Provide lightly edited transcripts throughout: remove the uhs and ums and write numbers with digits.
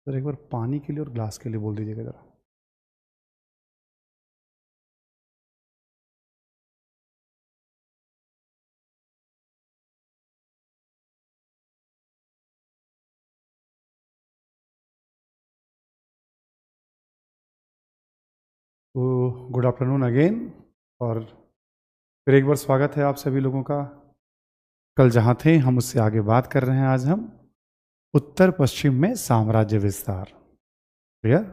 Sir एक बार पानी के लिए और ग्लास के लिए बोल दीजिएगा ज़रा। तो गुड आफ्टरनून अगेन, और फिर एक बार स्वागत है आप सभी लोगों का। कल जहाँ थे हम उससे आगे बात कर रहे हैं। आज हम उत्तर पश्चिम में साम्राज्य विस्तार, क्लियर।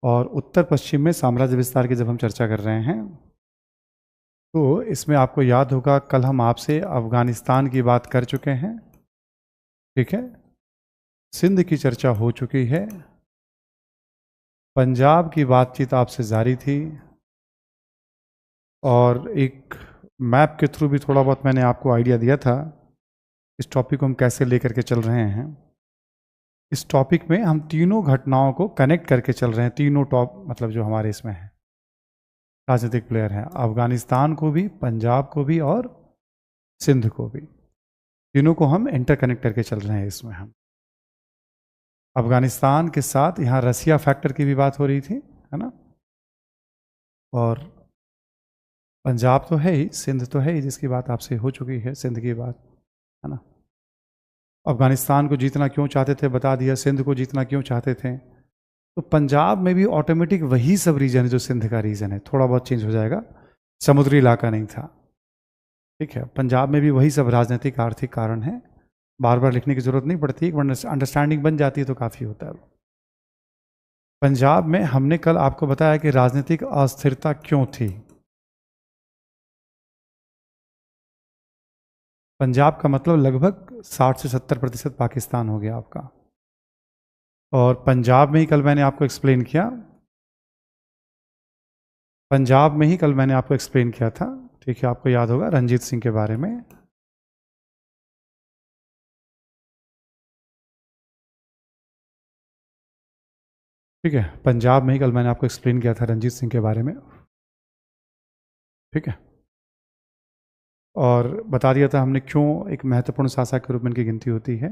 और उत्तर पश्चिम में साम्राज्य विस्तार की जब हम चर्चा कर रहे हैं तो इसमें आपको याद होगा कल हम आपसे अफगानिस्तान की बात कर चुके हैं, ठीक है। सिंध की चर्चा हो चुकी है, पंजाब की बातचीत आपसे जारी थी, और एक मैप के थ्रू भी थोड़ा बहुत मैंने आपको आइडिया दिया था इस टॉपिक को हम कैसे लेकर के चल रहे हैं। इस टॉपिक में हम तीनों घटनाओं को कनेक्ट करके चल रहे हैं। तीनों मतलब जो हमारे इसमें है राजनीतिक प्लेयर हैं, अफगानिस्तान को भी, पंजाब को भी और सिंध को भी, तीनों को हम इंटरकनेक्ट करके चल रहे हैं। इसमें हम अफगानिस्तान के साथ यहाँ रसिया फैक्टर की भी बात हो रही थी, है ना। और पंजाब तो है ही, सिंध तो है ही जिसकी बात आपसे हो चुकी है, सिंध की बात, है ना। अफगानिस्तान को जीतना क्यों चाहते थे बता दिया, सिंध को जीतना क्यों चाहते थे। तो पंजाब में भी ऑटोमेटिक वही सब रीजन है जो सिंध का रीजन है, थोड़ा बहुत चेंज हो जाएगा, समुद्री इलाका नहीं था, ठीक है। पंजाब में भी वही सब राजनीतिक आर्थिक कारण है, बार बार लिखने की जरूरत नहीं पड़ती, एक बार अंडरस्टैंडिंग बन जाती है तो काफ़ी होता है। पंजाब में हमने कल आपको बताया कि राजनीतिक अस्थिरता क्यों थी। पंजाब का मतलब लगभग 60 से 70% पाकिस्तान हो गया आपका। और पंजाब में ही कल मैंने आपको एक्सप्लेन किया, पंजाब में ही कल मैंने आपको एक्सप्लेन किया था, ठीक है, आपको याद होगा रंजीत सिंह के बारे में। ठीक है, पंजाब में ही कल मैंने आपको एक्सप्लेन किया था रंजीत सिंह के बारे में, ठीक है। और बता दिया था हमने क्यों एक महत्वपूर्ण शासक के रूप में इनकी गिनती होती है।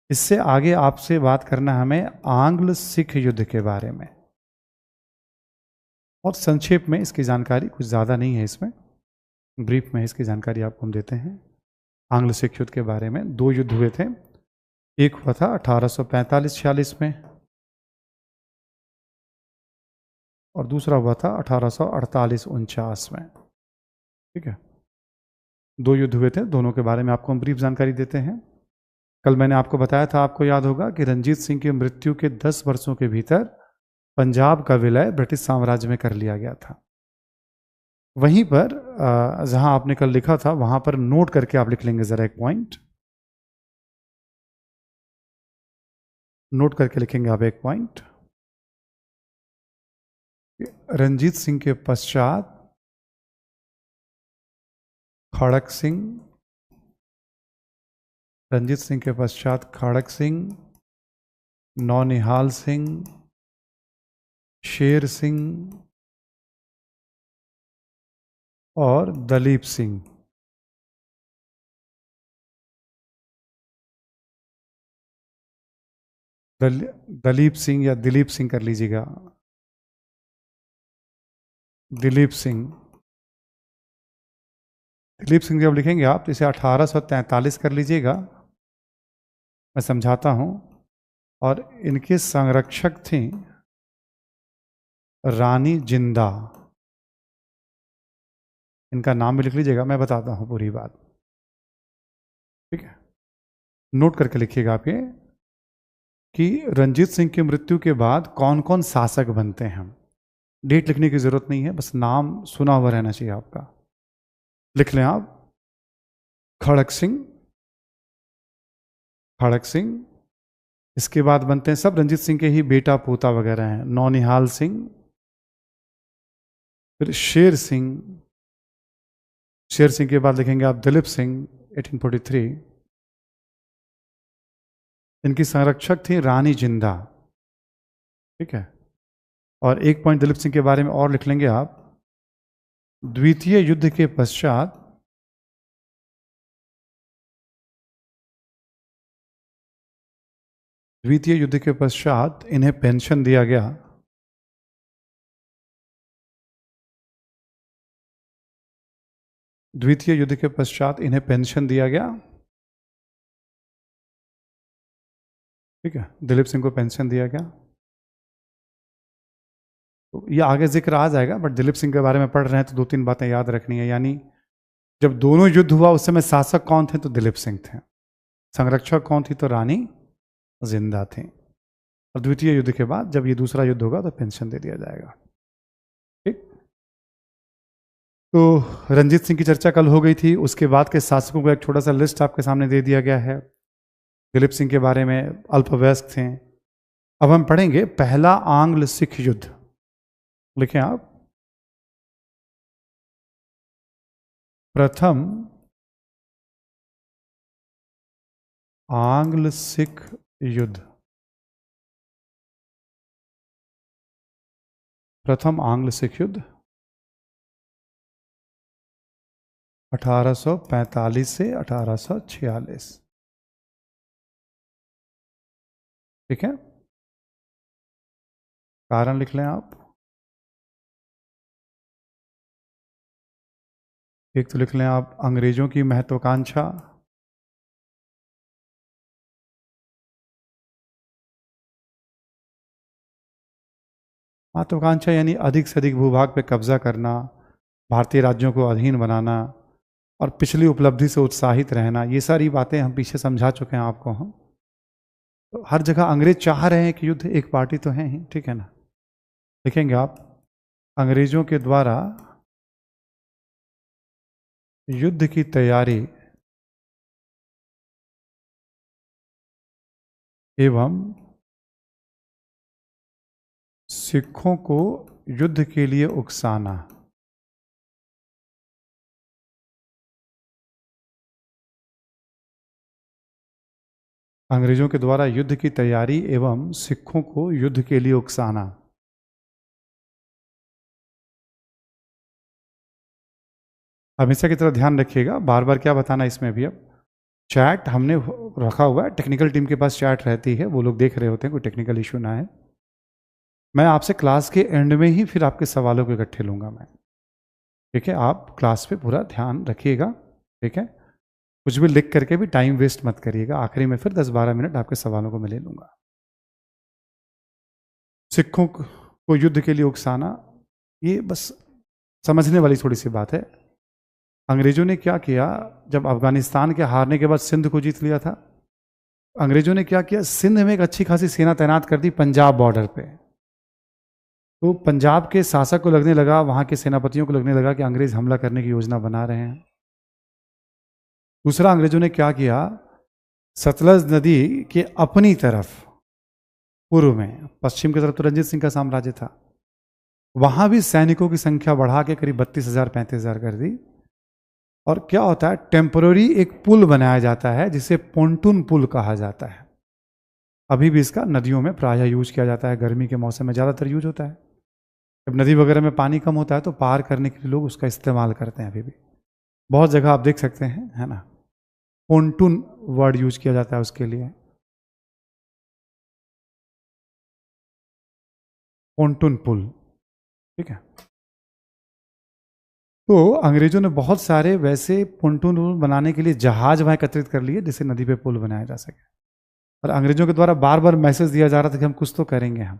इससे आगे आपसे बात करना हमें आंग्ल सिख युद्ध के बारे में, और संक्षेप में इसकी जानकारी कुछ ज़्यादा नहीं है, इसमें ब्रीफ में इसकी जानकारी आपको हम देते हैं। आंग्ल सिख युद्ध के बारे में 2 युद्ध हुए थे, एक हुआ था 1845-46 में, और दूसरा हुआ था 1848-49 में, ठीक है। 2 युद्ध हुए थे, दोनों के बारे में आपको हम ब्रीफ जानकारी देते हैं। कल मैंने आपको बताया था, आपको याद होगा कि रंजीत सिंह की मृत्यु के 10 वर्षों के भीतर पंजाब का विलय ब्रिटिश साम्राज्य में कर लिया गया था। वहीं पर जहां आपने कल लिखा था वहां पर नोट करके आप लिख लेंगे, जरा एक पॉइंट नोट करके लिखेंगे आप, एक पॉइंट। रंजीत सिंह के पश्चात खड़क सिंह, रंजीत सिंह के पश्चात खड़क सिंह, नौनिहाल सिंह, शेर सिंह और दलीप सिंह। दलीप सिंह या दिलीप सिंह कर लीजिएगा, दिलीप सिंह। दिलीप सिंह जब लिखेंगे आप तो इसे 1843 कर लीजिएगा, मैं समझाता हूं। और इनके संरक्षक थी रानी जिंदा, इनका नाम भी लिख लीजिएगा, मैं बताता हूं पूरी बात, ठीक है। नोट करके लिखिएगा आप ये कि रंजीत सिंह की मृत्यु के बाद कौन कौन शासक बनते हैं। डेट लिखने की जरूरत नहीं है, बस नाम सुना हुआ रहना चाहिए आपका। लिख लें आप, खड़क सिंह, खड़क सिंह। इसके बाद बनते हैं सब रंजीत सिंह के ही बेटा पोता वगैरह हैं, नौनिहाल सिंह, फिर शेर सिंह, शेर सिंह के बाद लिखेंगे आप दिलीप सिंह 1843। इनकी संरक्षक थी रानी जिंदा, ठीक है। और एक पॉइंट दिलीप सिंह के बारे में और लिख लेंगे आप, द्वितीय युद्ध के पश्चात द्वितीय युद्ध के पश्चात इन्हें पेंशन दिया गया। द्वितीय युद्ध के पश्चात इन्हें पेंशन दिया गया। ठीक है, दिलीप सिंह को पेंशन दिया गया। तो ये आगे जिक्र आ जाएगा, बट दिलीप सिंह के बारे में पढ़ रहे हैं तो दो तीन बातें याद रखनी है। यानी जब दोनों युद्ध हुआ उस समय शासक कौन थे? तो दिलीप सिंह थे। संरक्षक कौन थी? तो रानी जिंदा थी। और द्वितीय युद्ध के बाद जब ये दूसरा युद्ध होगा तो पेंशन दे दिया जाएगा। ठीक, तो रंजीत सिंह की चर्चा कल हो गई थी। उसके बाद के शासकों को एक छोटा सा लिस्ट आपके सामने दे दिया गया है। दिलीप सिंह के बारे में अल्पवयस्क थे। अब हम पढ़ेंगे पहला आंग्ल सिख युद्ध। लिखें आप, प्रथम आंग्ल सिख युद्ध। प्रथम आंग्ल सिख युद्ध 1845 से 1846। ठीक है, कारण लिख लें आप। एक तो लिख लें आप अंग्रेजों की महत्वाकांक्षा। महत्वाकांक्षा यानी अधिक से अधिक भूभाग पे कब्जा करना, भारतीय राज्यों को अधीन बनाना और पिछली उपलब्धि से उत्साहित रहना। ये सारी बातें हम पीछे समझा चुके हैं आपको। हम तो हर जगह अंग्रेज चाह रहे हैं कि युद्ध, एक पार्टी तो है ही, ठीक है ना। लिखेंगे आप, अंग्रेजों के द्वारा युद्ध की तैयारी एवं सिखों को युद्ध के लिए उकसाना। अंग्रेजों के द्वारा युद्ध की तैयारी एवं सिखों को युद्ध के लिए उकसाना। हमेशा की तरह ध्यान रखिएगा, बार बार क्या बताना इसमें भी। अब चैट हमने रखा हुआ है, टेक्निकल टीम के पास चैट रहती है, वो लोग देख रहे होते हैं, कोई टेक्निकल इशू ना है। मैं आपसे क्लास के एंड में ही फिर आपके सवालों को इकट्ठे लूंगा मैं। ठीक है, आप क्लास पे पूरा ध्यान रखिएगा। ठीक है, कुछ भी लिख करके भी टाइम वेस्ट मत करिएगा। आखिरी में फिर 10-12 मिनट आपके सवालों को मैं ले लूंगा। सिखों को युद्ध के लिए उकसाना, ये बस समझने वाली थोड़ी सी बात है। अंग्रेजों ने क्या किया, जब अफगानिस्तान के हारने के बाद सिंध को जीत लिया था, अंग्रेजों ने क्या किया, सिंध में एक अच्छी खासी सेना तैनात कर दी पंजाब बॉर्डर पे। तो पंजाब के शासक को लगने लगा, वहां के सेनापतियों को लगने लगा कि अंग्रेज हमला करने की योजना बना रहे हैं। दूसरा, अंग्रेजों ने क्या किया, सतलज नदी के अपनी तरफ पूर्व में, पश्चिम की तरफ तो रंजीत सिंह का साम्राज्य था, वहां भी सैनिकों की संख्या बढ़ा के करीब 32,000 35,000 कर दी। और क्या होता है, टेम्पररी एक पुल बनाया जाता है जिसे पोंटून पुल कहा जाता है। अभी भी इसका नदियों में प्रायः यूज किया जाता है, गर्मी के मौसम में ज़्यादातर यूज होता है। जब नदी वगैरह में पानी कम होता है तो पार करने के लिए लोग उसका इस्तेमाल करते हैं। अभी भी बहुत जगह आप देख सकते हैं, है ना, पोंटून वर्ड यूज किया जाता है उसके लिए, पोंटून पुल। ठीक है, तो अंग्रेजों ने बहुत सारे वैसे पोंटून पुल बनाने के लिए जहाज वहां एकत्रित कर लिए जिससे नदी पे पुल बनाया जा सके। और अंग्रेजों के द्वारा बार बार मैसेज दिया जा रहा था कि हम कुछ तो करेंगे हम।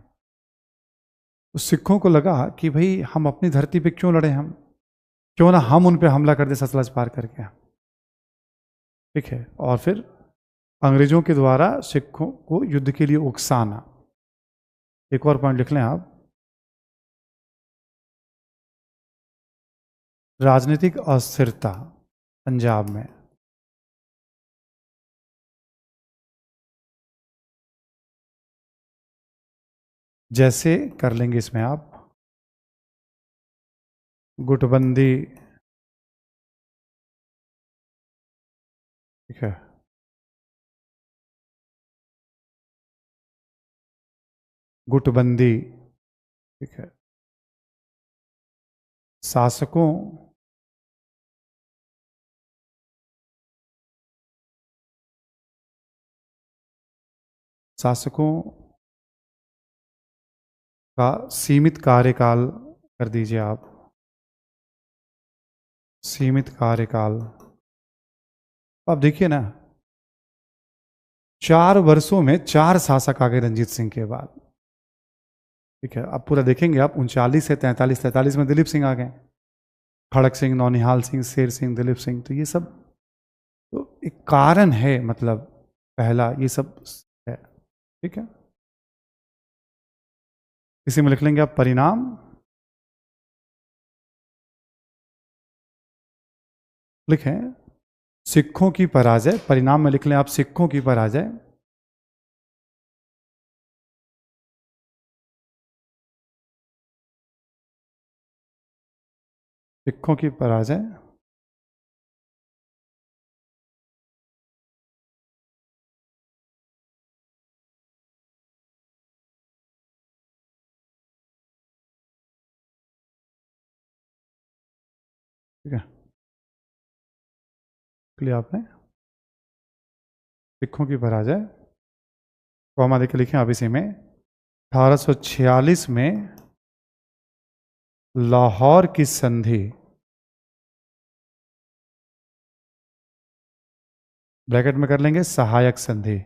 तो सिखों को लगा कि भाई हम अपनी धरती पे क्यों लड़े, हम क्यों ना हम उन पे हमला कर दे सतलज पार करके। ठीक है, और फिर अंग्रेजों के द्वारा सिखों को युद्ध के लिए उकसाना। एक और पॉइंट लिख लें आप, राजनीतिक अस्थिरता पंजाब में। जैसे कर लेंगे इसमें आप, गुटबंदी। ठीक है, गुटबंदी। ठीक है, शासकों शासकों का सीमित कार्यकाल कर दीजिए आप, सीमित कार्यकाल। अब देखिए ना, 4 वर्षों में 4 शासक आ गए रंजीत सिंह के बाद। ठीक है, अब पूरा देखेंगे आप, 39 से 43, 43 में दिलीप सिंह आ गए, खड़क सिंह, नौनिहाल सिंह, शेर सिंह, दिलीप सिंह। तो ये सब तो एक कारण है, मतलब पहला ये सब है। ठीक है, इसी में लिख लेंगे आप परिणाम, लिखें सिखों की पराजय। परिणाम में लिख लें आप सिखों की पराजय। सिखों की पराजय। ठीक है, लिया आपने, सिखों की पराजय, कॉमा देके लिखें आप इसी में। 1846 में लाहौर की संधि, ब्रैकेट में कर लेंगे सहायक संधि,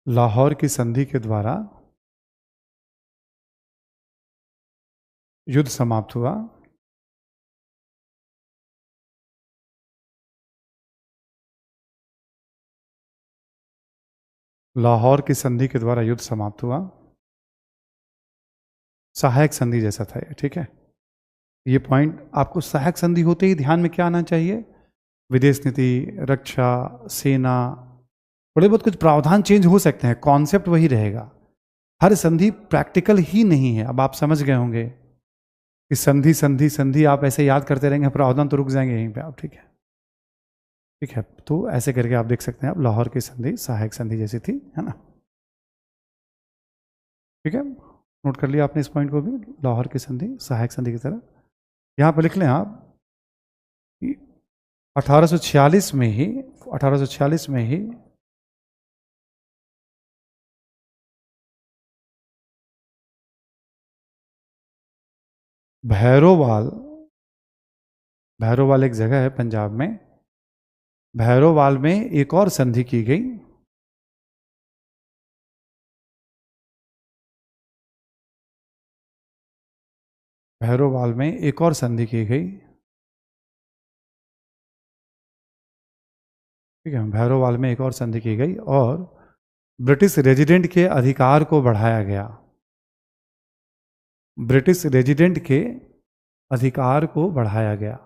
लाहौर की संधि के द्वारा युद्ध समाप्त हुआ। लाहौर की संधि के द्वारा युद्ध समाप्त हुआ, सहायक संधि जैसा था ये। ठीक है, ये पॉइंट आपको सहायक संधि होते ही ध्यान में क्या आना चाहिए, विदेश नीति, रक्षा, सेना, थोड़े बहुत कुछ प्रावधान चेंज हो सकते हैं, कॉन्सेप्ट वही रहेगा। हर संधि प्रैक्टिकल ही नहीं है। अब आप समझ गए होंगे कि संधि संधि संधि आप ऐसे याद करते रहेंगे, प्रावधान तो रुक जाएंगे यहीं पे आप। ठीक है, ठीक है, तो ऐसे करके आप देख सकते हैं आप, लाहौर की संधि सहायक संधि जैसी थी, है ना। ठीक है, नोट कर लिया आपने इस पॉइंट को भी, लाहौर की संधि सहायक संधि की तरह। यहां पर लिख लें आप 1846 में ही, 1846 में ही भैरोवाल, भैरोवाल एक जगह है पंजाब में, भैरोवाल में एक और संधि की गई। भैरोवाल में एक और संधि की गई। ठीक है, भैरोवाल में एक और संधि की गई और ब्रिटिश रेजिडेंट के अधिकार को बढ़ाया गया, ब्रिटिश रेजिडेंट के अधिकार को बढ़ाया गया।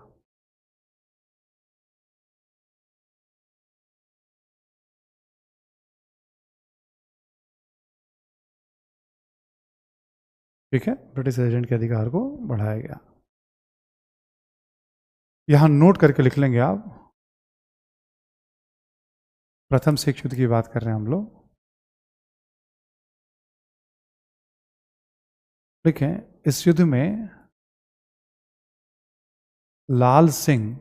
ठीक है, ब्रिटिश रेजिडेंट के अधिकार को बढ़ाया गया। यहां नोट करके लिख लेंगे आप, प्रथम सिख युद्ध की बात कर रहे हैं हम लोग। देखें, इस युद्ध में लाल सिंह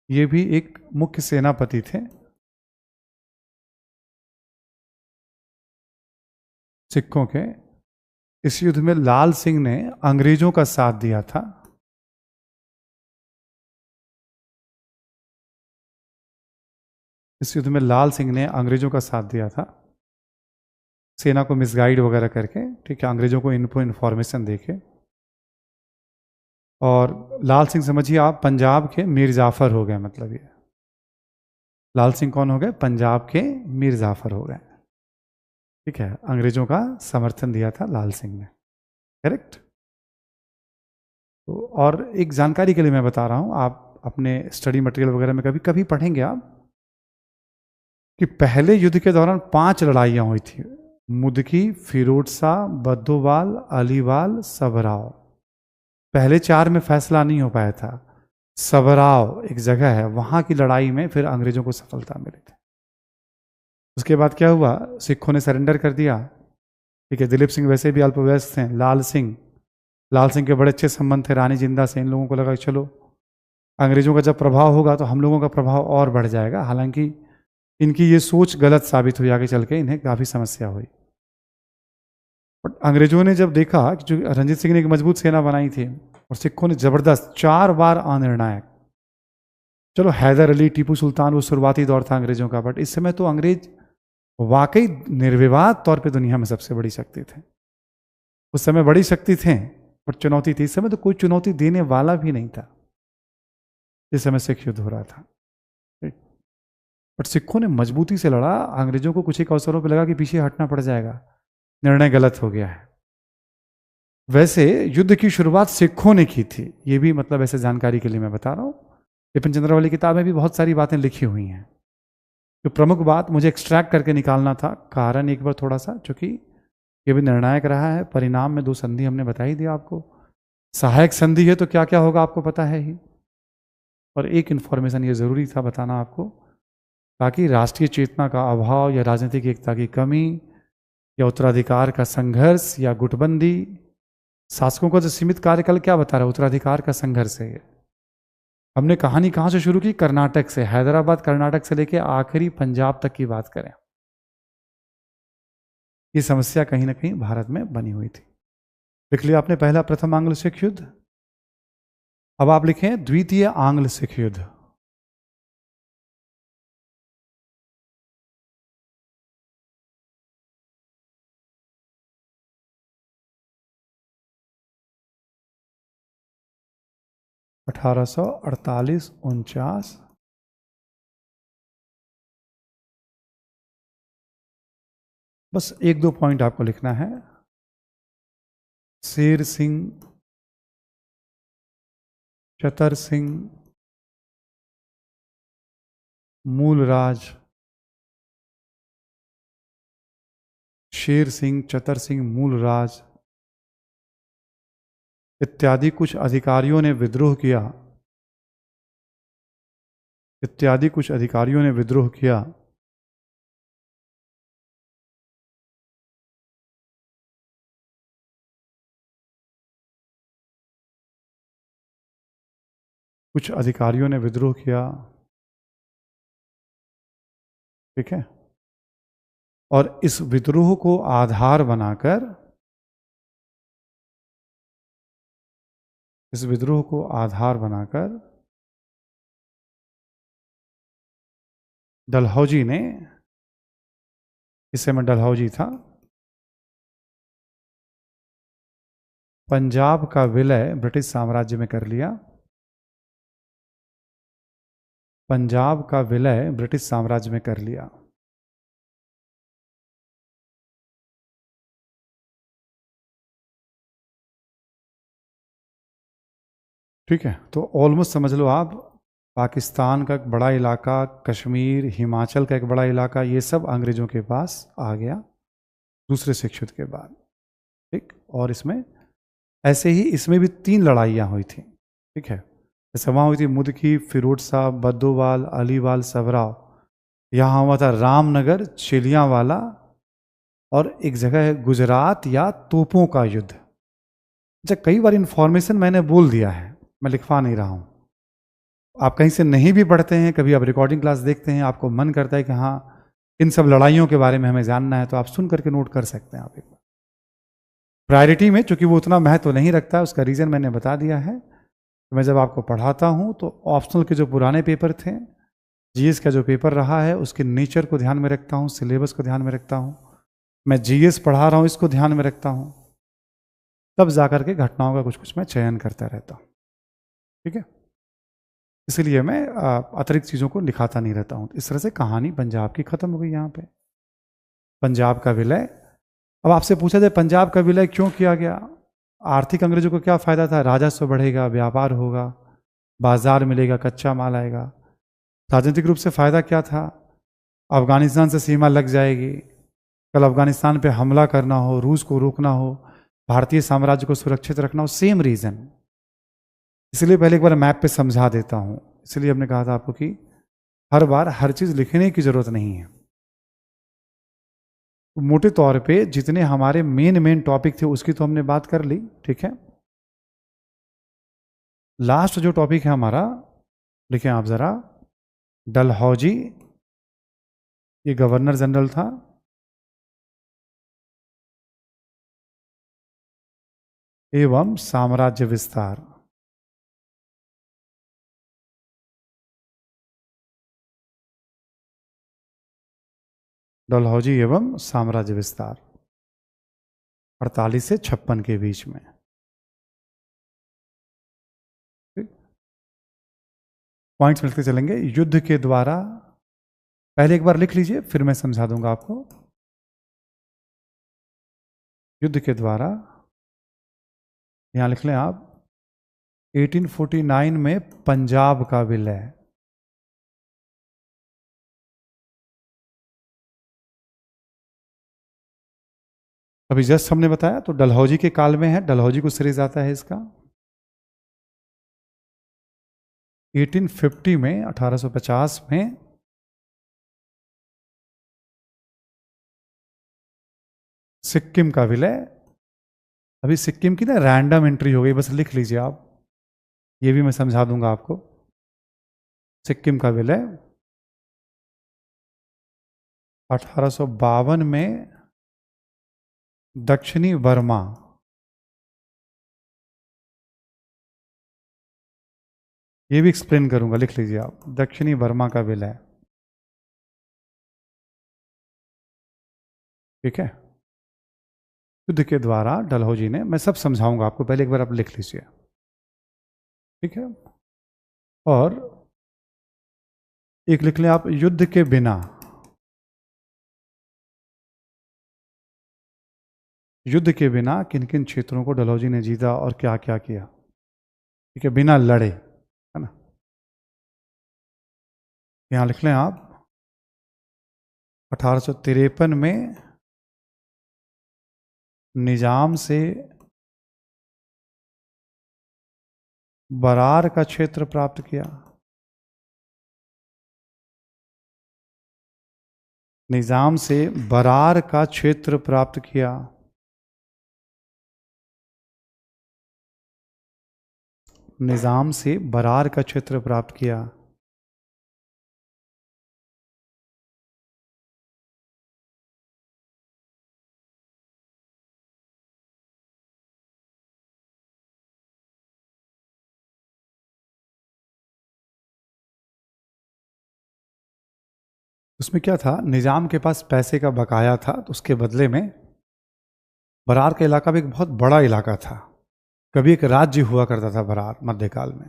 ये भी एक मुख्य सेनापति थे सिखों के। इस युद्ध में लाल सिंह ने अंग्रेजों का साथ दिया था। इस युद्ध में लाल सिंह ने अंग्रेजों का साथ दिया था, सेना को मिसगाइड वगैरह करके। ठीक है, अंग्रेजों को इन्फॉर्मेशन देके। और लाल सिंह समझिए आप पंजाब के मीर जाफर हो गए, मतलब ये लाल सिंह कौन हो गए, पंजाब के मीर जाफर हो गए। ठीक है, अंग्रेजों का समर्थन दिया था लाल सिंह ने, करेक्ट। तो और एक जानकारी के लिए मैं बता रहा हूं, आप अपने स्टडी मटेरियल वगैरह में कभी कभी पढ़ेंगे आप कि पहले युद्ध के दौरान 5 लड़ाइयां हुई थी, मुदकी, फिरोज शाह, बद्दोवाल, अलीवाल, सबराव। पहले 4 में फैसला नहीं हो पाया था। सबराव एक जगह है, वहां की लड़ाई में फिर अंग्रेजों को सफलता मिली थी। उसके बाद क्या हुआ, सिखों ने सरेंडर कर दिया। ठीक है, दिलीप सिंह वैसे भी अल्पवयस्क थे, लाल सिंह लाल सिंह के बड़े अच्छे संबंध थे रानी जिंदा से। इन लोगों को लगा कि चलो अंग्रेजों का जब प्रभाव होगा तो हम लोगों का प्रभाव और बढ़ जाएगा। हालांकि इनकी ये सोच गलत साबित हुई, आगे चल के इन्हें काफ़ी समस्या हुई। बट अंग्रेजों ने जब देखा कि जो रंजीत सिंह ने एक मजबूत सेना बनाई थी और सिखों ने जबरदस्त 4 बार अनिर्णायक, चलो हैदर अली, टीपू सुल्तान वो शुरुआती दौर था अंग्रेजों का, बट इस समय तो अंग्रेज वाकई निर्विवाद तौर पे दुनिया में सबसे बड़ी शक्ति थे। उस समय बड़ी शक्ति थे बट चुनौती थी। इस समय तो कोई चुनौती देने वाला भी नहीं था। इस समय सिख युद्ध हो रहा था, बट सिखों ने मजबूती से लड़ा। अंग्रेजों को कुछ एक अवसरों पर लगा कि पीछे हटना पड़ जाएगा, निर्णय गलत हो गया है। वैसे युद्ध की शुरुआत सिखों ने की थी, ये भी मतलब ऐसे जानकारी के लिए मैं बता रहा हूँ। विपिन चंद्र वाली किताब में भी बहुत सारी बातें लिखी हुई हैं। जो प्रमुख बात मुझे एक्सट्रैक्ट करके निकालना था, कारण एक बार थोड़ा सा, चूंकि ये भी निर्णायक रहा है। परिणाम में 2 संधि हमने बता ही दिया आपको। सहायक संधि है तो क्या क्या होगा आपको पता है ही। और एक इन्फॉर्मेशन ये ज़रूरी था बताना आपको, ताकि राष्ट्रीय चेतना का अभाव या राजनीतिक एकता की कमी या उत्तराधिकार का संघर्ष या गुटबंदी, शासकों का जो सीमित कार्यकाल क्या बता रहा है, उत्तराधिकार का संघर्ष है। हमने कहानी कहाँ से शुरू की? कर्नाटक से, हैदराबाद कर्नाटक से लेके आखिरी पंजाब तक की बात करें। ये समस्या कहीं ना कहीं भारत में बनी हुई थी। लिख लिया आपने पहला प्रथम आंग्ल सिख युद्ध। अब आप लिखें द्वितीय आंग्ल सिख युद्ध। अठारह सौ 48-49। बस 1-2 पॉइंट आपको लिखना है। शेर सिंह, चतर सिंह, मूलराज, शेर सिंह, चतर सिंह, मूलराज इत्यादि कुछ अधिकारियों ने विद्रोह किया, इत्यादि कुछ अधिकारियों ने विद्रोह किया। कुछ अधिकारियों ने विद्रोह किया, ठीक है। और इस विद्रोह को आधार बनाकर, इस विद्रोह को आधार बनाकर डलहौजी ने, इस समय डलहौजी था, पंजाब का विलय ब्रिटिश साम्राज्य में कर लिया। पंजाब का विलय ब्रिटिश साम्राज्य में कर लिया। ठीक है, तो ऑलमोस्ट समझ लो आप, पाकिस्तान का एक बड़ा इलाका, कश्मीर, हिमाचल का एक बड़ा इलाका, ये सब अंग्रेजों के पास आ गया दूसरे सिख युद्ध के बाद। ठीक, और इसमें ऐसे ही इसमें भी 3 लड़ाइयाँ हुई थी। ठीक है, जैसे वहाँ हुई थी मुदकी, फिरोज शाह, बद्दोवाल, अलीवाल, सबराव। यहाँ हुआ था रामनगर, चिलियांवाला, और एक जगह है गुजरात या तोपों का युद्ध। अच्छा, कई बार इन्फॉर्मेशन मैंने बोल दिया है, मैं लिखवा नहीं रहा हूँ। आप कहीं से नहीं भी पढ़ते हैं, कभी आप रिकॉर्डिंग क्लास देखते हैं, आपको मन करता है कि हाँ इन सब लड़ाइयों के बारे में हमें जानना है, तो आप सुन करके नोट कर सकते हैं। आप एक बार प्रायोरिटी में, चूंकि वो उतना महत्व तो नहीं रखता, उसका रीज़न मैंने बता दिया है। तो मैं जब आपको पढ़ाता हूँ तो ऑप्शनल के जो पुराने पेपर थे, जीएस का जो पेपर रहा है, उसके नेचर को ध्यान में रखता हूँ, सिलेबस को ध्यान में रखता हूँ, मैं जीएस पढ़ा रहा हूँ इसको ध्यान में रखता हूँ, तब जाकर के घटनाओं का कुछ कुछ मैं चयन करता रहता हूँ। ठीक है, इसलिए मैं अतिरिक्त चीज़ों को लिखाता नहीं रहता हूँ। इस तरह से कहानी पंजाब की खत्म हो गई। यहाँ पे पंजाब का विलय। अब आपसे पूछा जाए पंजाब का विलय क्यों किया गया? आर्थिक अंग्रेजों को क्या फ़ायदा था? राजस्व बढ़ेगा, व्यापार होगा, बाजार मिलेगा, कच्चा माल आएगा। राजनीतिक रूप से फ़ायदा क्या था? अफगानिस्तान से सीमा लग जाएगी, कल अफगानिस्तान पे हमला करना हो, रूस को रोकना हो, भारतीय साम्राज्य को सुरक्षित रखना हो, सेम रीज़न। इसलिए पहले एक बार मैप पे समझा देता हूँ। इसलिए हमने कहा था आपको कि हर बार हर चीज़ लिखने की ज़रूरत नहीं है। मोटे तौर पे जितने हमारे मेन टॉपिक थे उसकी तो हमने बात कर ली, ठीक है। लास्ट जो टॉपिक है हमारा, लिखें आप ज़रा, डलहौजी, ये गवर्नर जनरल था, एवं साम्राज्य विस्तार। डलहौजी एवं साम्राज्य विस्तार 48 से 56 के बीच में। पॉइंट्स मिलते चलेंगे। युद्ध के द्वारा, पहले एक बार लिख लीजिए फिर मैं समझा दूंगा आपको। युद्ध के द्वारा, यहां लिख लें आप, 1849 में पंजाब का विलय। अभी जस्ट हमने बताया तो डलहौजी के काल में है, डलहौजी को सीरीज आता है इसका। 1850 में, 1850 में सिक्किम का विलय। अभी सिक्किम की ना रैंडम एंट्री हो गई, बस लिख लीजिए आप, ये भी मैं समझा दूंगा आपको। सिक्किम का विलय 1852 में दक्षिणी बर्मा, ये भी एक्सप्लेन करूंगा, लिख लीजिए आप, दक्षिणी बर्मा का विलय। ठीक है, युद्ध के द्वारा डलहौजी ने, मैं सब समझाऊंगा आपको, पहले एक बार आप लिख लीजिए। ठीक है, और एक लिख लें आप, युद्ध के बिना, युद्ध के बिना किन किन क्षेत्रों को डलहौजी ने जीता और क्या क्या किया। ठीक है, बिना लड़े, है ना। यहां लिख लें आप, 1853 में निजाम से बरार का क्षेत्र प्राप्त किया। निजाम से बरार का क्षेत्र प्राप्त किया। निजाम से बरार का क्षेत्र प्राप्त किया। उसमें क्या था, निजाम के पास पैसे का बकाया था, तो उसके बदले में बरार का इलाका भी एक बहुत बड़ा इलाका था, कभी एक राज्य हुआ करता था बरार मध्यकाल में।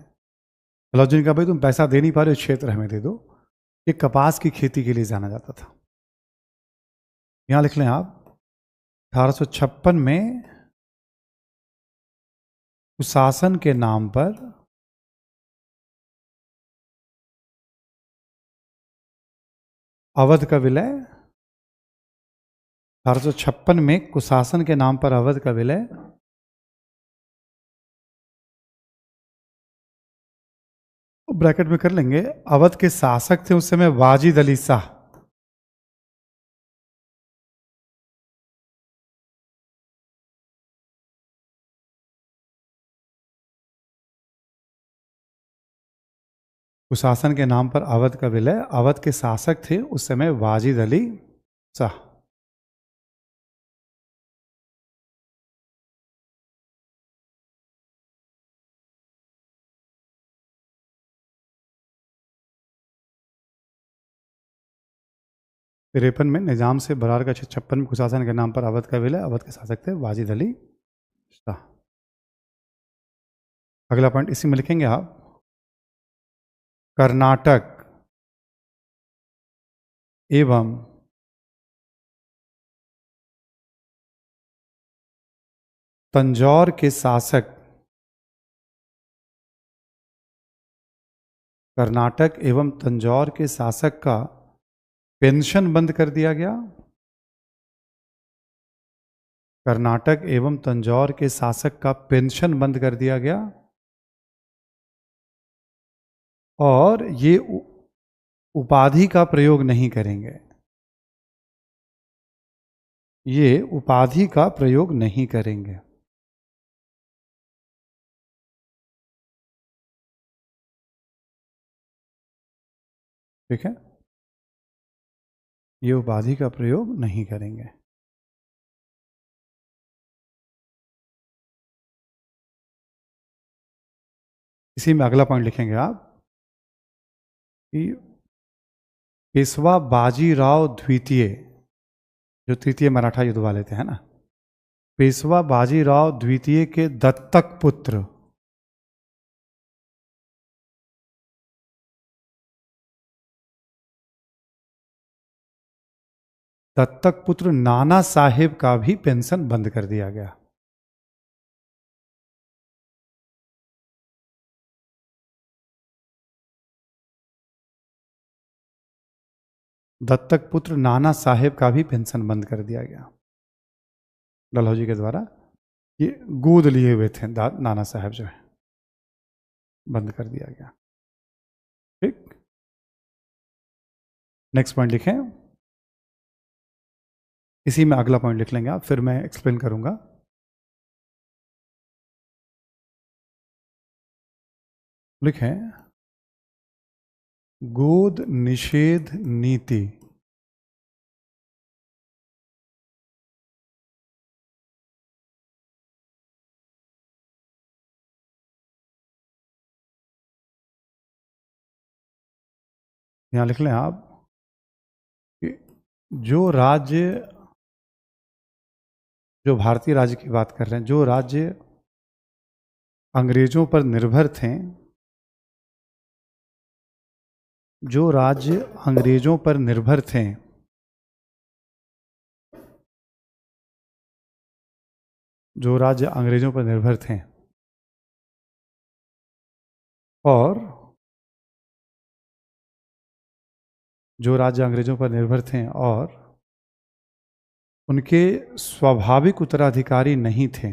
डलहौजी ने कहा भाई तुम पैसा दे नहीं पा रहे, क्षेत्र हमें दे दो। ये कपास की खेती के लिए जाना जाता था। यहां लिख लें आप, 1856 में कुशासन के नाम पर अवध का विलय। 1856 में कुशासन के नाम पर अवध का विलय। ब्रैकेट में कर लेंगे, अवध के शासक थे उस समय वाजिद अली शाह। कुशासन के नाम पर अवध का विलय, अवध के शासक थे उस समय वाजिद अली शाह। तिरपन में निजाम से बरार का, 56 में कुशासन के नाम पर अवध का विलय, अवध के शासक थे वाजिद अली शाह। अगला पॉइंट इसी में लिखेंगे आप, कर्नाटक एवं तंजौर के शासक, कर्नाटक एवं तंजौर के शासक का पेंशन बंद कर दिया गया। कर्नाटक एवं तंजौर के शासक का पेंशन बंद कर दिया गया, और ये उपाधि का प्रयोग नहीं करेंगे। ये उपाधि का प्रयोग नहीं करेंगे। ठीक है, ये उपाधि का प्रयोग नहीं करेंगे। इसी में अगला पॉइंट लिखेंगे आप कि पेशवा बाजीराव द्वितीय, जो तृतीय मराठा युद्ध वाले थे, है ना, पेशवा बाजीराव द्वितीय के दत्तक पुत्र नाना साहेब का भी पेंशन बंद कर दिया गया। दत्तक पुत्र नाना साहेब का भी पेंशन बंद कर दिया गया डलहौजी के द्वारा। ये गोद लिए हुए थे नाना साहेब, जो है बंद कर दिया गया। ठीक, नेक्स्ट पॉइंट लिखें। इसी में अगला पॉइंट लिख लेंगे आप, फिर मैं एक्सप्लेन करूंगा। लिखें गोद निषेध नीति। यहां लिख लें आप कि जो राज्य, जो भारतीय राज्य की बात कर रहे हैं, जो राज्य अंग्रेजों पर निर्भर थे, जो राज्य अंग्रेजों पर निर्भर थे, जो राज्य अंग्रेजों पर निर्भर थे और जो राज्य अंग्रेजों पर निर्भर थे और उनके स्वाभाविक उत्तराधिकारी नहीं थे,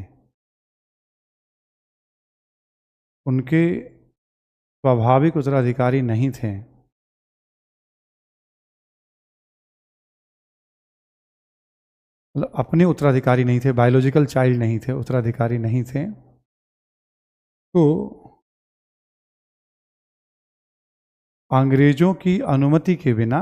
उनके स्वाभाविक उत्तराधिकारी नहीं थे, मतलब अपने उत्तराधिकारी नहीं थे, बायोलॉजिकल चाइल्ड नहीं थे, उत्तराधिकारी नहीं थे, तो अंग्रेजों की अनुमति के बिना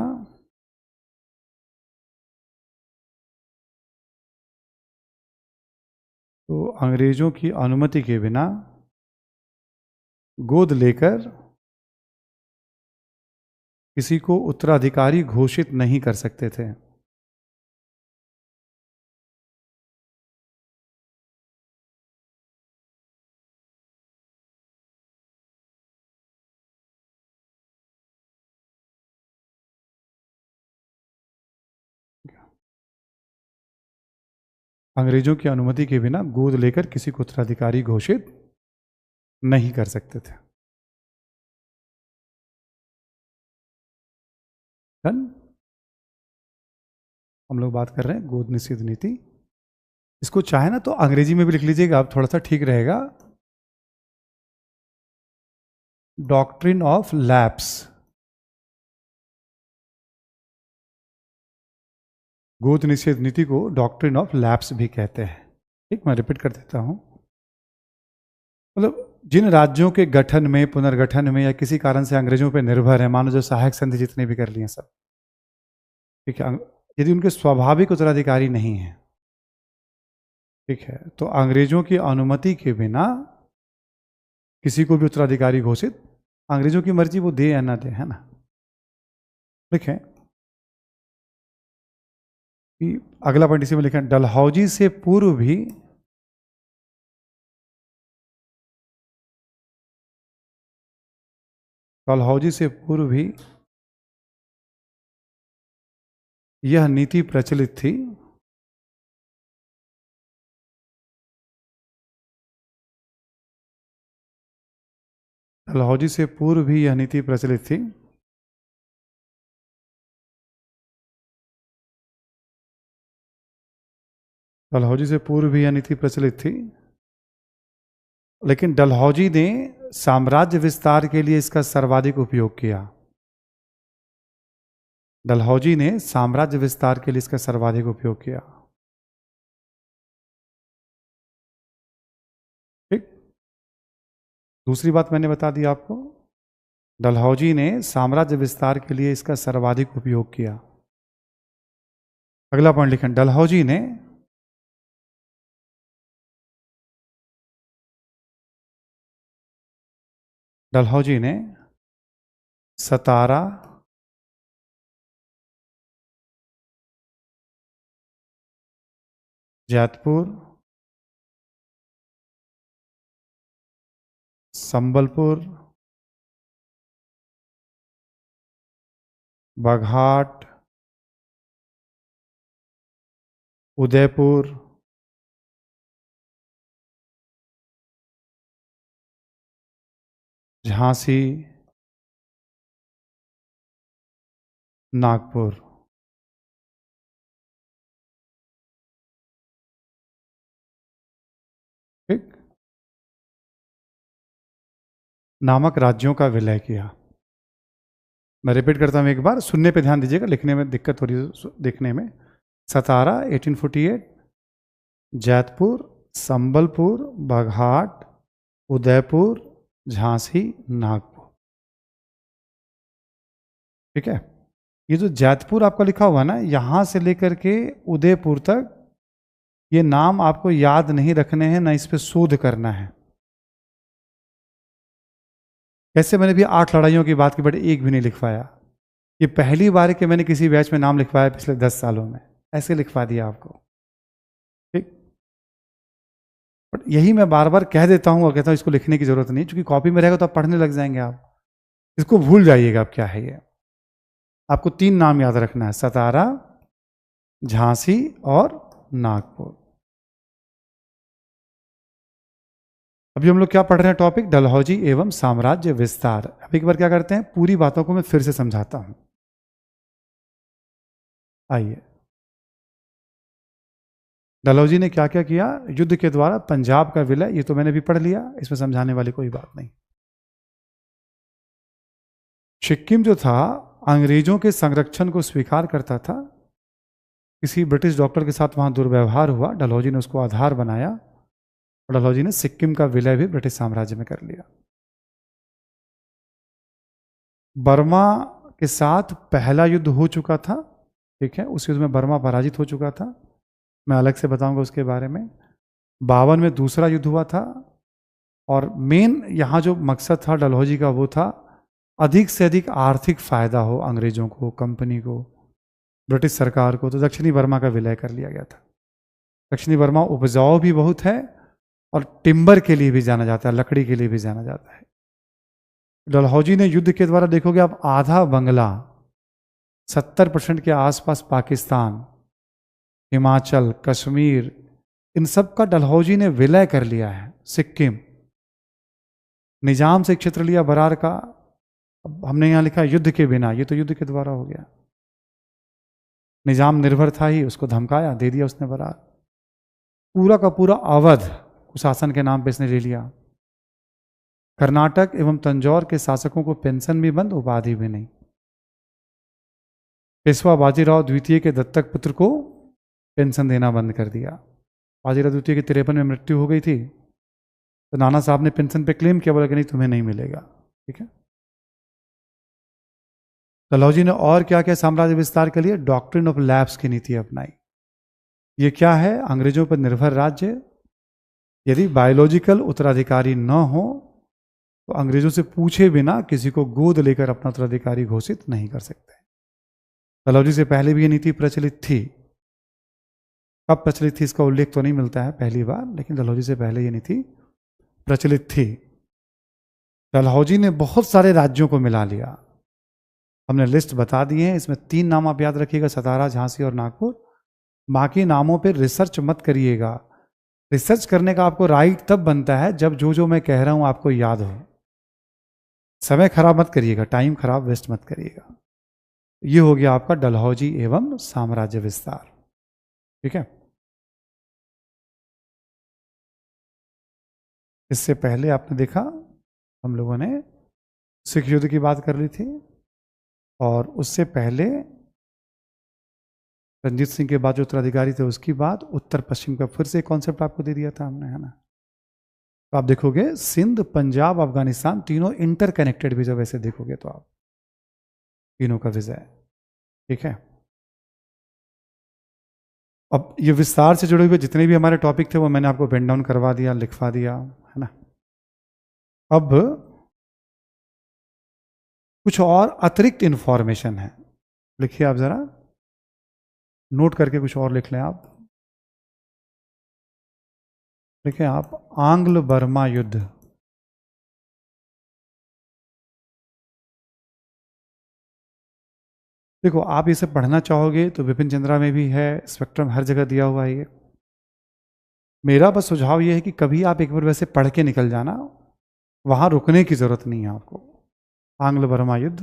अंग्रेजों की अनुमति के बिना गोद लेकर किसी को उत्तराधिकारी घोषित नहीं कर सकते थे। अंग्रेजों की अनुमति के बिना गोद लेकर किसी को उत्तराधिकारी घोषित नहीं कर सकते थे। डन। हम लोग बात कर रहे हैं गोद निषेध नीति। इसको चाहे ना तो अंग्रेजी में भी लिख लीजिएगा आप, थोड़ा सा ठीक रहेगा। डॉक्ट्रिन ऑफ लैप्स, गोद निषेध नीति को डॉक्ट्रिन ऑफ लैप्स भी कहते हैं। ठीक, मैं रिपीट कर देता हूं। मतलब जिन राज्यों के गठन में, पुनर्गठन में या किसी कारण से अंग्रेजों पर निर्भर है, मानो जो सहायक संधि जितने भी कर लिए सब, ठीक है, यदि उनके स्वाभाविक उत्तराधिकारी नहीं है, ठीक है, तो अंग्रेजों की अनुमति के बिना किसी को भी उत्तराधिकारी घोषित, अंग्रेजों की मर्जी वो दे या ना दे, है ना। लिखें कि अगला पॉइंट इसी में लिखें, डलहौजी से पूर्व भी यह नीति प्रचलित थी डलहौजी से पूर्व भी यह नीति प्रचलित थी डलहौजी से पूर्व भी यह नीति प्रचलित थी, लेकिन डलहौजी ने साम्राज्य विस्तार के लिए इसका सर्वाधिक उपयोग किया। डलहौजी ने साम्राज्य विस्तार के लिए इसका सर्वाधिक उपयोग किया। ठीक, दूसरी बात मैंने बता दी आपको डलहौजी ने साम्राज्य विस्तार के लिए इसका सर्वाधिक उपयोग किया। अगला पॉइंट लिखें, डलहौजी ने सतारा, जैतपुर, संबलपुर, बाघाट, उदयपुर, झांसी, नागपुर। ठीक, नामक राज्यों का विलय किया। मैं रिपीट करता हूं एक बार, सुनने पे ध्यान दीजिएगा, लिखने में दिक्कत हो रही है देखने में। सतारा 1848, जैतपुर, संबलपुर, बाघाट, उदयपुर, झांसी, नागपुर। ठीक है, ये जो जैतपुर आपका लिखा हुआ ना, यहां से लेकर के उदयपुर तक, ये नाम आपको याद नहीं रखने हैं, ना इस पे शोध करना है। ऐसे मैंने भी 8 लड़ाइयों की बात की, बट एक भी नहीं लिखवाया। ये पहली बार कि मैंने किसी बैच में नाम लिखवाया पिछले 10 सालों में, ऐसे लिखवा दिया आपको। ठीक, बट यही मैं बार बार कह देता हूं और कहता हूं इसको लिखने की जरूरत नहीं, क्योंकि कॉपी में रहेगा तो आप पढ़ने लग जाएंगे, आप इसको भूल जाइएगा। अब क्या है ये, आपको 3 नाम याद रखना है, सतारा, झांसी और नागपुर। अभी हम लोग क्या पढ़ रहे हैं टॉपिक, डलहौजी एवं साम्राज्य विस्तार। अब एक बार क्या करते हैं, पूरी बातों को मैं फिर से समझाता हूं। आइए, डलहौजी ने क्या क्या किया, युद्ध के द्वारा पंजाब का विलय, ये तो मैंने भी पढ़ लिया, इसमें समझाने वाली कोई बात नहीं। सिक्किम जो था अंग्रेजों के संरक्षण को स्वीकार करता था। किसी ब्रिटिश डॉक्टर के साथ वहां दुर्व्यवहार हुआ, डलहौजी ने उसको आधार बनाया और डलहौजी ने सिक्किम का विलय भी ब्रिटिश साम्राज्य में कर लिया। बर्मा के साथ पहला युद्ध हो चुका था, ठीक है, उस युद्ध में बर्मा पराजित हो चुका था, मैं अलग से बताऊंगा उसके बारे में। 52 में दूसरा युद्ध हुआ था, और मेन यहाँ जो मकसद था डलहौजी का वो था अधिक से अधिक आर्थिक फायदा हो अंग्रेजों को, कंपनी को, ब्रिटिश सरकार को, तो दक्षिणी बर्मा का विलय कर लिया गया था। दक्षिणी बर्मा उपजाऊ भी बहुत है और टिम्बर के लिए भी जाना जाता है, लकड़ी के लिए भी जाना जाता है। डलहौजी ने युद्ध के द्वारा देखोगे आप, आधा बंगला, 70% के आसपास पाकिस्तान, हिमाचल, कश्मीर, इन सब का डलहौजी ने विलय कर लिया है। सिक्किम, निजाम से क्षेत्र लिया बरार का, हमने यहां लिखा युद्ध के बिना, ये तो युद्ध के द्वारा हो गया। निजाम निर्भर था ही, उसको धमकाया, दे दिया उसने बरार। पूरा का पूरा अवध कुशासन के नाम पे इसने ले लिया। कर्नाटक एवं तंजौर के शासकों को पेंशन भी बंद, उपाधि भी नहीं। पेशवा बाजीराव द्वितीय के दत्तक पुत्र को पेंशन देना बंद कर दिया। बाजीराव द्वितीय की 53 में मृत्यु हो गई थी, तो नाना साहब ने पेंशन पे क्लेम किया, बोला कि नहीं तुम्हें नहीं मिलेगा। ठीक है, डलहौजी ने और क्या क्या साम्राज्य विस्तार के लिए, डॉक्ट्रिन ऑफ लैप्स की नीति अपनाई। ये क्या है, अंग्रेजों पर निर्भर राज्य, यदि बायोलॉजिकल उत्तराधिकारी न हो तो अंग्रेजों से पूछे बिना किसी को गोद लेकर अपना उत्तराधिकारी घोषित नहीं कर सकते। डलहौजी से पहले भी ये नीति प्रचलित थी। कब प्रचलित थी इसका उल्लेख तो नहीं मिलता है पहली बार, लेकिन डलहौजी से पहले ये नीति प्रचलित थी। डलहौजी ने बहुत सारे राज्यों को मिला लिया, हमने लिस्ट बता दी है, इसमें 3 नाम आप याद रखिएगा, सतारा, झांसी और नागपुर। बाकी नामों पर रिसर्च मत करिएगा। रिसर्च करने का आपको राइट तब बनता है जब जो जो मैं कह रहा हूं आपको याद हो। समय खराब मत करिएगा, टाइम खराब वेस्ट मत करिएगा। ये हो गया आपका डलहौजी एवं साम्राज्य विस्तार। ठीक है, इससे पहले आपने देखा हम लोगों ने सिख युद्ध की बात कर ली थी, और उससे पहले रंजीत सिंह के बाद जो उत्तराधिकारी थे उसकी बात, उत्तर पश्चिम का फिर से कॉन्सेप्ट आपको दे दिया था हमने, है ना। तो आप देखोगे सिंध, पंजाब, अफगानिस्तान तीनों इंटरकनेक्टेड भी जब ऐसे देखोगे तो आप तीनों का विजय, ठीक है। अब ये विस्तार से जुड़े हुए जितने भी हमारे टॉपिक थे वो मैंने आपको पेन डाउन करवा दिया, लिखवा दिया, है ना। अब कुछ और अतिरिक्त इंफॉर्मेशन है, लिखिए आप जरा, नोट करके कुछ और लिख लें आप। लिखिए आप, आंग्ल बर्मा युद्ध। देखो आप इसे पढ़ना चाहोगे तो विपिन चंद्रा में भी है, स्पेक्ट्रम हर जगह दिया हुआ है ये। मेरा बस सुझाव ये है कि कभी आप एक बार वैसे पढ़ के निकल जाना, वहां रुकने की जरूरत नहीं है आपको। आंग्ल बर्मा युद्ध,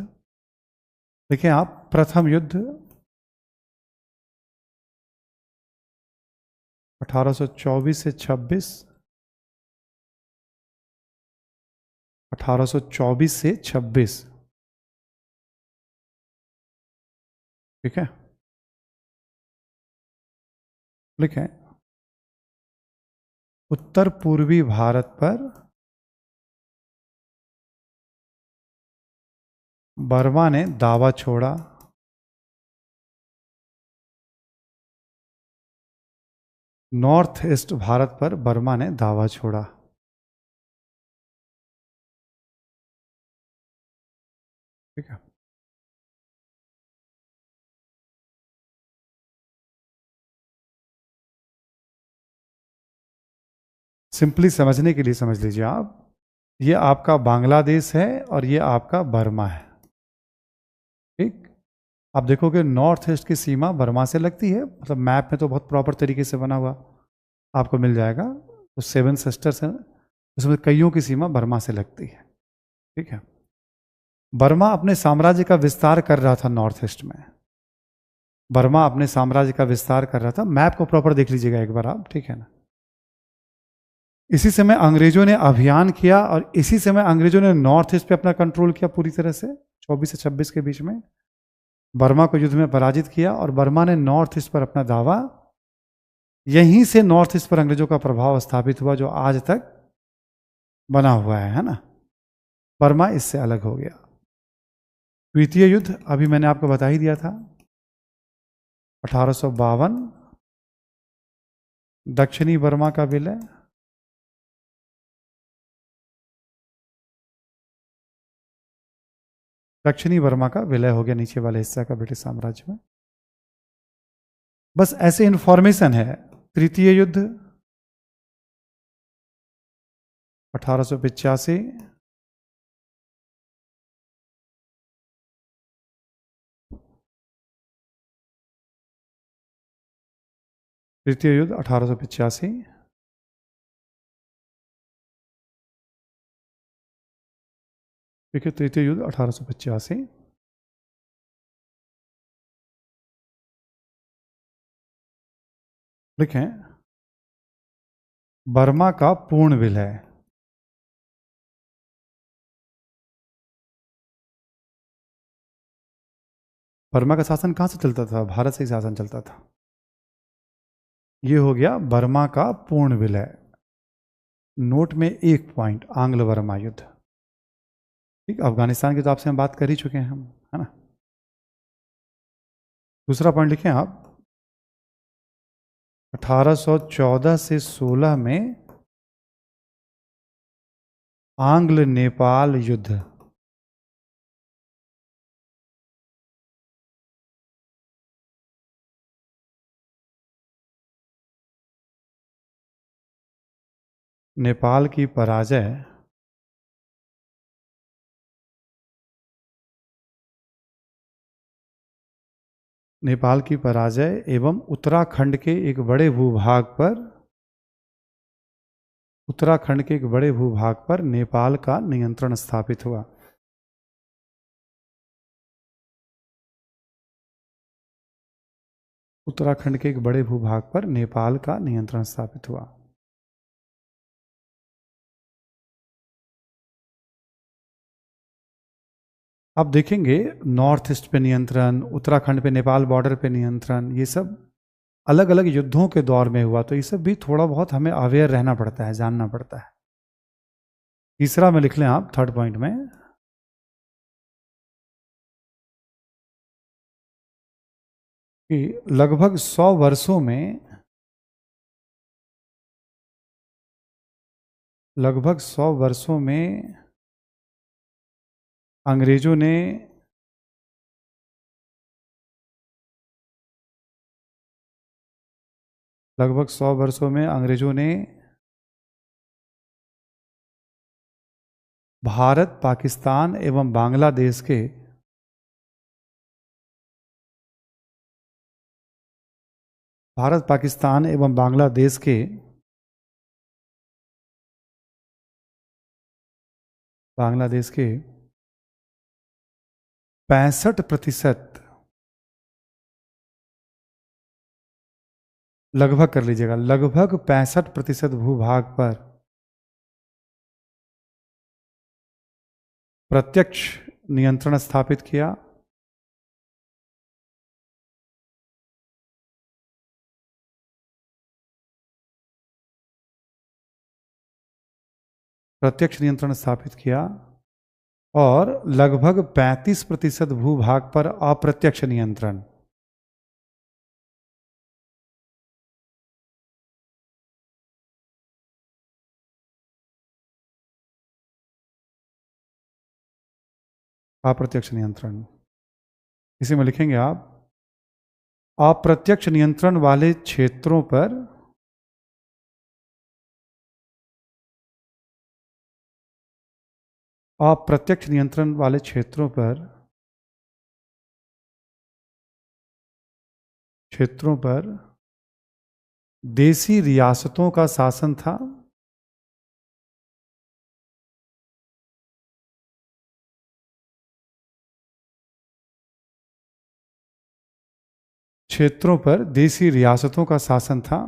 देखिए आप, प्रथम युद्ध 1824 से 26, 1824 से 26, ठीक है। लिखें, उत्तर पूर्वी भारत पर बर्मा ने दावा छोड़ा, नॉर्थ ईस्ट भारत पर बर्मा ने दावा छोड़ा, ठीक है। सिंपली समझने के लिए समझ लीजिए आप, ये आपका बांग्लादेश है और ये आपका बर्मा है, ठीक। आप देखोगे नॉर्थ ईस्ट की सीमा बर्मा से लगती है, मतलब मैप में तो बहुत प्रॉपर तरीके से बना हुआ आपको मिल जाएगा। तो 7 सिस्टर्स हैं, उसमें कईयों की सीमा बर्मा से लगती है, ठीक है। बर्मा अपने साम्राज्य का विस्तार कर रहा था नॉर्थ ईस्ट में, बर्मा अपने साम्राज्य का विस्तार कर रहा था। मैप को प्रॉपर देख लीजिएगा एक बार आप, ठीक है ना। इसी समय अंग्रेजों ने अभियान किया और इसी समय अंग्रेजों ने नॉर्थ ईस्ट पे अपना कंट्रोल किया पूरी तरह से, 24 से 26 के बीच में बर्मा को युद्ध में पराजित किया और बर्मा ने नॉर्थ ईस्ट पर अपना दावा, यहीं से नॉर्थ ईस्ट पर अंग्रेजों का प्रभाव स्थापित हुआ जो आज तक बना हुआ है ना। बर्मा इससे अलग हो गया। द्वितीय युद्ध अभी मैंने आपको बता ही दिया था, 1852, दक्षिणी बर्मा का विलय, दक्षिणी बर्मा का विलय हो गया, नीचे वाले हिस्सा का ब्रिटिश साम्राज्य में। बस ऐसे इंफॉर्मेशन है। तृतीय युद्ध 1885, तृतीय युद्ध 1885, ठीक है। तृतीय युद्ध 1885, लिखें, बर्मा का पूर्ण विलय। बर्मा का शासन कहां से चलता था? भारत से ही शासन चलता था। ये हो गया बर्मा का पूर्ण विलय। नोट में एक पॉइंट, आंग्ल बर्मा युद्ध, ठीक। अफगानिस्तान की तो आपसे हम बात कर ही चुके हैं हम, है ना। दूसरा पॉइंट लिखें आप, 1814 से 16 में आंग्ल नेपाल युद्ध, नेपाल की पराजय, नेपाल की पराजय एवं उत्तराखंड के एक बड़े भूभाग पर, उत्तराखंड के एक बड़े भूभाग पर नेपाल का नियंत्रण स्थापित हुआ। उत्तराखंड के एक बड़े भूभाग पर नेपाल का नियंत्रण स्थापित हुआ। आप देखेंगे नॉर्थ ईस्ट पे नियंत्रण, उत्तराखंड पे नेपाल बॉर्डर पे नियंत्रण, ये सब अलग अलग युद्धों के दौर में हुआ। तो ये सब भी थोड़ा बहुत हमें अवेयर रहना पड़ता है, जानना पड़ता है। तीसरा में लिख लें आप थर्ड पॉइंट में, कि लगभग 100 वर्षों में, लगभग 100 वर्षों में अंग्रेजों ने लगभग 100 वर्षों में अंग्रेजों ने भारत, पाकिस्तान एवं बांग्लादेश के भारत, पाकिस्तान एवं बांग्लादेश के बांग्लादेश के 65%, लगभग कर लीजिएगा, लगभग 65% भूभाग पर प्रत्यक्ष नियंत्रण स्थापित किया। प्रत्यक्ष नियंत्रण स्थापित किया और लगभग 35% भूभाग पर अप्रत्यक्ष नियंत्रण। अप्रत्यक्ष नियंत्रण, इसी में लिखेंगे आप, अप्रत्यक्ष नियंत्रण वाले क्षेत्रों पर अप्रत्यक्ष नियंत्रण वाले क्षेत्रों पर देसी रियासतों का शासन था। क्षेत्रों पर देसी रियासतों का शासन था।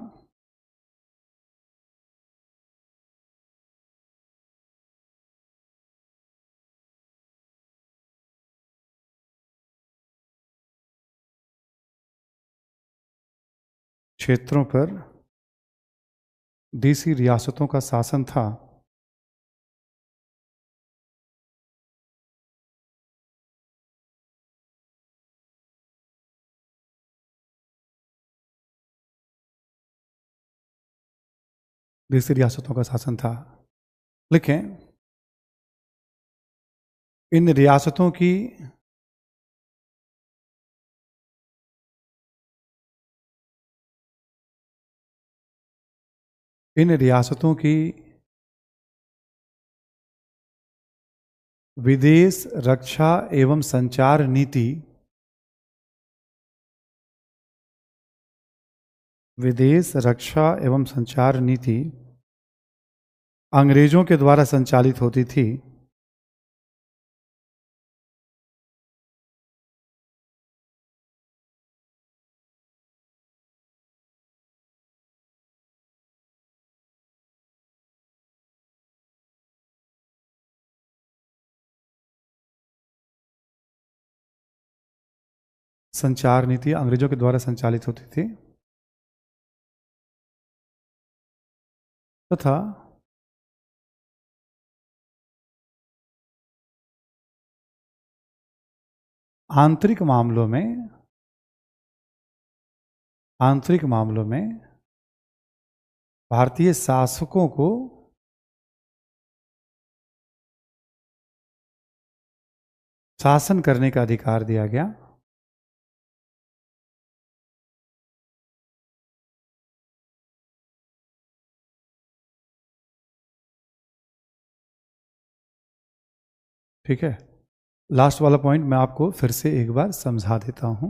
क्षेत्रों पर देसी रियासतों का शासन था। देसी रियासतों का शासन था। लिखें, इन रियासतों की विदेश रक्षा एवं संचार नीति, विदेश रक्षा एवं संचार नीति अंग्रेजों के द्वारा संचालित होती थी। संचार नीति अंग्रेजों के द्वारा संचालित होती थी तथा आंतरिक मामलों में भारतीय शासकों को शासन करने का अधिकार दिया गया। ठीक है, लास्ट वाला पॉइंट मैं आपको फिर से एक बार समझा देता हूं।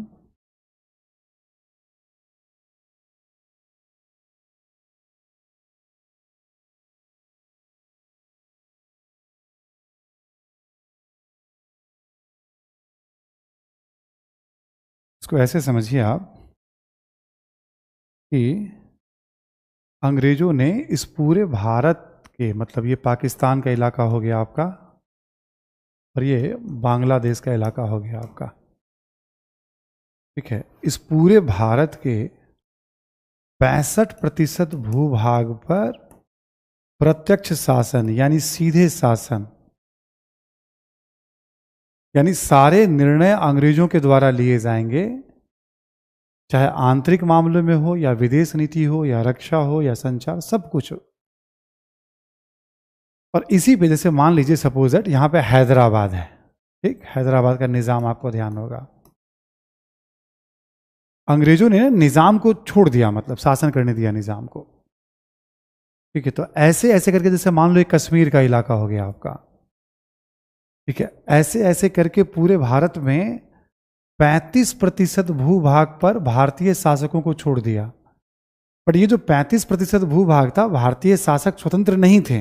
इसको ऐसे समझिए आप कि अंग्रेजों ने इस पूरे भारत के, मतलब ये पाकिस्तान का इलाका हो गया आपका और ये बांग्लादेश का इलाका हो गया आपका, ठीक है, इस पूरे भारत के 65% भूभाग पर प्रत्यक्ष शासन यानी सीधे शासन, यानी सारे निर्णय अंग्रेजों के द्वारा लिए जाएंगे, चाहे आंतरिक मामलों में हो या विदेश नीति हो या रक्षा हो या संचार, सब कुछ हो। और इसी पे जैसे मान लीजिए सपोज दैट यहां पे हैदराबाद है, ठीक, हैदराबाद का निजाम आपको ध्यान होगा। अंग्रेजों ने निजाम को छोड़ दिया, मतलब शासन करने दिया निजाम को, ठीक है। तो ऐसे ऐसे करके जैसे मान लो एक कश्मीर का इलाका हो गया आपका, ठीक है, ऐसे ऐसे करके पूरे भारत में 35% भूभाग पर भारतीय शासकों को छोड़ दिया। पर ये जो 35% भूभाग था, भारतीय शासक स्वतंत्र नहीं थे,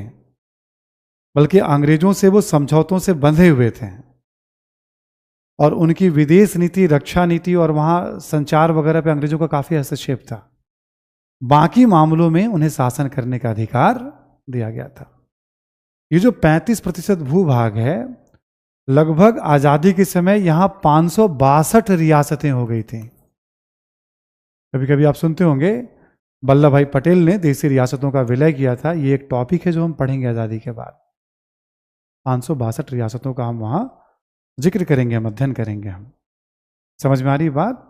बल्कि अंग्रेजों से वो समझौतों से बंधे हुए थे, और उनकी विदेश नीति, रक्षा नीति और वहां संचार वगैरह पे अंग्रेजों का काफी हस्तक्षेप था। बाकी मामलों में उन्हें शासन करने का अधिकार दिया गया था। ये जो 35% भूभाग है, लगभग आजादी के समय यहां 562 रियासतें हो गई थी। कभी कभी आप सुनते होंगे वल्लभ भाई पटेल ने देशी रियासतों का विलय किया था। ये एक टॉपिक है जो हम पढ़ेंगे आजादी के बाद। 562 रियासतों का हम वहां जिक्र करेंगे, हम अध्ययन करेंगे। हम समझ में आ रही बात?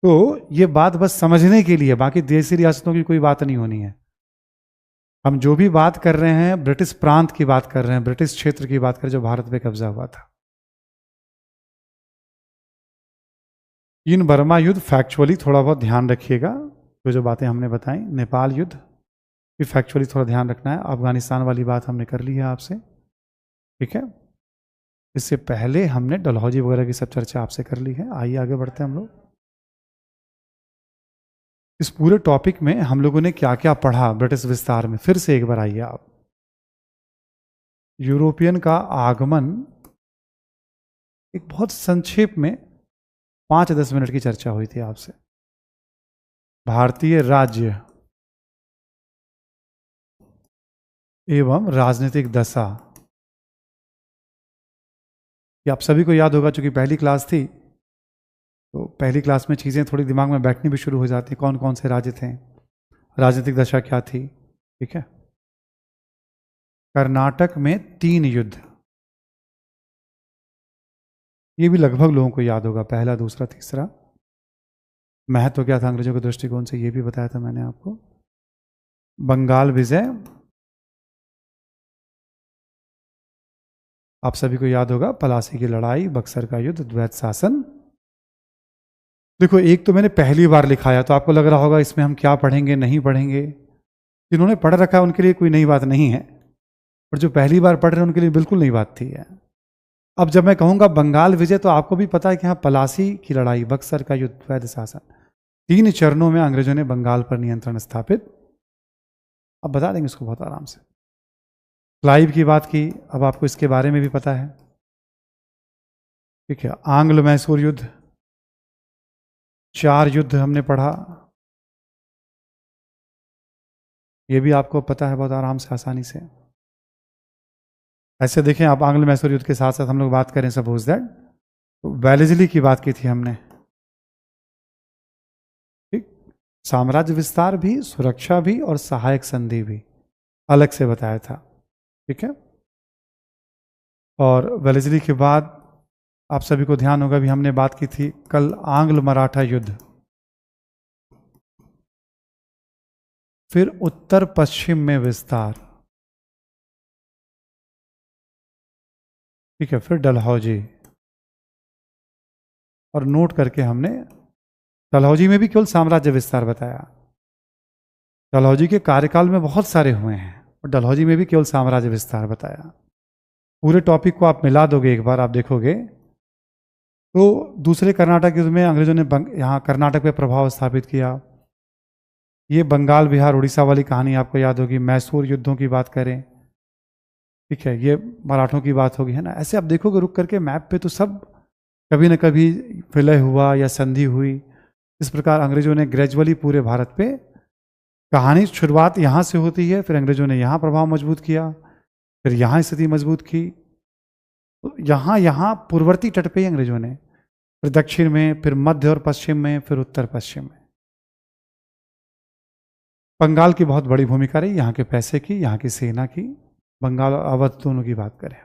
तो ये बात बस समझने के लिए, बाकी देशी रियासतों की कोई बात नहीं होनी है। हम जो भी बात कर रहे हैं ब्रिटिश प्रांत की बात कर रहे हैं, ब्रिटिश क्षेत्र की बात कर रहे हैं जो भारत पे कब्जा हुआ था। चीन बर्मा युद्ध फैक्चुअली थोड़ा बहुत ध्यान रखिएगा, जो बातें हमने बताई। नेपाल युद्ध भी फैक्चुअली थोड़ा ध्यान रखना है। अफगानिस्तान वाली बात हमने कर ली है आपसे, ठीक है। इससे पहले हमने डलहौजी वगैरह की सब चर्चा आपसे कर ली है। आइए आगे बढ़ते हैं हम लोग। इस पूरे टॉपिक में हम लोगों ने क्या क्या पढ़ा ब्रिटिश विस्तार में, फिर से एक बार आइए आप। यूरोपियन का आगमन, एक बहुत संक्षेप में 5-10 मिनट की चर्चा हुई थी आपसे। भारतीय राज्य एवं राजनीतिक दशा, ये आप सभी को याद होगा, चूंकि पहली क्लास थी तो पहली क्लास में चीज़ें थोड़ी दिमाग में बैठनी भी शुरू हो जाती। कौन कौन से राज्य थे, राजनीतिक दशा क्या थी, ठीक है। कर्नाटक में 3 युद्ध, ये भी लगभग लोगों को याद होगा, पहला, दूसरा, तीसरा। महत्व क्या था अंग्रेजों के दृष्टिकोण से, ये भी बताया था मैंने आपको। बंगाल विजय, आप सभी को याद होगा, पलासी की लड़ाई, बक्सर का युद्ध, द्वैत शासन। देखो, एक तो मैंने पहली बार लिखाया तो आपको लग रहा होगा इसमें हम क्या पढ़ेंगे, नहीं पढ़ेंगे। जिन्होंने पढ़ रखा है उनके लिए कोई नई बात नहीं है, और जो पहली बार पढ़ रहे हैं उनके लिए बिल्कुल नई बात थी है। अब जब मैं कहूंगा बंगाल विजय, तो आपको भी पता है कि हाँ, पलासी की लड़ाई, बक्सर का युद्ध, द्वैत शासन, 3 चरणों में अंग्रेजों ने बंगाल पर नियंत्रण स्थापित। अब बता देंगे इसको बहुत आराम से। क्लाइव की बात की, अब आपको इसके बारे में भी पता है, ठीक है। आंग्ल मैसूर युद्ध, 4 युद्ध हमने पढ़ा, ये भी आपको पता है बहुत आराम से, आसानी से। ऐसे देखें आप, आंग्ल मैसूर युद्ध के साथ साथ हम लोग बात करें सपोज दैट, तो वेलेस्ली की बात की थी हमने, ठीक। साम्राज्य विस्तार भी, सुरक्षा भी और सहायक संधि भी अलग से बताया था, ठीक है। और वेलेस्ली के बाद आप सभी को ध्यान होगा भी हमने बात की थी कल आंग्ल मराठा युद्ध, फिर उत्तर पश्चिम में विस्तार, ठीक है, फिर डलहौजी। और नोट करके हमने डलहौजी में भी केवल साम्राज्य विस्तार बताया। डलहौजी के कार्यकाल में बहुत सारे हुए हैं, और डलहौजी में भी केवल साम्राज्य विस्तार बताया। पूरे टॉपिक को आप मिला दोगे एक बार, आप देखोगे तो दूसरे कर्नाटक युद्ध में अंग्रेजों ने यहाँ कर्नाटक पे प्रभाव स्थापित किया। ये बंगाल, बिहार, उड़ीसा वाली कहानी आपको याद होगी। मैसूर युद्धों की बात करें, ठीक है, ये मराठों की बात होगी, है ना। ऐसे आप देखोगे रुक करके मैप पे, तो सब कभी न कभी विलय हुआ या संधि हुई। इस प्रकार अंग्रेजों ने ग्रेजुअली पूरे भारत पे, कहानी शुरुआत यहाँ से होती है, फिर अंग्रेजों ने यहाँ प्रभाव मजबूत किया, फिर यहाँ स्थिति मजबूत की, तो यहाँ पूर्ववर्ती तट पे ही अंग्रेजों ने, फिर दक्षिण में, फिर मध्य और पश्चिम में, फिर उत्तर पश्चिम में। बंगाल की बहुत बड़ी भूमिका रही, यहाँ के पैसे की, यहाँ की सेना की, बंगाल और अवध दोनों की बात करें।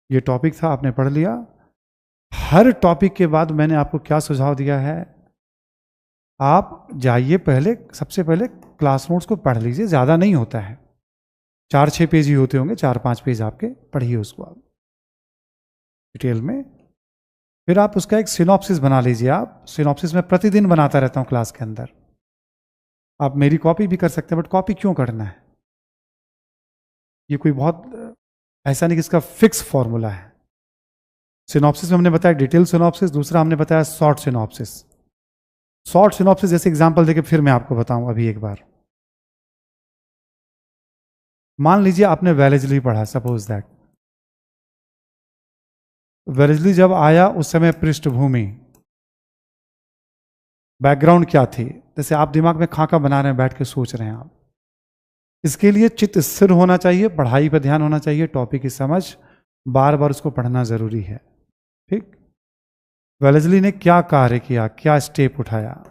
ये टॉपिक था, आपने पढ़ लिया। हर टॉपिक के बाद मैंने आपको क्या सुझाव दिया है, आप जाइए पहले, सबसे पहले क्लास नोट्स को पढ़ लीजिए, ज़्यादा नहीं होता है, 4-6 पेज ही होते होंगे, 4-5 पेज आपके, पढ़िए उसको आप डिटेल में। फिर आप उसका एक सिनॉप्सिस बना लीजिए। आप सिनॉप्सिस में प्रतिदिन बनाता रहता हूँ क्लास के अंदर, आप मेरी कॉपी भी कर सकते हैं, बट कॉपी क्यों करना है, ये कोई बहुत ऐसा नहीं कि इसका फिक्स फॉर्मूला है। सिनॉप्सिस में हमने बताया डिटेल सिनॉप्सिस, दूसरा हमने बताया शॉर्ट सिनॉप्सिस। शॉर्ट सिनॉप्सिस जैसे एग्जांपल देके फिर मैं आपको बताऊं अभी एक बार। मान लीजिए आपने वेलेस्ली पढ़ा, सपोज दैट वेलेस्ली जब आया उस समय पृष्ठभूमि, बैकग्राउंड क्या थी, जैसे आप दिमाग में खाका बना रहे हैं, बैठ के सोच रहे हैं आप, इसके लिए चित्त स्थिर होना चाहिए, पढ़ाई पर ध्यान होना चाहिए, टॉपिक की समझ, बार बार उसको पढ़ना जरूरी है। ठीक, वेलेस्ली ने क्या कार्य किया, क्या स्टेप उठाया,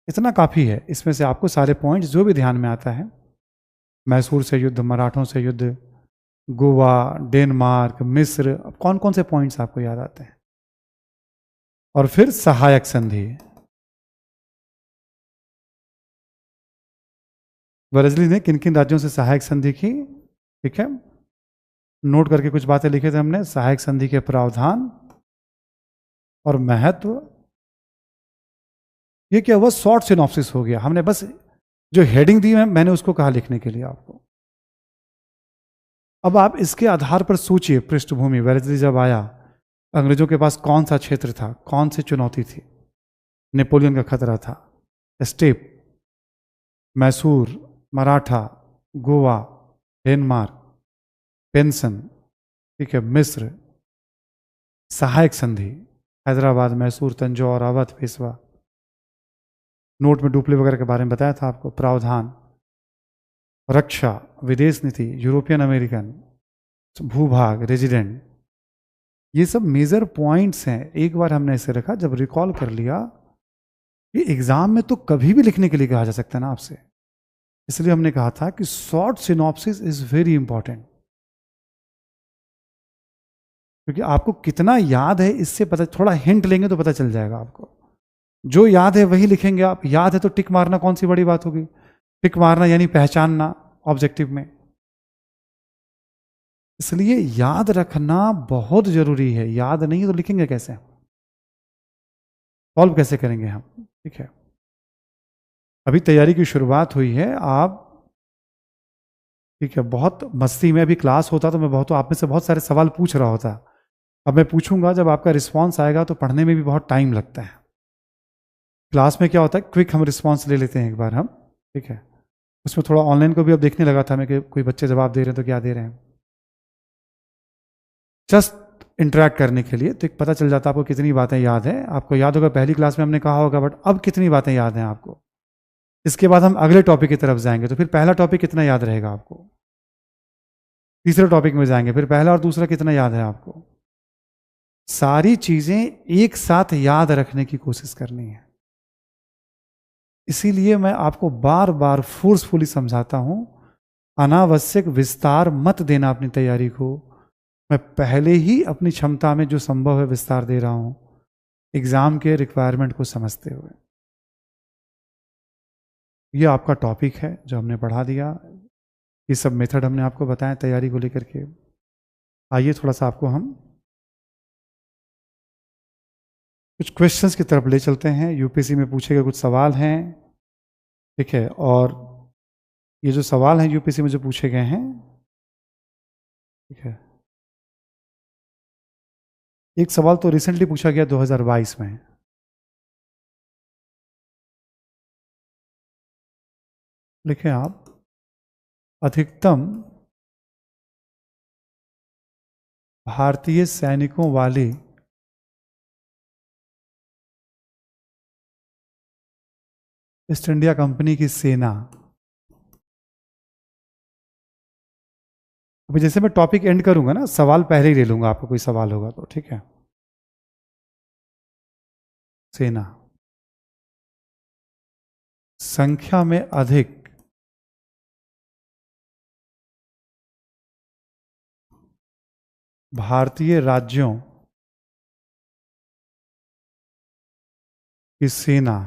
इतना काफी है। इसमें से आपको सारे पॉइंट्स जो भी ध्यान में आता है, मैसूर से युद्ध, मराठों से युद्ध, गोवा, डेनमार्क, मिस्र, कौन कौन से पॉइंट्स आपको याद आते हैं। और फिर सहायक संधि, वेलेस्ली ने किन किन राज्यों से सहायक संधि की, ठीक है, नोट करके कुछ बातें लिखे थे हमने, सहायक संधि के प्रावधान और महत्व। ये क्या हुआ, शॉर्ट सिनॉप्सिस हो गया, हमने बस जो हेडिंग दी है मैंने उसको कहा लिखने के लिए आपको। अब आप इसके आधार पर सोचिए, पृष्ठभूमि, वेलेस्ली जब आया अंग्रेजों के पास कौन सा क्षेत्र था, कौन सी चुनौती थी, नेपोलियन का खतरा था, step, Mysore, Maratha, Goa, Denmark, pension, ठीक है, मिस्र, सहायक संधि, हैदराबाद, मैसूर, तंजौर, अवध, पेशवा, नोट में डुप्ले वगैरह के बारे में बताया था आपको, प्रावधान, रक्षा, विदेश नीति, यूरोपियन अमेरिकन, भूभाग, रेजिडेंट, ये सब मेजर पॉइंट्स हैं। एक बार हमने इसे रखा, जब रिकॉल कर लिया, ये एग्जाम में तो कभी भी लिखने के लिए कहा जा सकता है ना आपसे, इसलिए हमने कहा था कि short synopsis is very important, क्योंकि आपको कितना याद है इससे पता, थोड़ा हिंट लेंगे तो पता चल जाएगा आपको। जो याद है वही लिखेंगे आप, याद है तो टिक मारना कौन सी बड़ी बात होगी, टिक मारना यानी पहचानना ऑब्जेक्टिव में, इसलिए याद रखना बहुत जरूरी है। याद नहीं तो लिखेंगे कैसे, सॉल्व कैसे करेंगे हम, ठीक है। अभी तैयारी की शुरुआत हुई है, आप, ठीक है, बहुत मस्ती में, अभी क्लास होता तो मैं बहुत, आप में से बहुत सारे सवाल पूछ रहा होता, अब मैं पूछूंगा, जब आपका रिस्पॉन्स आएगा तो पढ़ने में भी बहुत टाइम लगता है। क्लास में क्या होता है, क्विक हम रिस्पॉन्स ले लेते हैं एक बार हम, ठीक है, उसमें थोड़ा ऑनलाइन को भी अब देखने लगा था मैं कि कोई बच्चे जवाब दे रहे हैं तो क्या दे रहे हैं, जस्ट इंटरेक्ट करने के लिए, तो एक पता चल जाता है आपको कितनी बातें याद है। आपको याद होगा पहली क्लास में हमने कहा होगा, बट अब कितनी बातें याद हैं आपको। इसके बाद हम अगले टॉपिक की तरफ जाएंगे, तो फिर पहला टॉपिक कितना याद रहेगा आपको, तीसरे टॉपिक में जाएंगे, फिर पहला और दूसरा कितना याद है आपको। सारी चीजें एक साथ याद रखने की कोशिश करनी है, इसीलिए मैं आपको बार बार फोर्सफुली समझाता हूं, अनावश्यक विस्तार मत देना अपनी तैयारी को। मैं पहले ही अपनी क्षमता में जो संभव है विस्तार दे रहा हूं, एग्जाम के रिक्वायरमेंट को समझते हुए। ये आपका टॉपिक है जो हमने पढ़ा दिया, ये सब मेथड हमने आपको बताया तैयारी को लेकर के। आइए थोड़ा सा आपको हम कुछ क्वेश्चंस की तरफ ले चलते हैं, यूपीएससी में पूछे गए कुछ सवाल हैं, ठीक है, और ये जो सवाल हैं यूपीएससी में जो पूछे गए हैं, ठीक है, एक सवाल तो रिसेंटली पूछा गया 2022 में, लिखें आप, अधिकतम भारतीय सैनिकों वाली ईस्ट इंडिया कंपनी की सेना। अभी जैसे मैं टॉपिक एंड करूंगा ना, सवाल पहले ही ले लूंगा, आपको कोई सवाल होगा तो, ठीक है। सेना, संख्या में अधिक भारतीय राज्यों की सेना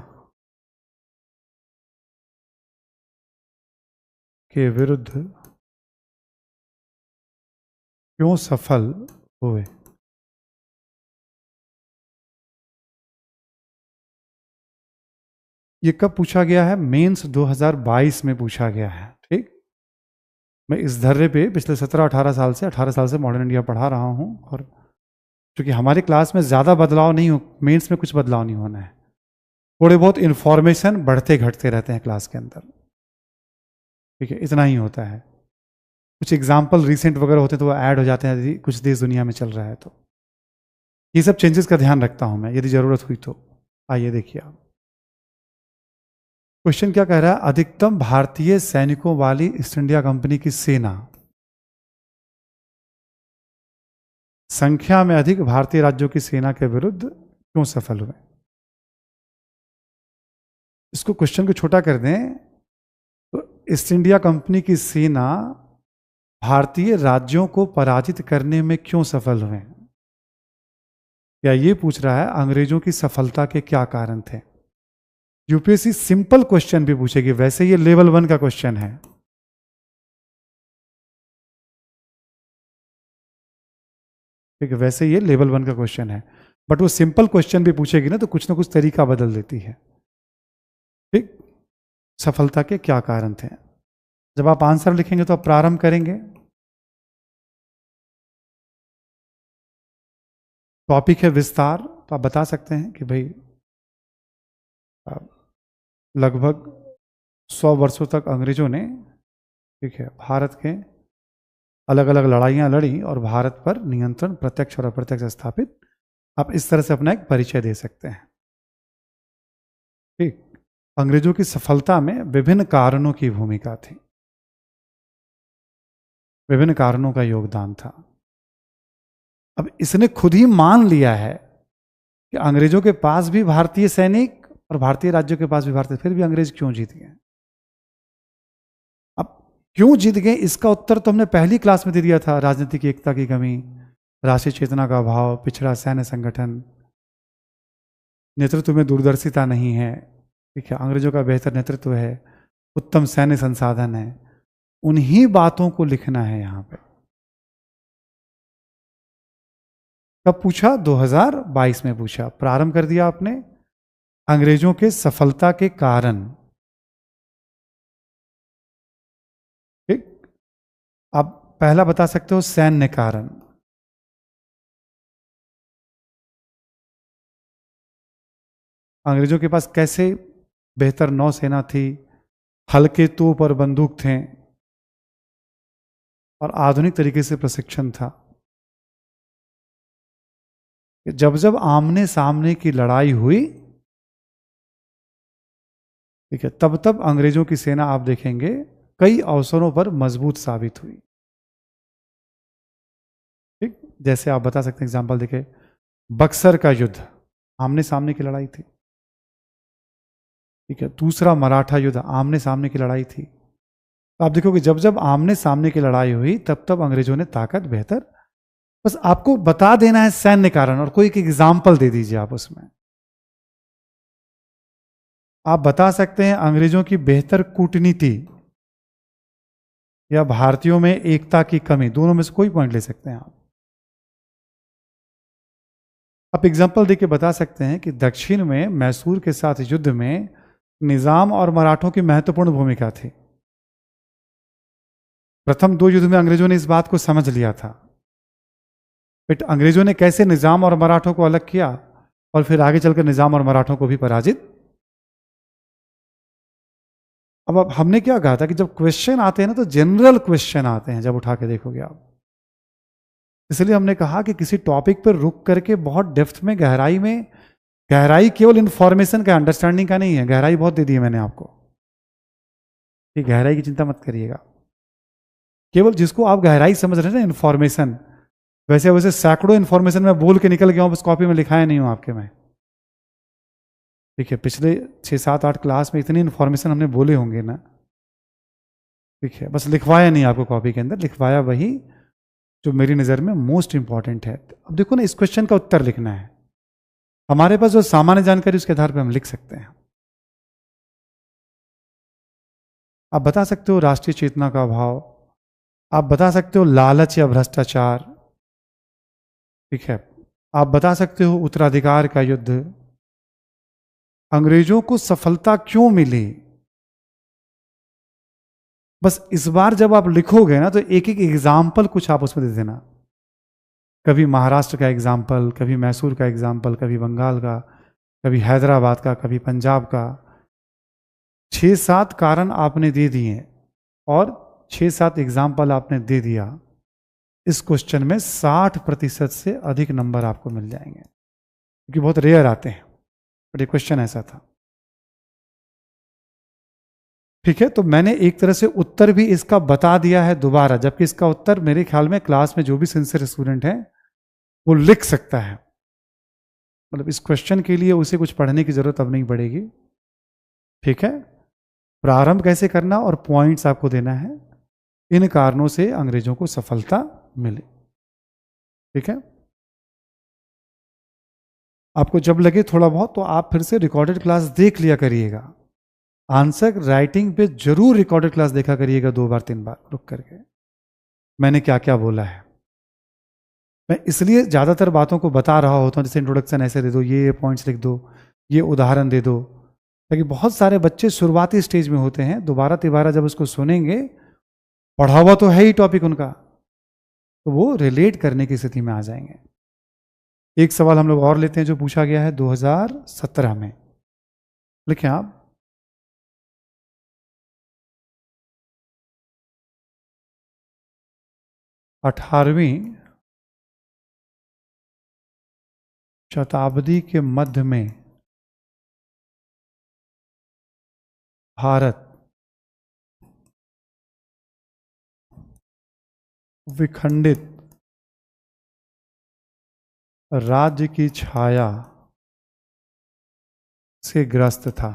के विरुद्ध क्यों सफल हुए। ये कब पूछा गया है? मेंस 2022 में पूछा गया है। ठीक, मैं इस धर्रे पे पिछले 17-18 साल से 18 साल से मॉडर्न इंडिया पढ़ा रहा हूं, और क्योंकि हमारी क्लास में ज़्यादा बदलाव नहीं हो, मेंस में कुछ बदलाव नहीं होना है, थोड़े बहुत इन्फॉर्मेशन बढ़ते घटते रहते हैं क्लास के अंदर। ठीक है, इतना ही होता है। कुछ एग्जाम्पल रिसेंट वगैरह होते हैं तो वो ऐड हो जाते हैं यदि कुछ देश दुनिया में चल रहा है तो। ये सब चेंजेस का ध्यान रखता हूं मैं यदि जरूरत हुई तो। आइए देखिए आप, क्वेश्चन क्या कह रहा है? अधिकतम भारतीय सैनिकों वाली ईस्ट इंडिया कंपनी की सेना संख्या में अधिक भारतीय राज्यों की सेना के विरुद्ध क्यों सफल हुए। इसको क्वेश्चन को छोटा कर दें तो ईस्ट इंडिया कंपनी की सेना भारतीय राज्यों को पराजित करने में क्यों सफल हुए, या ये पूछ रहा है अंग्रेजों की सफलता के क्या कारण थे। यूपीएससी सिंपल क्वेश्चन भी पूछेगी, वैसे ये लेवल 1 का क्वेश्चन है। ठीक है, वैसे ये लेवल 1 का क्वेश्चन है, बट वो सिंपल क्वेश्चन भी पूछेगी ना तो कुछ ना कुछ तरीका बदल देती है। ठीक, सफलता के क्या कारण थे। जब आप आंसर लिखेंगे तो आप प्रारंभ करेंगे, टॉपिक है विस्तार, तो आप बता सकते हैं कि भाई लगभग 100 वर्षों तक अंग्रेजों ने, ठीक है, भारत के अलग अलग लड़ाइयाँ लड़ी और भारत पर नियंत्रण प्रत्यक्ष और अप्रत्यक्ष स्थापित। आप इस तरह से अपना एक परिचय दे सकते हैं। ठीक, अंग्रेजों की सफलता में विभिन्न कारणों की भूमिका थी, विभिन्न कारणों का योगदान था। अब इसने खुद ही मान लिया है कि अंग्रेजों के पास भी भारतीय सैनिक और भारतीय राज्यों के पास भी भारतीय, फिर भी अंग्रेज क्यों जीत गए। अब क्यों जीत गए इसका उत्तर तो हमने पहली क्लास में दे दिया था। राजनीतिक एकता की कमी, राष्ट्रीय चेतना का अभाव, पिछड़ा सैन्य संगठन, नेतृत्व में दूरदर्शिता नहीं है। ठीक है, अंग्रेजों का बेहतर नेतृत्व है, उत्तम सैन्य संसाधन है। उन्हीं बातों को लिखना है यहां पे। कब पूछा? 2022 में पूछा। प्रारंभ कर दिया आपने अंग्रेजों के सफलता के कारण। ठीक, आप पहला बता सकते हो सैन्य कारण। अंग्रेजों के पास कैसे बेहतर नौसेना थी, हल्के तोप और बंदूक थे और आधुनिक तरीके से प्रशिक्षण था। जब जब आमने सामने की लड़ाई हुई, ठीक है, तब तब अंग्रेजों की सेना आप देखेंगे कई अवसरों पर मजबूत साबित हुई। ठीक, जैसे आप बता सकते हैं, एग्जांपल देखें, बक्सर का युद्ध आमने सामने की लड़ाई थी। ठीक है, दूसरा मराठा युद्ध आमने सामने की लड़ाई थी। तो आप देखोगे जब जब आमने सामने की लड़ाई हुई तब तब अंग्रेजों ने ताकत बेहतर। बस आपको बता देना है सैन्य कारण, और कोई एक एग्जाम्पल दे दीजिए आप उसमें। आप बता सकते हैं अंग्रेजों की बेहतर कूटनीति या भारतीयों में एकता की कमी, दोनों में से कोई पॉइंट ले सकते हैं आप। आप एग्जाम्पल देके बता सकते हैं कि दक्षिण में मैसूर के साथ युद्ध में निजाम और मराठों की महत्वपूर्ण भूमिका थी। प्रथम 2 युद्ध में अंग्रेजों ने इस बात को समझ लिया था, बट अंग्रेजों ने कैसे निजाम और मराठों को अलग किया और फिर आगे चलकर निजाम और मराठों को भी पराजित। अब हमने क्या कहा था कि जब क्वेश्चन आते हैं ना तो जनरल क्वेश्चन आते हैं, जब उठा के देखोगे आप। इसलिए हमने कहा कि किसी टॉपिक पर रुक करके बहुत डेप्थ में, गहराई केवल इंफॉर्मेशन का, अंडरस्टैंडिंग का नहीं है। गहराई बहुत दे दी है मैंने आपको, कि गहराई की चिंता मत करिएगा। केवल जिसको आप गहराई समझ रहे हैं ना, इंफॉर्मेशन, वैसे वैसे सैकड़ों इंफॉर्मेशन मैं बोल के निकल गया हूं, बस कॉपी में लिखाया नहीं हूं आपके में। ठीक है, पिछले 6-7-8 क्लास में इतनी इन्फॉर्मेशन हमने बोले होंगे ना, ठीक है, बस लिखवाया नहीं आपको कॉपी के अंदर, लिखवाया वही जो मेरी नज़र में मोस्ट इंपॉर्टेंट है। अब देखो ना, इस क्वेश्चन का उत्तर लिखना है। हमारे पास जो सामान्य जानकारी उसके आधार पर हम लिख सकते हैं। आप बता सकते हो राष्ट्रीय चेतना का अभाव, आप बता सकते हो लालच या भ्रष्टाचार, ठीक है, आप बता सकते हो उत्तराधिकार का युद्ध, अंग्रेजों को सफलता क्यों मिली। बस इस बार जब आप लिखोगे ना तो एक एक एग्जाम्पल कुछ आप उसमें दे देना। कभी महाराष्ट्र का एग्जाम्पल, कभी मैसूर का एग्जाम्पल, कभी बंगाल का, कभी हैदराबाद का, कभी पंजाब का। 6-7 कारण आपने दे दिए और 6-7 एग्जाम्पल आपने दे दिया। इस क्वेश्चन में 60% से अधिक नंबर आपको मिल जाएंगे, क्योंकि बहुत रेयर आते हैं, बट ये क्वेश्चन ऐसा था। ठीक है, तो मैंने एक तरह से उत्तर भी इसका बता दिया है दोबारा, जबकि इसका उत्तर मेरे ख्याल में क्लास में जो भी सिंसियर स्टूडेंट है वो लिख सकता है। मतलब इस क्वेश्चन के लिए उसे कुछ पढ़ने की जरूरत अब नहीं पड़ेगी। ठीक है, प्रारंभ कैसे करना और पॉइंट्स आपको देना है, इन कारणों से अंग्रेजों को सफलता मिली। ठीक है, आपको जब लगे थोड़ा बहुत तो आप फिर से रिकॉर्डेड क्लास देख लिया करिएगा। आंसर राइटिंग पे जरूर रिकॉर्डेड क्लास देखा करिएगा 2 बार 3 बार रुक करके, मैंने क्या क्या बोला है। मैं इसलिए ज़्यादातर बातों को बता रहा होता हूँ, जैसे इंट्रोडक्शन ऐसे दे दो, ये पॉइंट्स लिख दो, ये उदाहरण दे दो, ताकि बहुत सारे बच्चे शुरुआती स्टेज में होते हैं, दोबारा तिबारा जब उसको सुनेंगे, पढ़ा हुआ तो है ही टॉपिक उनका, तो वो रिलेट करने की स्थिति में आ जाएंगे। एक सवाल हम लोग और लेते हैं जो पूछा गया है 2017 में, लिखें आप। अठारहवीं शताब्दी के मध्य में भारत विखंडित राज्य की छाया से ग्रस्त था।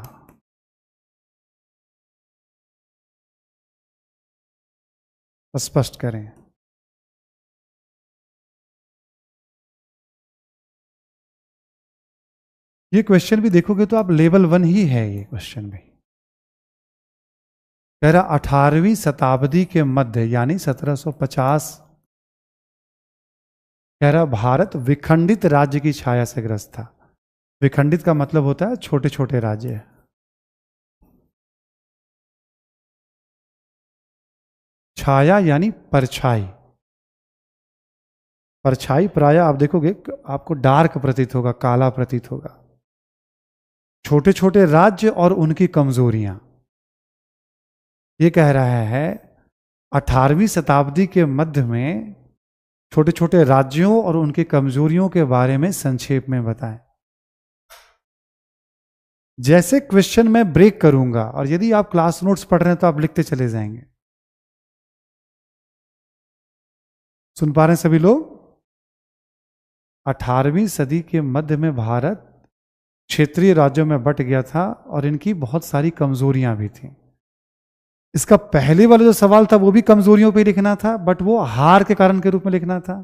स्पष्ट करें। ये क्वेश्चन भी देखोगे तो आप लेवल 1 ही है ये क्वेश्चन भी। कह रहा 18वीं शताब्दी के मध्य यानी 1750, कह रहा भारत विखंडित राज्य की छाया से ग्रस्त था। विखंडित का मतलब होता है छोटे छोटे राज्य। छाया यानी परछाई। परछाई प्राय आप देखोगे आपको डार्क प्रतीत होगा, काला प्रतीत होगा। छोटे छोटे राज्य और उनकी कमजोरियां, ये कह रहा है 18वीं शताब्दी के मध्य में छोटे छोटे राज्यों और उनकी कमजोरियों के बारे में संक्षेप में बताएं। जैसे क्वेश्चन मैं ब्रेक करूंगा और यदि आप क्लास नोट्स पढ़ रहे हैं तो आप लिखते चले जाएंगे। सुन पा रहे हैं सभी लोग? 18वीं सदी के मध्य में भारत क्षेत्रीय राज्यों में बट गया था और इनकी बहुत सारी कमजोरियां भी थी। इसका पहले वाला जो सवाल था वो भी कमजोरियों पे लिखना था, बट वो हार के कारण के रूप में लिखना था।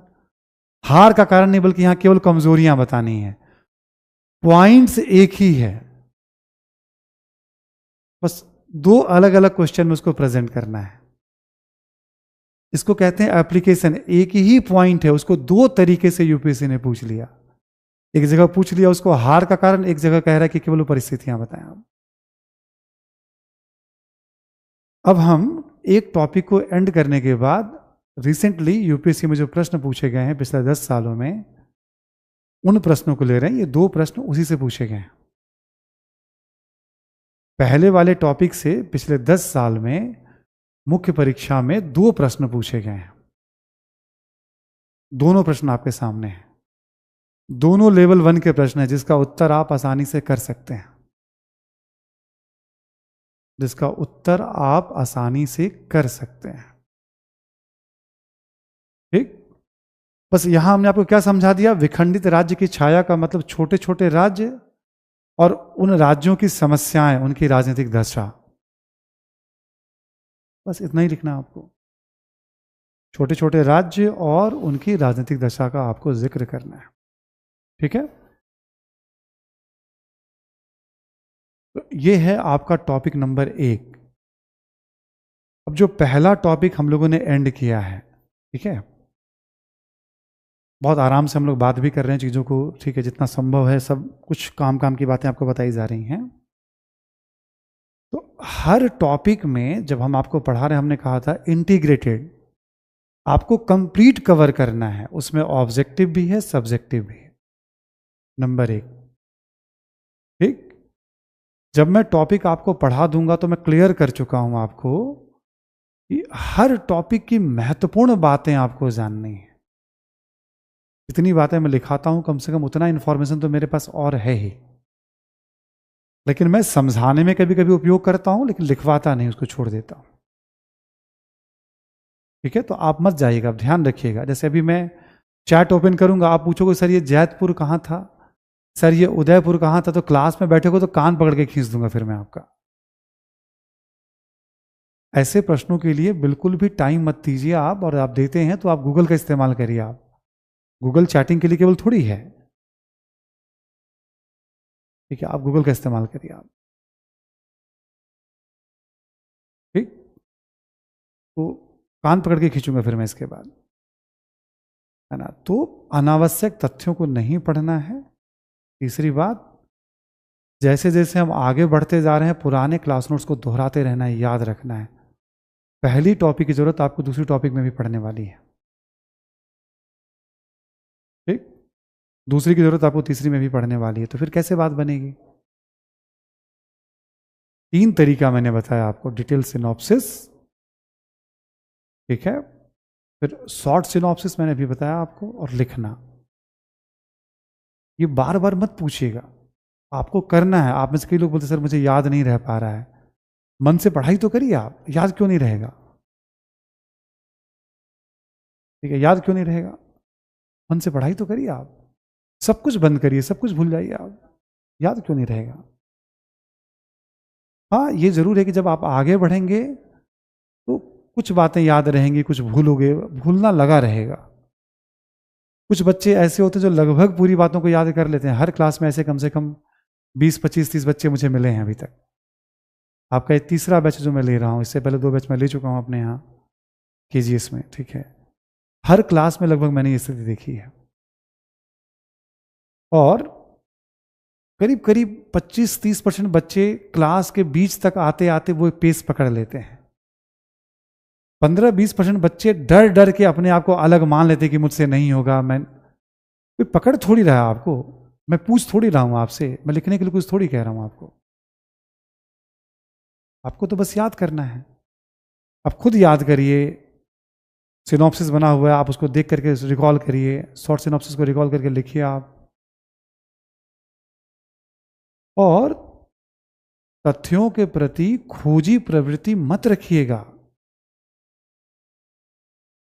हार का कारण नहीं बल्कि यहां केवल कमजोरियां बतानी है। पॉइंट्स एक ही है, बस 2 अलग अलग क्वेश्चन में उसको प्रेजेंट करना है। इसको कहते हैं एप्लीकेशन। एक ही पॉइंट है, उसको 2 तरीके से यूपीएससी ने पूछ लिया। एक जगह पूछ लिया उसको हार का कारण, एक जगह कह रहा है कि केवल परिस्थितियां बताएं आप। अब हम एक टॉपिक को एंड करने के बाद रिसेंटली यूपीएससी में जो प्रश्न पूछे गए हैं पिछले 10 सालों में, उन प्रश्नों को ले रहे हैं। ये 2 प्रश्न उसी से पूछे गए हैं। पहले वाले टॉपिक से पिछले 10 साल में मुख्य परीक्षा में 2 प्रश्न पूछे गए हैं। दोनों प्रश्न आपके सामने हैं। दोनों लेवल 1 के प्रश्न हैं जिसका उत्तर आप आसानी से कर सकते हैं। जिसका उत्तर आप आसानी से कर सकते हैं। ठीक, बस यहां हमने आपको क्या समझा दिया? विखंडित राज्य की छाया का मतलब छोटे छोटे राज्य और उन राज्यों की समस्याएं, उनकी राजनीतिक दशा। बस इतना ही लिखना है आपको। छोटे छोटे राज्य और उनकी राजनीतिक दशा का आपको जिक्र करना है। ठीक है, तो ये है आपका टॉपिक नंबर 1। अब जो पहला टॉपिक हम लोगों ने एंड किया है, ठीक है, बहुत आराम से हम लोग बात भी कर रहे हैं चीज़ों को, ठीक है, जितना संभव है सब कुछ काम काम की बातें आपको बताई जा रही हैं। तो हर टॉपिक में जब हम आपको पढ़ा रहे हैं, हमने कहा था इंटीग्रेटेड, आपको कंप्लीट कवर करना है, उसमें ऑब्जेक्टिव भी है, सब्जेक्टिव भी है, नंबर 1। ठीक, जब मैं टॉपिक आपको पढ़ा दूंगा तो मैं क्लियर कर चुका हूं आपको कि हर टॉपिक की महत्वपूर्ण बातें आपको जाननी है। जितनी बातें मैं लिखाता हूं, कम से कम उतना इंफॉर्मेशन तो मेरे पास और है ही, लेकिन मैं समझाने में कभी कभी उपयोग करता हूं, लेकिन लिखवाता नहीं, उसको छोड़ देता हूं। ठीक है, तो आप मत जाइएगा, आप ध्यान रखिएगा। जैसे अभी मैं चैट ओपन करूंगा, आप पूछोगे सर ये जैतपुर कहाँ था, सर ये उदयपुर कहाँ था, तो क्लास में बैठे हो तो कान पकड़ के खींच दूंगा फिर मैं आपका। ऐसे प्रश्नों के लिए बिल्कुल भी टाइम मत दीजिए आप, और आप देते हैं तो आप गूगल का इस्तेमाल करिए। आप गूगल चैटिंग के लिए केवल थोड़ी है, ठीक है, आप गूगल का इस्तेमाल करिए आप। ठीक, तो कान पकड़ के खींचूंगा फिर मैं इसके बाद, है ना। तो अनावश्यक तथ्यों को नहीं पढ़ना है। तीसरी बात, जैसे जैसे हम आगे बढ़ते जा रहे हैं, पुराने क्लास नोट्स को दोहराते रहना है, याद रखना है। पहली टॉपिक की जरूरत आपको दूसरी टॉपिक में भी पढ़ने वाली है। ठीक, दूसरी की जरूरत आपको तीसरी में भी पढ़ने वाली है, तो फिर कैसे बात बनेगी। 3 तरीका मैंने बताया आपको, डिटेल सिनॉप्सिस, ठीक है, फिर शॉर्ट सिनॉप्सिस मैंने भी बताया आपको, और लिखना। ये बार बार मत पूछिएगा, आपको करना है। आप में से कई लोग बोलते सर मुझे याद नहीं रह पा रहा है। मन से पढ़ाई तो करिए आप, याद क्यों नहीं रहेगा। ठीक है, याद क्यों नहीं रहेगा, मन से पढ़ाई तो करिए आप। सब कुछ बंद करिए, सब कुछ भूल जाइए आप, याद क्यों नहीं रहेगा। हाँ, ये जरूर है कि जब आप आगे बढ़ेंगे तो कुछ बातें याद रहेंगी, कुछ भूलोगे, भूलना लगा रहेगा। कुछ बच्चे ऐसे होते हैं जो लगभग पूरी बातों को याद कर लेते हैं। हर क्लास में ऐसे कम से कम 20, 25, 30 बच्चे मुझे मिले हैं अभी तक। आपका ये तीसरा बैच जो मैं ले रहा हूँ, इससे पहले 2 बैच मैं ले चुका हूँ अपने यहाँ केजीएस में, ठीक है। हर क्लास में लगभग मैंने ये स्थिति देखी है, और करीब करीब 25-30% बच्चे क्लास के बीच तक आते आते वो पेस पकड़ लेते हैं। 15-20% बच्चे डर डर के अपने आप को अलग मान लेते कि मुझसे नहीं होगा। मैं कोई पकड़ थोड़ी रहा आपको, मैं पूछ थोड़ी रहा हूं आपसे, मैं लिखने के लिए कुछ थोड़ी कह रहा हूं आपको। आपको तो बस याद करना है। आप खुद याद करिए, सिनॉप्सिस बना हुआ है, आप उसको देख करके रिकॉल करिए, शॉर्ट सिनॉप्सिस को रिकॉल करके लिखिए आप। और तथ्यों के प्रति खोजी प्रवृत्ति मत रखिएगा।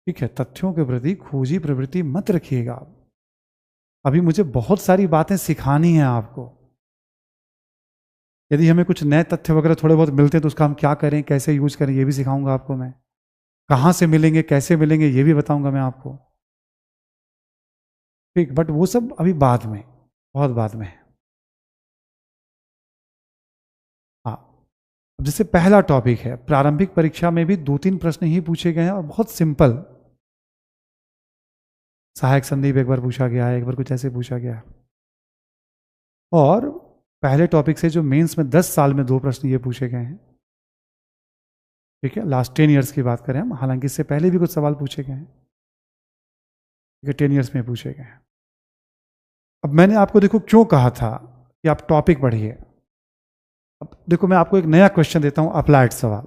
ठीक है, तथ्यों के प्रति खोजी प्रवृत्ति मत रखिएगा। अभी मुझे बहुत सारी बातें सिखानी है आपको। यदि हमें कुछ नए तथ्य वगैरह थोड़े बहुत मिलते हैं तो उसका हम क्या करें, कैसे यूज करें, ये भी सिखाऊंगा आपको मैं। कहाँ से मिलेंगे, कैसे मिलेंगे, ये भी बताऊंगा मैं आपको। ठीक, बट वो सब अभी बाद में, बहुत बाद में है। हाँ, अब जैसे पहला टॉपिक है, प्रारंभिक परीक्षा में भी 2-3 प्रश्न ही पूछे गए हैं, और बहुत सिंपल। सहायक संदीप एक बार पूछा गया है, एक बार कुछ ऐसे पूछा गया है। और पहले टॉपिक से जो मेंस में 10 साल में 2 प्रश्न ये पूछे गए हैं। ठीक है, लास्ट 10 ईयर्स की बात करें हम, हालांकि इससे पहले भी कुछ सवाल पूछे गए हैं, ठीक है, 10 ईयर्स में पूछे गए हैं। अब मैंने आपको देखो क्यों कहा था कि आप टॉपिक पढ़िए। अब देखो मैं आपको एक नया क्वेश्चन देता हूं, अप्लाइड सवाल।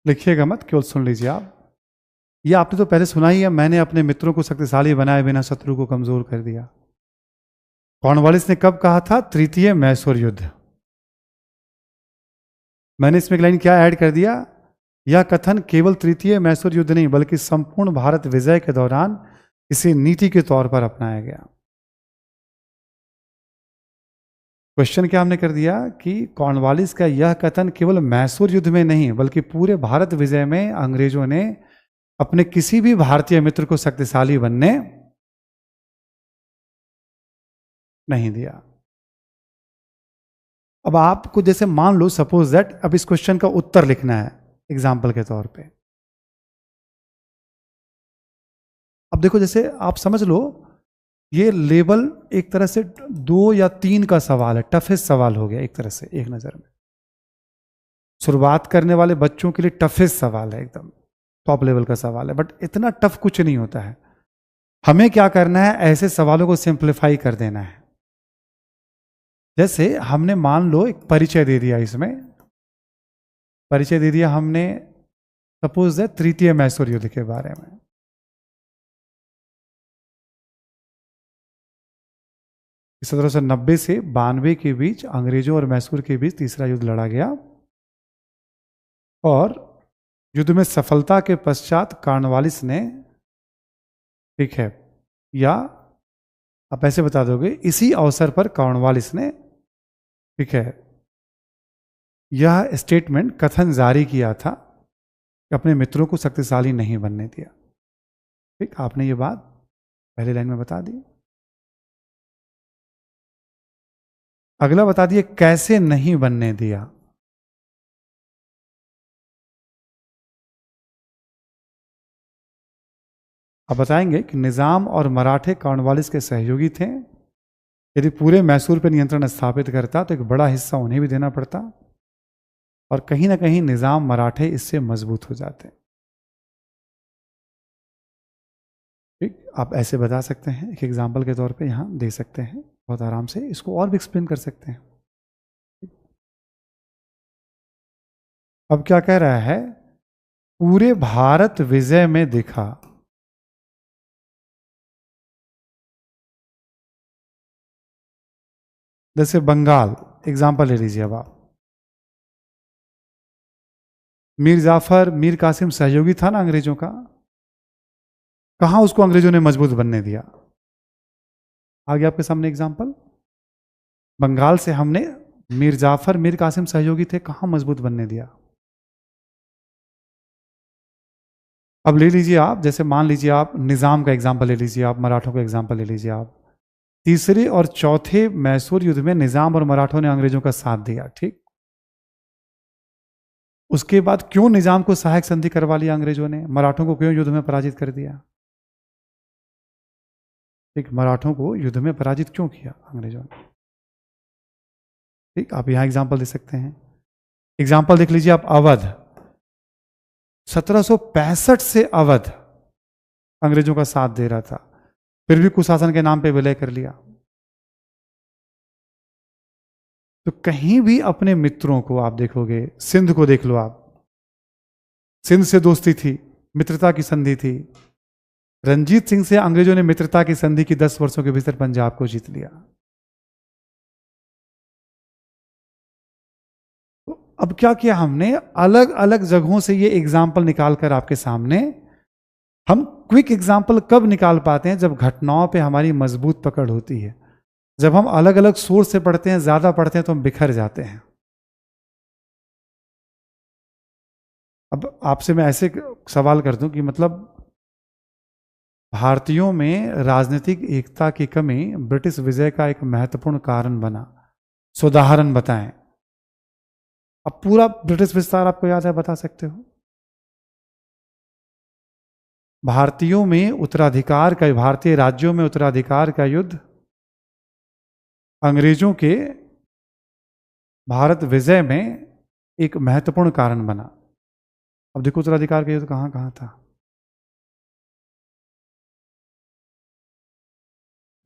लिखिएगा मत, केवल सुन लीजिए आप। ये आपने तो पहले सुना ही है, मैंने अपने मित्रों को शक्तिशाली बनाए बिना शत्रु को कमजोर कर दिया। कॉर्नवालिस ने कब कहा था? तृतीय मैसूर युद्ध। मैंने इसमें एक लाइन क्या ऐड कर दिया? यह कथन केवल तृतीय मैसूर युद्ध नहीं बल्कि संपूर्ण भारत विजय के दौरान इसे नीति के तौर पर अपनाया गया। क्वेश्चन क्या हमने कर दिया कि कॉर्नवालिस का यह कथन केवल मैसूर युद्ध में नहीं बल्कि पूरे भारत विजय में अंग्रेजों ने अपने किसी भी भारतीय मित्र को शक्तिशाली बनने नहीं दिया। अब आपको जैसे मान लो सपोज दैट अब इस क्वेश्चन का उत्तर लिखना है एग्जाम्पल के तौर पे। अब देखो जैसे आप समझ लो ये लेवल एक तरह से 2 या 3 का सवाल है, टफेस्ट सवाल हो गया एक तरह से, एक नजर में शुरुआत करने वाले बच्चों के लिए टफेस्ट सवाल है, एकदम टॉप लेवल का सवाल है। बट इतना टफ कुछ नहीं होता है। हमें क्या करना है, ऐसे सवालों को सिंप्लीफाई कर देना है। जैसे हमने मान लो एक परिचय दे दिया, इसमें परिचय दे दिया हमने सपोज है तृतीय मैसूर युद्ध के बारे में। 1790 से 92 के बीच अंग्रेजों और मैसूर के बीच तीसरा युद्ध लड़ा गया और युद्ध में सफलता के पश्चात कॉर्नवालिस ने, ठीक है, या आप ऐसे बता दोगे इसी अवसर पर कॉर्नवालिस ने, ठीक है, यह स्टेटमेंट कथन जारी किया था कि अपने मित्रों को शक्तिशाली नहीं बनने दिया। ठीक, आपने ये बात पहले लाइन में बता दी। अगला बता दिए कैसे नहीं बनने दिया। आप बताएंगे कि निजाम और मराठे कॉर्नवालिस के सहयोगी थे। यदि पूरे मैसूर पर नियंत्रण स्थापित करता तो एक बड़ा हिस्सा उन्हें भी देना पड़ता और कहीं ना कहीं निजाम मराठे इससे मजबूत हो जाते। ठीक, आप ऐसे बता सकते हैं, एक एग्जाम्पल के तौर पे यहां दे सकते हैं बहुत आराम से, इसको और भी एक्सप्लेन कर सकते हैं। अब क्या कह रहा है, पूरे भारत विजय में दिखा। जैसे बंगाल एग्जाम्पल ले लीजिए। अब आप मीर जाफर मीर कासिम सहयोगी था ना अंग्रेजों का, कहां उसको अंग्रेजों ने मजबूत बनने दिया? आगे आपके सामने एग्जाम्पल, बंगाल से हमने मीर जाफर मीर कासिम सहयोगी थे, कहां मजबूत बनने दिया? अब ले लीजिए आप, जैसे मान लीजिए आप निजाम का एग्जाम्पल ले लीजिए, आप मराठों का एग्जाम्पल ले लीजिए। आप तीसरे और चौथे मैसूर युद्ध में निजाम और मराठों ने अंग्रेजों का साथ दिया। ठीक, उसके बाद क्यों निजाम को सहायक संधि करवा लिया अंग्रेजों ने? मराठों को क्यों युद्ध में पराजित कर दिया? ठीक, मराठों को युद्ध में पराजित क्यों किया अंग्रेजों ने? ठीक, आप यहां एग्जाम्पल दे सकते हैं। एग्जाम्पल देख लीजिए आप, अवध 1765 से अवध अंग्रेजों का साथ दे रहा था, फिर भी कुशासन के नाम पे विलय कर लिया। तो कहीं भी अपने मित्रों को आप देखोगे, सिंध को देख लो आप, सिंध से दोस्ती थी, मित्रता की संधि थी। रंजीत सिंह से अंग्रेजों ने मित्रता की संधि की, 10 वर्षों के भीतर पंजाब को जीत लिया। तो अब क्या किया हमने, अलग अलग जगहों से ये एग्जाम्पल निकालकर आपके सामने, हम क्विक एग्जाम्पल कब निकाल पाते हैं? जब घटनाओं पे हमारी मजबूत पकड़ होती है। जब हम अलग अलग सोर्स से पढ़ते हैं, ज्यादा पढ़ते हैं, तो हम बिखर जाते हैं। अब आपसे मैं ऐसे सवाल कर दूं कि मतलब भारतीयों में राजनीतिक एकता की कमी ब्रिटिश विजय का एक महत्वपूर्ण कारण बना, उदाहरण बताएं। अब पूरा ब्रिटिश विस्तार आपको याद है, बता सकते हो? भारतीयों में उत्तराधिकार का, भारतीय राज्यों में उत्तराधिकार का युद्ध अंग्रेजों के भारत विजय में एक महत्वपूर्ण कारण बना। अब देखो उत्तराधिकार का युद्ध कहां कहां था।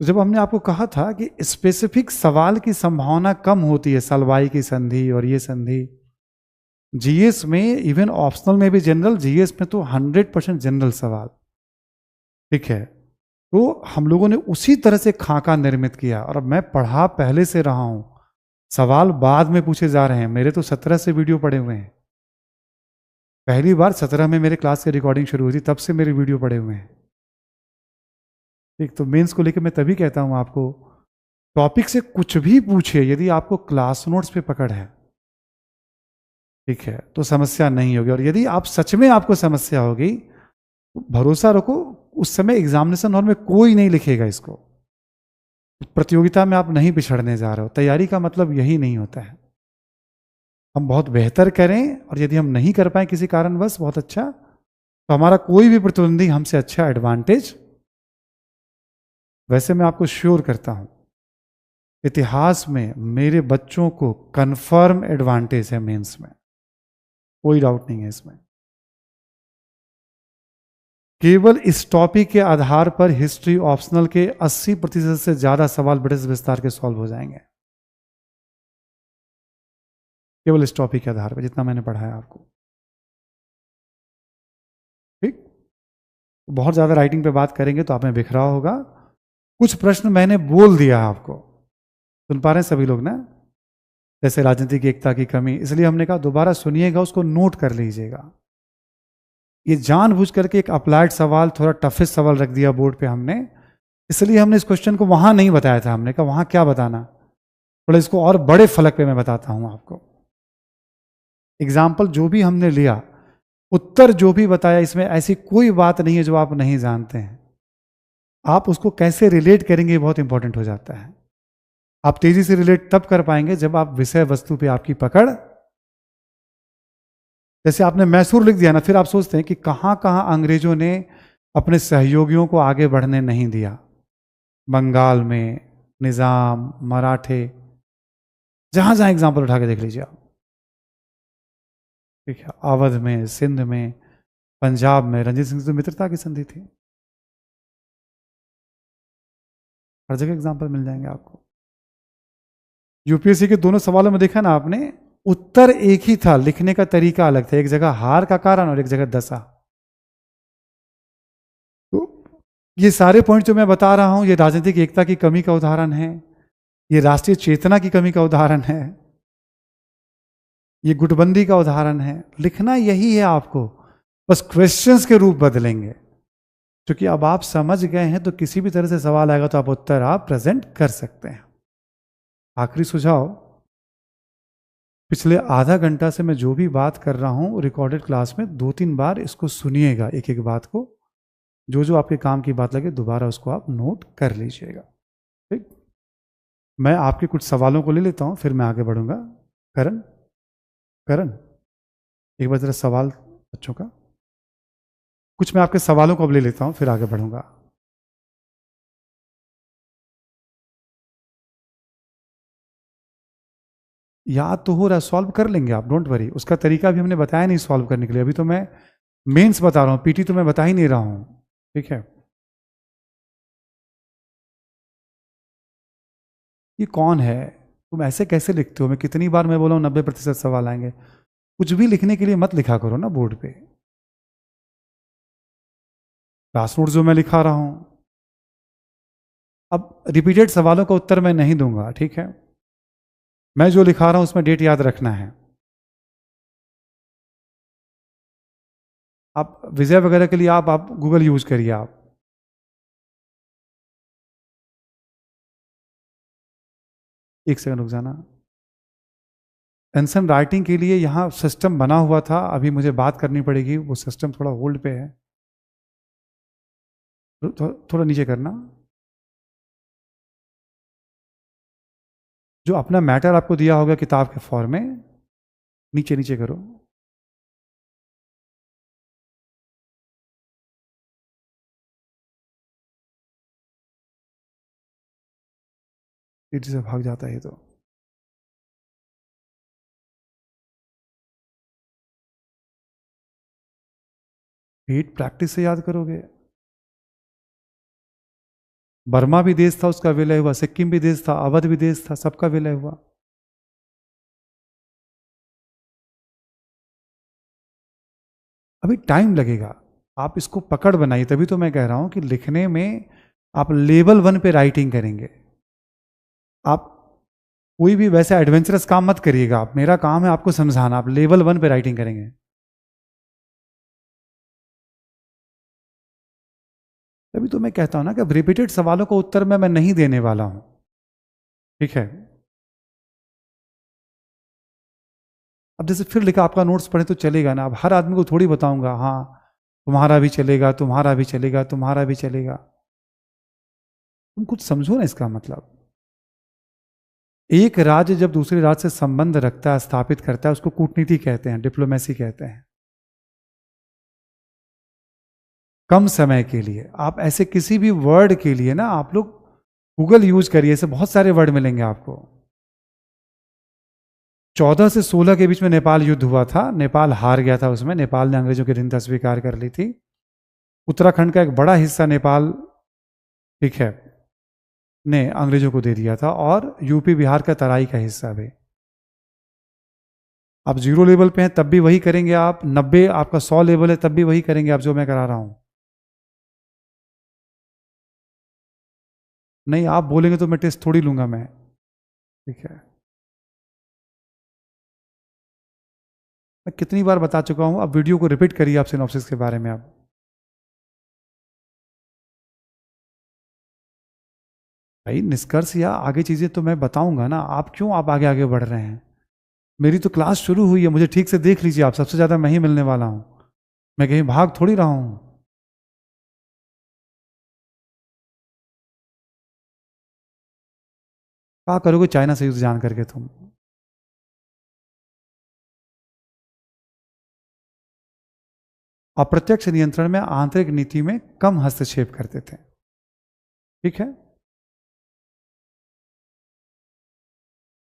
जब हमने आपको कहा था कि स्पेसिफिक सवाल की संभावना कम होती है, सलवाई की संधि और ये संधि, जीएस में, इवन ऑप्शनल में भी जनरल, जीएस में तो 100% जनरल सवाल, ठीक है। तो हम लोगों ने उसी तरह से खाका निर्मित किया, और अब मैं पढ़ा पहले से रहा हूं, सवाल बाद में पूछे जा रहे हैं। मेरे तो 17 से वीडियो पड़े हुए हैं, पहली बार 17 में मेरे क्लास की रिकॉर्डिंग शुरू हुई थी, तब से मेरे वीडियो पड़े हुए हैं। ठीक, तो मेंस को लेकर मैं तभी कहता हूं आपको, टॉपिक से कुछ भी पूछिए, यदि आपको क्लास नोट्स पे पकड़ है, ठीक है, तो समस्या नहीं होगी। और यदि आप सच में आपको समस्या होगी, तो भरोसा रखो, उस समय एग्जामिनेशन हॉल में कोई नहीं लिखेगा इसको। प्रतियोगिता में आप नहीं पिछड़ने जा रहे हो, तैयारी का मतलब यही नहीं होता है। हम बहुत बेहतर करें, और यदि हम नहीं कर पाए किसी कारणवश, बहुत अच्छा, तो हमारा कोई भी प्रतिद्वंदी हमसे अच्छा एडवांटेज। वैसे मैं आपको श्योर करता हूं, इतिहास में मेरे बच्चों को कंफर्म एडवांटेज है मेंस में, कोई डाउट नहीं है इसमें। केवल इस टॉपिक के आधार पर हिस्ट्री ऑप्शनल के 80% से ज्यादा सवाल ब्रिटिश विस्तार के सॉल्व हो जाएंगे, केवल इस टॉपिक के आधार पर, जितना मैंने पढ़ाया आपको। ठीक, बहुत ज्यादा राइटिंग पे बात करेंगे तो आप में बिखरा होगा। कुछ प्रश्न मैंने बोल दिया आपको, सुन पा रहे हैं सभी लोग ना? जैसे राजनीतिक एकता की कमी, इसलिए हमने कहा दोबारा सुनिएगा, उसको नोट कर लीजिएगा। ये जानबूझ करके एक अप्लाइड सवाल, थोड़ा टफेस्ट सवाल रख दिया बोर्ड पे हमने, इसलिए हमने इस क्वेश्चन को वहां नहीं बताया था। हमने कहा वहां क्या बताना, थोड़ा इसको और बड़े फलक पे मैं बताता हूं आपको। एग्जाम्पल जो भी हमने लिया, उत्तर जो भी बताया, इसमें ऐसी कोई बात नहीं है जो आप नहीं जानते हैं। आप उसको कैसे रिलेट करेंगे बहुत इंपॉर्टेंट हो जाता है। आप तेजी से रिलेट तब कर पाएंगे जब आप विषय वस्तु पे आपकी पकड़, जैसे आपने मैसूर लिख दिया ना, फिर आप सोचते हैं कि कहां कहां अंग्रेजों ने अपने सहयोगियों को आगे बढ़ने नहीं दिया। बंगाल में, निजाम, मराठे, जहां जहां एग्जाम्पल उठा के देख लीजिए आप, ठीक है। अवध में, सिंध में, पंजाब में रंजीत सिंह से मित्रता की संधि थी। हर जगह एग्जाम्पल मिल जाएंगे आपको। यूपीएससी के दोनों सवालों में देखा ना आपने, उत्तर एक ही था, लिखने का तरीका अलग था। एक जगह हार का कारण और एक जगह दशा। तो ये सारे पॉइंट जो मैं बता रहा हूं, ये राजनीतिक एकता की कमी का उदाहरण है, ये राष्ट्रीय चेतना की कमी का उदाहरण है, ये गुटबंदी का उदाहरण है। लिखना यही है आपको, बस क्वेश्चंस के रूप बदलेंगे। क्योंकि अब आप समझ गए हैं, तो किसी भी तरह से सवाल आएगा तो आप उत्तर आप प्रेजेंट कर सकते हैं। आखिरी सुझाव, पिछले आधा घंटा से मैं जो भी बात कर रहा हूं रिकॉर्डेड क्लास में, 2-3 बार इसको सुनिएगा, एक एक बात को, जो जो आपके काम की बात लगे दोबारा उसको आप नोट कर लीजिएगा। ठीक, मैं आपके कुछ सवालों को ले लेता हूं, फिर मैं आगे बढ़ूंगा। करण, करण, एक बार जरा सवाल बच्चों का, कुछ मैं आपके सवालों को अब ले लेता हूं, फिर आगे बढ़ूंगा। याद तो हो रहा है, सॉल्व कर लेंगे आप, डोंट वरी। उसका तरीका भी हमने बताया नहीं सॉल्व करने के लिए, अभी तो मैं मेंस बता रहा हूं, पीटी तो मैं बता ही नहीं रहा हूं, ठीक है। ये कौन है, तुम ऐसे कैसे लिखते हो? मैं कितनी बार मैं बोला हूं 90% सवाल आएंगे। कुछ भी लिखने के लिए मत लिखा करो ना बोर्ड पे। क्लास नोट जो मैं लिखा रहा हूं, अब रिपीटेड सवालों का उत्तर मैं नहीं दूंगा, ठीक है। मैं जो लिखा रहा हूं उसमें डेट याद रखना है। आप विजय वगैरह के लिए आप गूगल यूज करिए आप। एक सेकंड रुक जाना। आंसर राइटिंग के लिए यहाँ सिस्टम बना हुआ था, अभी मुझे बात करनी पड़ेगी, वो सिस्टम थोड़ा होल्ड पे है। थोड़ा नीचे करना। जो अपना मैटर आपको दिया होगा किताब के फॉर्म में, नीचे नीचे करो। तेजी से भाग जाता है ये तो। डेट प्रैक्टिस से याद करोगे। बर्मा भी देश था, उसका विलय हुआ। सिक्किम भी देश था, अवध भी देश था, सबका विलय हुआ। अभी टाइम लगेगा, आप इसको पकड़ बनाइए। तभी तो मैं कह रहा हूं कि लिखने में आप लेवल 1 पे राइटिंग करेंगे। आप कोई भी वैसा एडवेंचरस काम मत करिएगा आप, मेरा काम है आपको समझाना, आप लेवल 1 पे राइटिंग करेंगे। तभी तो मैं कहता हूं ना कि अब रिपीटेड सवालों का उत्तर मैं नहीं देने वाला हूं, ठीक है। अब जैसे फिर लिखा आपका नोट्स पढ़े तो चलेगा ना, अब हर आदमी को थोड़ी बताऊंगा हाँ तुम्हारा भी चलेगा, तुम्हारा भी चलेगा, तुम्हारा भी चलेगा। तुम कुछ समझो ना इसका मतलब। एक राज्य जब दूसरे राज्य से संबंध रखता है, स्थापित करता है, उसको कूटनीति कहते हैं, डिप्लोमेसी कहते हैं। कम समय के लिए आप ऐसे किसी भी वर्ड के लिए ना आप लोग गूगल यूज करिए, ऐसे बहुत सारे वर्ड मिलेंगे आपको। 14 से 16 के बीच में नेपाल युद्ध हुआ था, नेपाल हार गया था उसमें, नेपाल ने अंग्रेजों की अधीनता स्वीकार कर ली थी। उत्तराखंड का एक बड़ा हिस्सा नेपाल, ठीक है, ने अंग्रेजों को दे दिया था, और यूपी बिहार का तराई का हिस्सा भी। आप 0 लेवल पे हैं तब भी वही करेंगे, आप 90 आपका 100 लेवल है तब भी वही करेंगे आप जो मैं करा रहा हूं। नहीं आप बोलेंगे तो मैं टेस्ट थोड़ी लूंगा मैं, ठीक है। मैं कितनी बार बता चुका हूं, अब वीडियो को रिपीट करिए आप सिनॉप्सिस के बारे में। आप भाई निष्कर्ष या आगे चीजें तो मैं बताऊंगा ना, आप क्यों आप आगे आगे बढ़ रहे हैं। मेरी तो क्लास शुरू हुई है, मुझे ठीक से देख लीजिए, आप सबसे ज्यादा मैं ही मिलने वाला हूं, मैं कहीं भाग थोड़ी रहा हूं। क्या करोगे चाइना से युद्ध जान करके तुम। अप्रत्यक्ष नियंत्रण में आंतरिक नीति में कम हस्तक्षेप करते थे, ठीक है।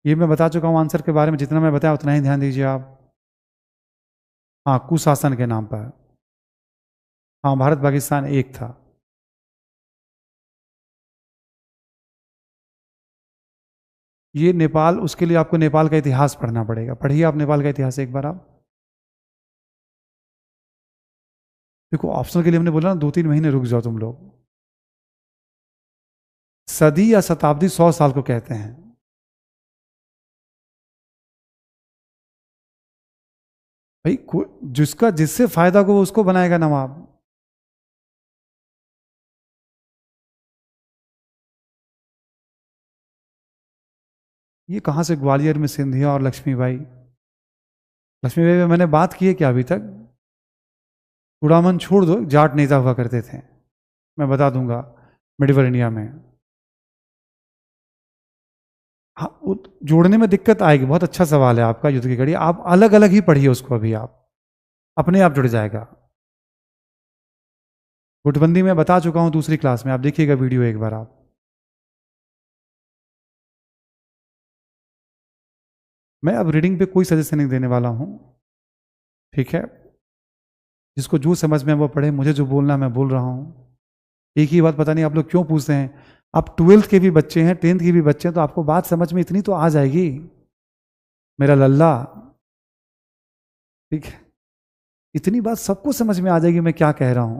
ये मैं बता चुका हूं आंसर के बारे में, जितना मैं बताया उतना ही ध्यान दीजिए आप। हाँ कुशासन के नाम पर, हाँ भारत पाकिस्तान एक था। ये नेपाल, उसके लिए आपको नेपाल का इतिहास पढ़ना पड़ेगा, पढ़िए आप नेपाल का इतिहास एक बार आप। देखो ऑप्शनल के लिए हमने बोला ना 2-3 महीने रुक जाओ तुम लोग। सदी या शताब्दी 100 साल को कहते हैं। भाई जिसका जिससे फायदा को वो उसको बनाएगा नवाब। ये कहां से ग्वालियर में सिंधिया और लक्ष्मीबाई। लक्ष्मीबाई में मैंने बात की है क्या अभी तक। उड़ामन छोड़ दो, जाट नेता हुआ करते थे, मैं बता दूंगा मिडिवल इंडिया में। हाँ जोड़ने में दिक्कत आएगी, बहुत अच्छा सवाल है आपका युद्ध की घड़ी, आप अलग अलग ही पढ़िए उसको, अभी आप अपने आप जुड़ जाएगा। गुटबंदी में बता चुका हूं दूसरी क्लास में, आप देखिएगा वीडियो एक बार आप। मैं अब रीडिंग पे कोई सजेशन नहीं देने वाला हूं, ठीक है। जिसको जो समझ में वो पढ़े, मुझे जो बोलना मैं बोल रहा हूं। एक ही बात, पता नहीं आप लोग क्यों पूछते हैं, आप 12th के भी बच्चे हैं, 10th के भी बच्चे हैं, तो आपको बात समझ में इतनी तो आ जाएगी मेरा लल्ला, ठीक है। इतनी बात सबको समझ में आ जाएगी मैं क्या कह रहा हूं।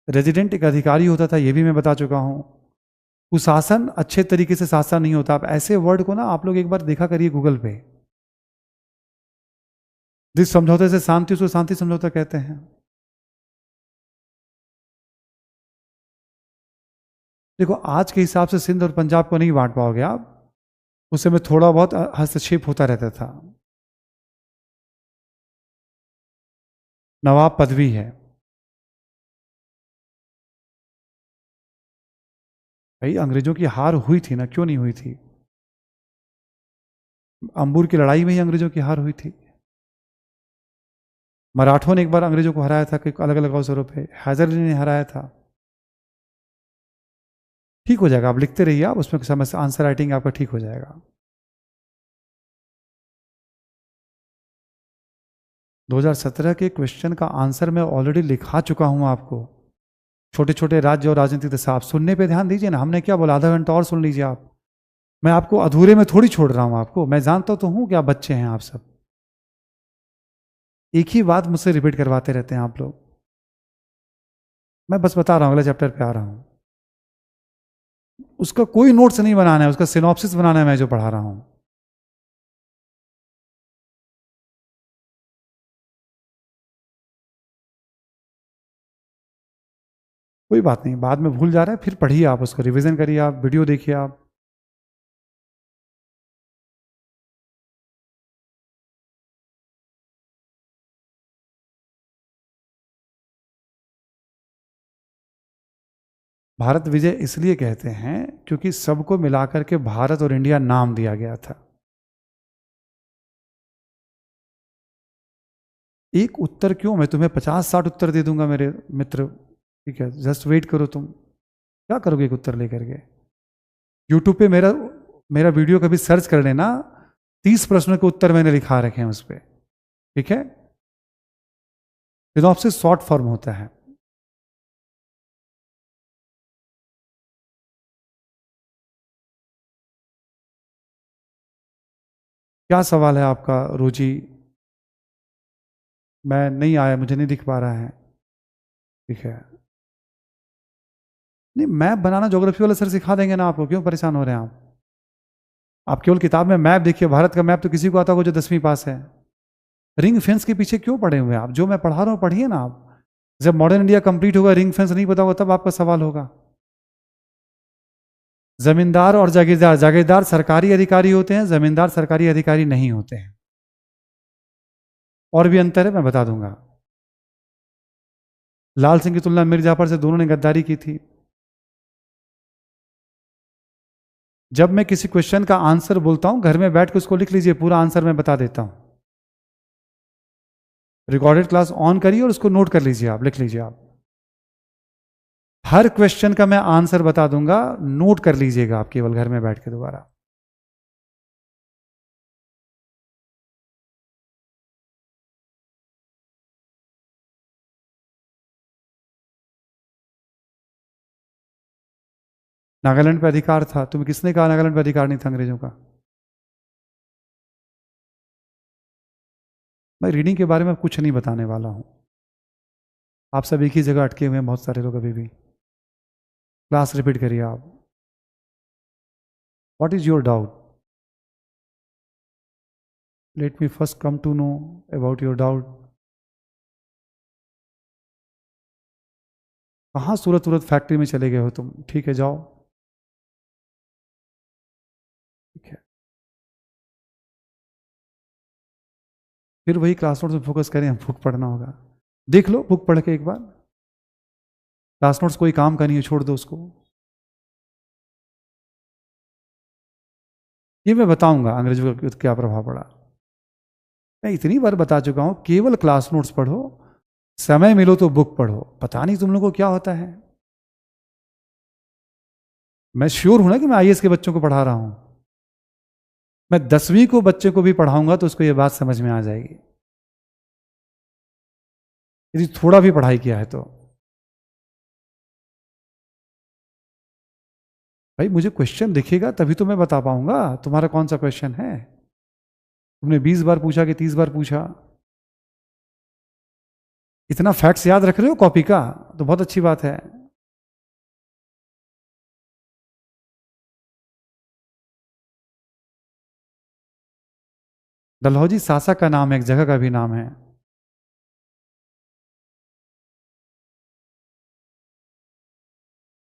रेजिडेंट एक अधिकारी होता था, यह भी मैं बता चुका हूं। कुशासन अच्छे तरीके से शासन नहीं होता। आप ऐसे वर्ड को ना आप लोग एक बार देखा करिए गूगल पे। जिस समझौते से शांति, उसको शांति समझौता कहते हैं। देखो आज के हिसाब से सिंध और पंजाब को नहीं बांट पाओगे आप, उस समय थोड़ा बहुत हस्तक्षेप होता रहता था। नवाब पदवी है भाई, अंग्रेजों की हार हुई थी ना, क्यों नहीं हुई थी। अंबुर की लड़ाई में ही अंग्रेजों की हार हुई थी। मराठों ने एक बार अंग्रेजों को हराया था, अलग अलग अवसरों पे हैदर अली ने हराया था। ठीक हो जाएगा, आप लिखते रहिए, आप उसमें समस्या, आंसर राइटिंग आपका ठीक हो जाएगा। 2017 के क्वेश्चन का आंसर मैं ऑलरेडी लिखा चुका हूं आपको। छोटे छोटे राज्य और राजनीतिक दशा, आप सुनने पे ध्यान दीजिए ना, हमने क्या बोला, आधा घंटा और सुन लीजिए आप। मैं आपको अधूरे में थोड़ी छोड़ रहा हूं आपको, मैं जानता तो हूं कि आप बच्चे हैं आप सब। एक ही बात मुझसे रिपीट करवाते रहते हैं आप लोग। मैं बस बता रहा हूं, अगले चैप्टर पे आ रहा हूं। उसका कोई नोट्स नहीं बनाना है, उसका सिनॉप्सिस बनाना है मैं जो पढ़ा रहा हूं। कोई बात नहीं, बाद में भूल जा रहा है, फिर पढ़िए आप, उसको रिवीजन करिए, आप वीडियो देखिए आप। भारत विजय इसलिए कहते हैं क्योंकि सबको मिलाकर के भारत और इंडिया नाम दिया गया था। एक उत्तर क्यों, मैं तुम्हें 50-60 उत्तर दे दूंगा मेरे मित्र, ठीक है, जस्ट वेट करो। तुम क्या करोगे एक उत्तर लेकर के? यूट्यूब पे मेरा मेरा वीडियो कभी सर्च कर लेना, 30 प्रश्नों के उत्तर मैंने लिखा रखे हैं उस पर, ठीक है। सिनॉप्सिस शॉर्ट फॉर्म होता है। क्या सवाल है आपका रुचि? मैं नहीं आया, मुझे नहीं दिख पा रहा है, ठीक है। नहीं, मैप बनाना ज्योग्राफी वाले सर सिखा देंगे ना आपको, क्यों परेशान हो रहे हैं आप? आप केवल किताब में मैप देखिए, भारत का मैप तो किसी को आता होगा जो 10वीं पास है। रिंग फेंस के पीछे क्यों पड़े हुए हैं आप? जो मैं पढ़ा रहा हूँ पढ़िए ना आप। जब मॉडर्न इंडिया कंप्लीट होगा, रिंग फेंस नहीं पता होगा, तब आपका सवाल होगा। जमींदार और जागीरदार, जागीरदार सरकारी अधिकारी होते हैं, जमींदार सरकारी अधिकारी नहीं होते हैं। और भी अंतर है, मैं बता दूंगा। लाल सिंह की तुलना मीर जाफर से दोनों ने गद्दारी की थी। जब मैं किसी क्वेश्चन का आंसर बोलता हूं, घर में बैठ के उसको लिख लीजिए, पूरा आंसर मैं बता देता हूं। रिकॉर्डेड क्लास ऑन करिए और उसको नोट कर लीजिए, आप लिख लीजिए। आप हर क्वेश्चन का मैं आंसर बता दूंगा, नोट कर लीजिएगा आप केवल घर में बैठ के दोबारा। नागालैंड पे अधिकार था, तुम्हें किसने कहा नागालैंड पे अधिकार नहीं था अंग्रेजों का? मैं रीडिंग के बारे में कुछ नहीं बताने वाला हूं। आप सब एक ही जगह अटके हुए हैं, बहुत सारे लोग अभी भी। क्लास रिपीट करिए आप। What is your doubt? Let me first come to know about your doubt. कहाँ सूरत सूरत फैक्ट्री में चले गए हो तुम? ठीक है, जाओ, ठीक है। फिर वही क्लास नोट्स में फोकस करें, बुक पढ़ना होगा। देख लो बुक पढ़ के एक बार। क्लास नोट्स कोई काम का नहीं है, छोड़ दो उसको। ये मैं बताऊंगा अंग्रेजों का क्या प्रभाव पड़ा। मैं इतनी बार बता चुका हूं, केवल क्लास नोट्स पढ़ो, समय मिलो तो बुक पढ़ो। पता नहीं तुम लोगों को क्या होता है। मैं श्योर हूं ना कि मैं आईएएस के बच्चों को पढ़ा रहा हूं। मैं 10वीं को बच्चे को भी पढ़ाऊंगा तो उसको ये बात समझ में आ जाएगी, यदि थोड़ा भी पढ़ाई किया है तो। भाई मुझे क्वेश्चन दिखेगा तभी तो मैं बता पाऊंगा तुम्हारा कौन सा क्वेश्चन है। तुमने 20 बार पूछा कि 30 बार पूछा? इतना फैक्ट्स याद रख रहे हो कॉपी का, तो बहुत अच्छी बात है। डलहौजी शासक का नाम है, एक जगह का भी नाम है।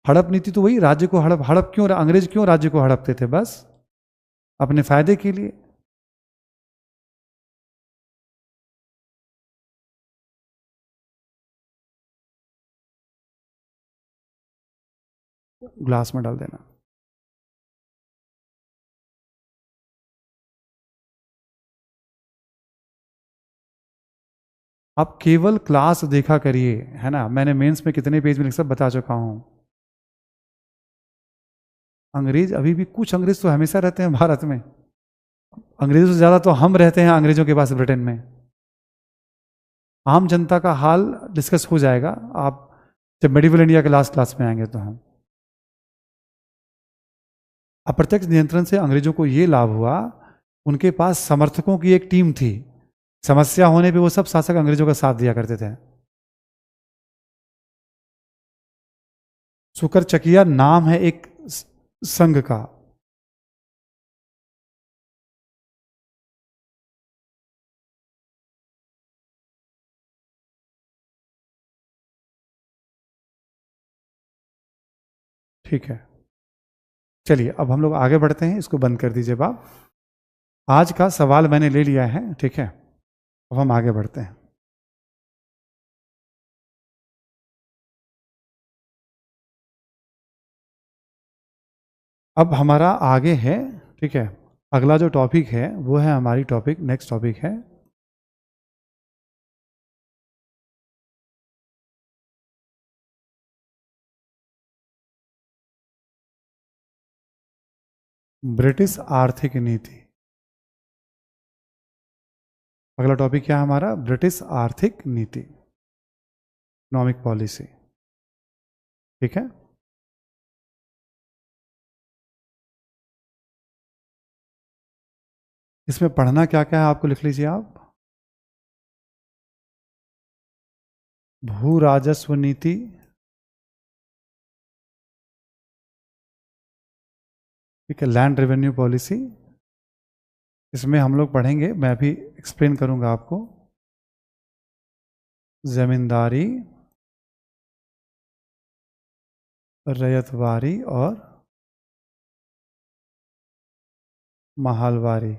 हड़प नीति तो वही, राज्य को हड़प। हड़प क्यों, अंग्रेज क्यों राज्य को हड़पते थे? बस अपने फायदे के लिए। ग्लास में डाल देना। आप केवल क्लास देखा करिए, है ना। मैंने मेंस में कितने पेज में सब बता चुका हूं। अंग्रेज अभी भी, कुछ अंग्रेज तो हमेशा रहते हैं भारत में। अंग्रेजों से ज्यादा तो हम रहते हैं अंग्रेजों के पास ब्रिटेन में। आम जनता का हाल डिस्कस हो जाएगा आप जब मेडिवल इंडिया के लास्ट क्लास में आएंगे तो। हम अप्रत्यक्ष नियंत्रण से अंग्रेजों को ये लाभ हुआ, उनके पास समर्थकों की एक टीम थी। समस्या होने पे वो सब शासक अंग्रेजों का साथ दिया करते थे। शुकरचकिया नाम है एक संघ का। ठीक है, चलिए अब हम लोग आगे बढ़ते हैं, इसको बंद कर दीजिए बाप। आज का सवाल मैंने ले लिया है, ठीक है, अब हम आगे बढ़ते हैं। अब हमारा आगे है, ठीक है, अगला जो टॉपिक है वो है हमारी टॉपिक, नेक्स्ट टॉपिक है ब्रिटिश आर्थिक नीति। अगला टॉपिक क्या है हमारा? ब्रिटिश आर्थिक नीति, इकोनॉमिक पॉलिसी। ठीक है, इसमें पढ़ना क्या क्या है आपको लिख लीजिए आप। भू राजस्व नीति, ठीक है, लैंड रेवेन्यू पॉलिसी। इसमें हम लोग पढ़ेंगे, मैं भी एक्सप्लेन करूंगा आपको, जमींदारी, रैयतवारी और महलवारी।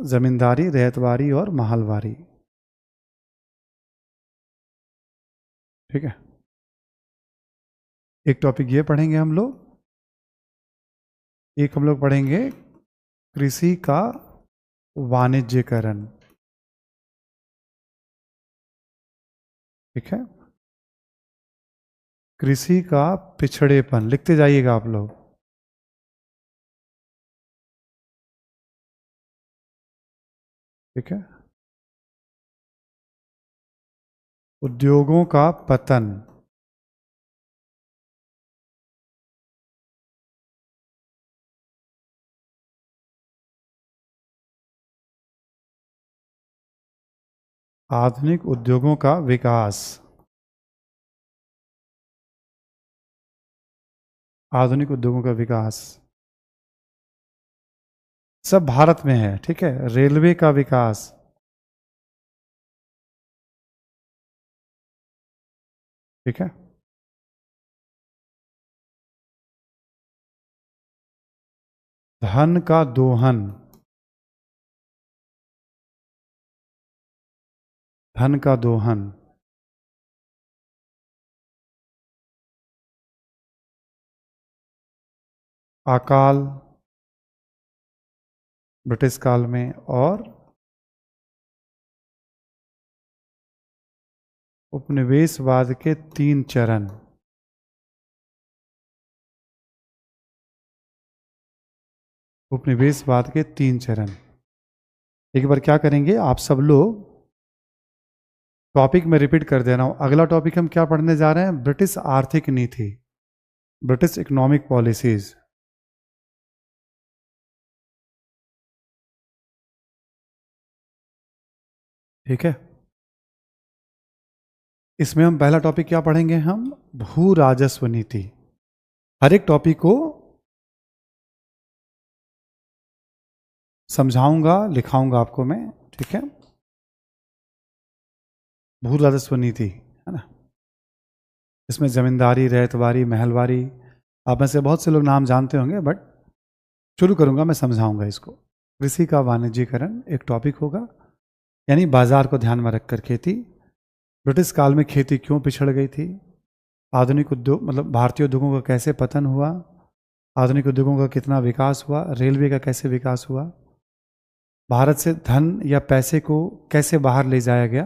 जमींदारी, रैयतवारी और महलवारी, ठीक है। एक टॉपिक ये पढ़ेंगे हम लोग, एक हम लोग पढ़ेंगे कृषि का वाणिज्यकरण, ठीक है। कृषि का पिछड़ेपन, लिखते जाइएगा आप लोग, ठीक है। उद्योगों का पतन, आधुनिक उद्योगों का विकास, आधुनिक उद्योगों का विकास सब भारत में है, ठीक है। रेलवे का विकास, ठीक है। धन का दोहन, धन का दोहन, अकाल ब्रिटिश काल में, और उपनिवेशवाद के 3 चरण, उपनिवेशवाद के 3 चरण। एक बार क्या करेंगे आप सब लोग, टॉपिक में रिपीट कर दे रहा हूं। अगला टॉपिक हम क्या पढ़ने जा रहे हैं? ब्रिटिश आर्थिक नीति, ब्रिटिश इकोनॉमिक पॉलिसीज, ठीक है। इसमें हम पहला टॉपिक क्या पढ़ेंगे? हम भू राजस्व नीति। हर एक टॉपिक को समझाऊंगा, लिखाऊंगा आपको मैं, ठीक है। भू राजस्व नीति है ना, इसमें जमींदारी, रैयतवारी, महलवारी, आप में से बहुत से लोग नाम जानते होंगे, बट शुरू करूंगा, मैं समझाऊंगा इसको। कृषि का वाणिज्यीकरण एक टॉपिक होगा, यानी बाजार को ध्यान में रखकर खेती। ब्रिटिश काल में खेती क्यों पिछड़ गई थी? आधुनिक उद्योग मतलब भारतीय उद्योगों का कैसे पतन हुआ? आधुनिक उद्योगों का कितना विकास हुआ? रेलवे का कैसे विकास हुआ? भारत से धन या पैसे को कैसे बाहर ले जाया गया?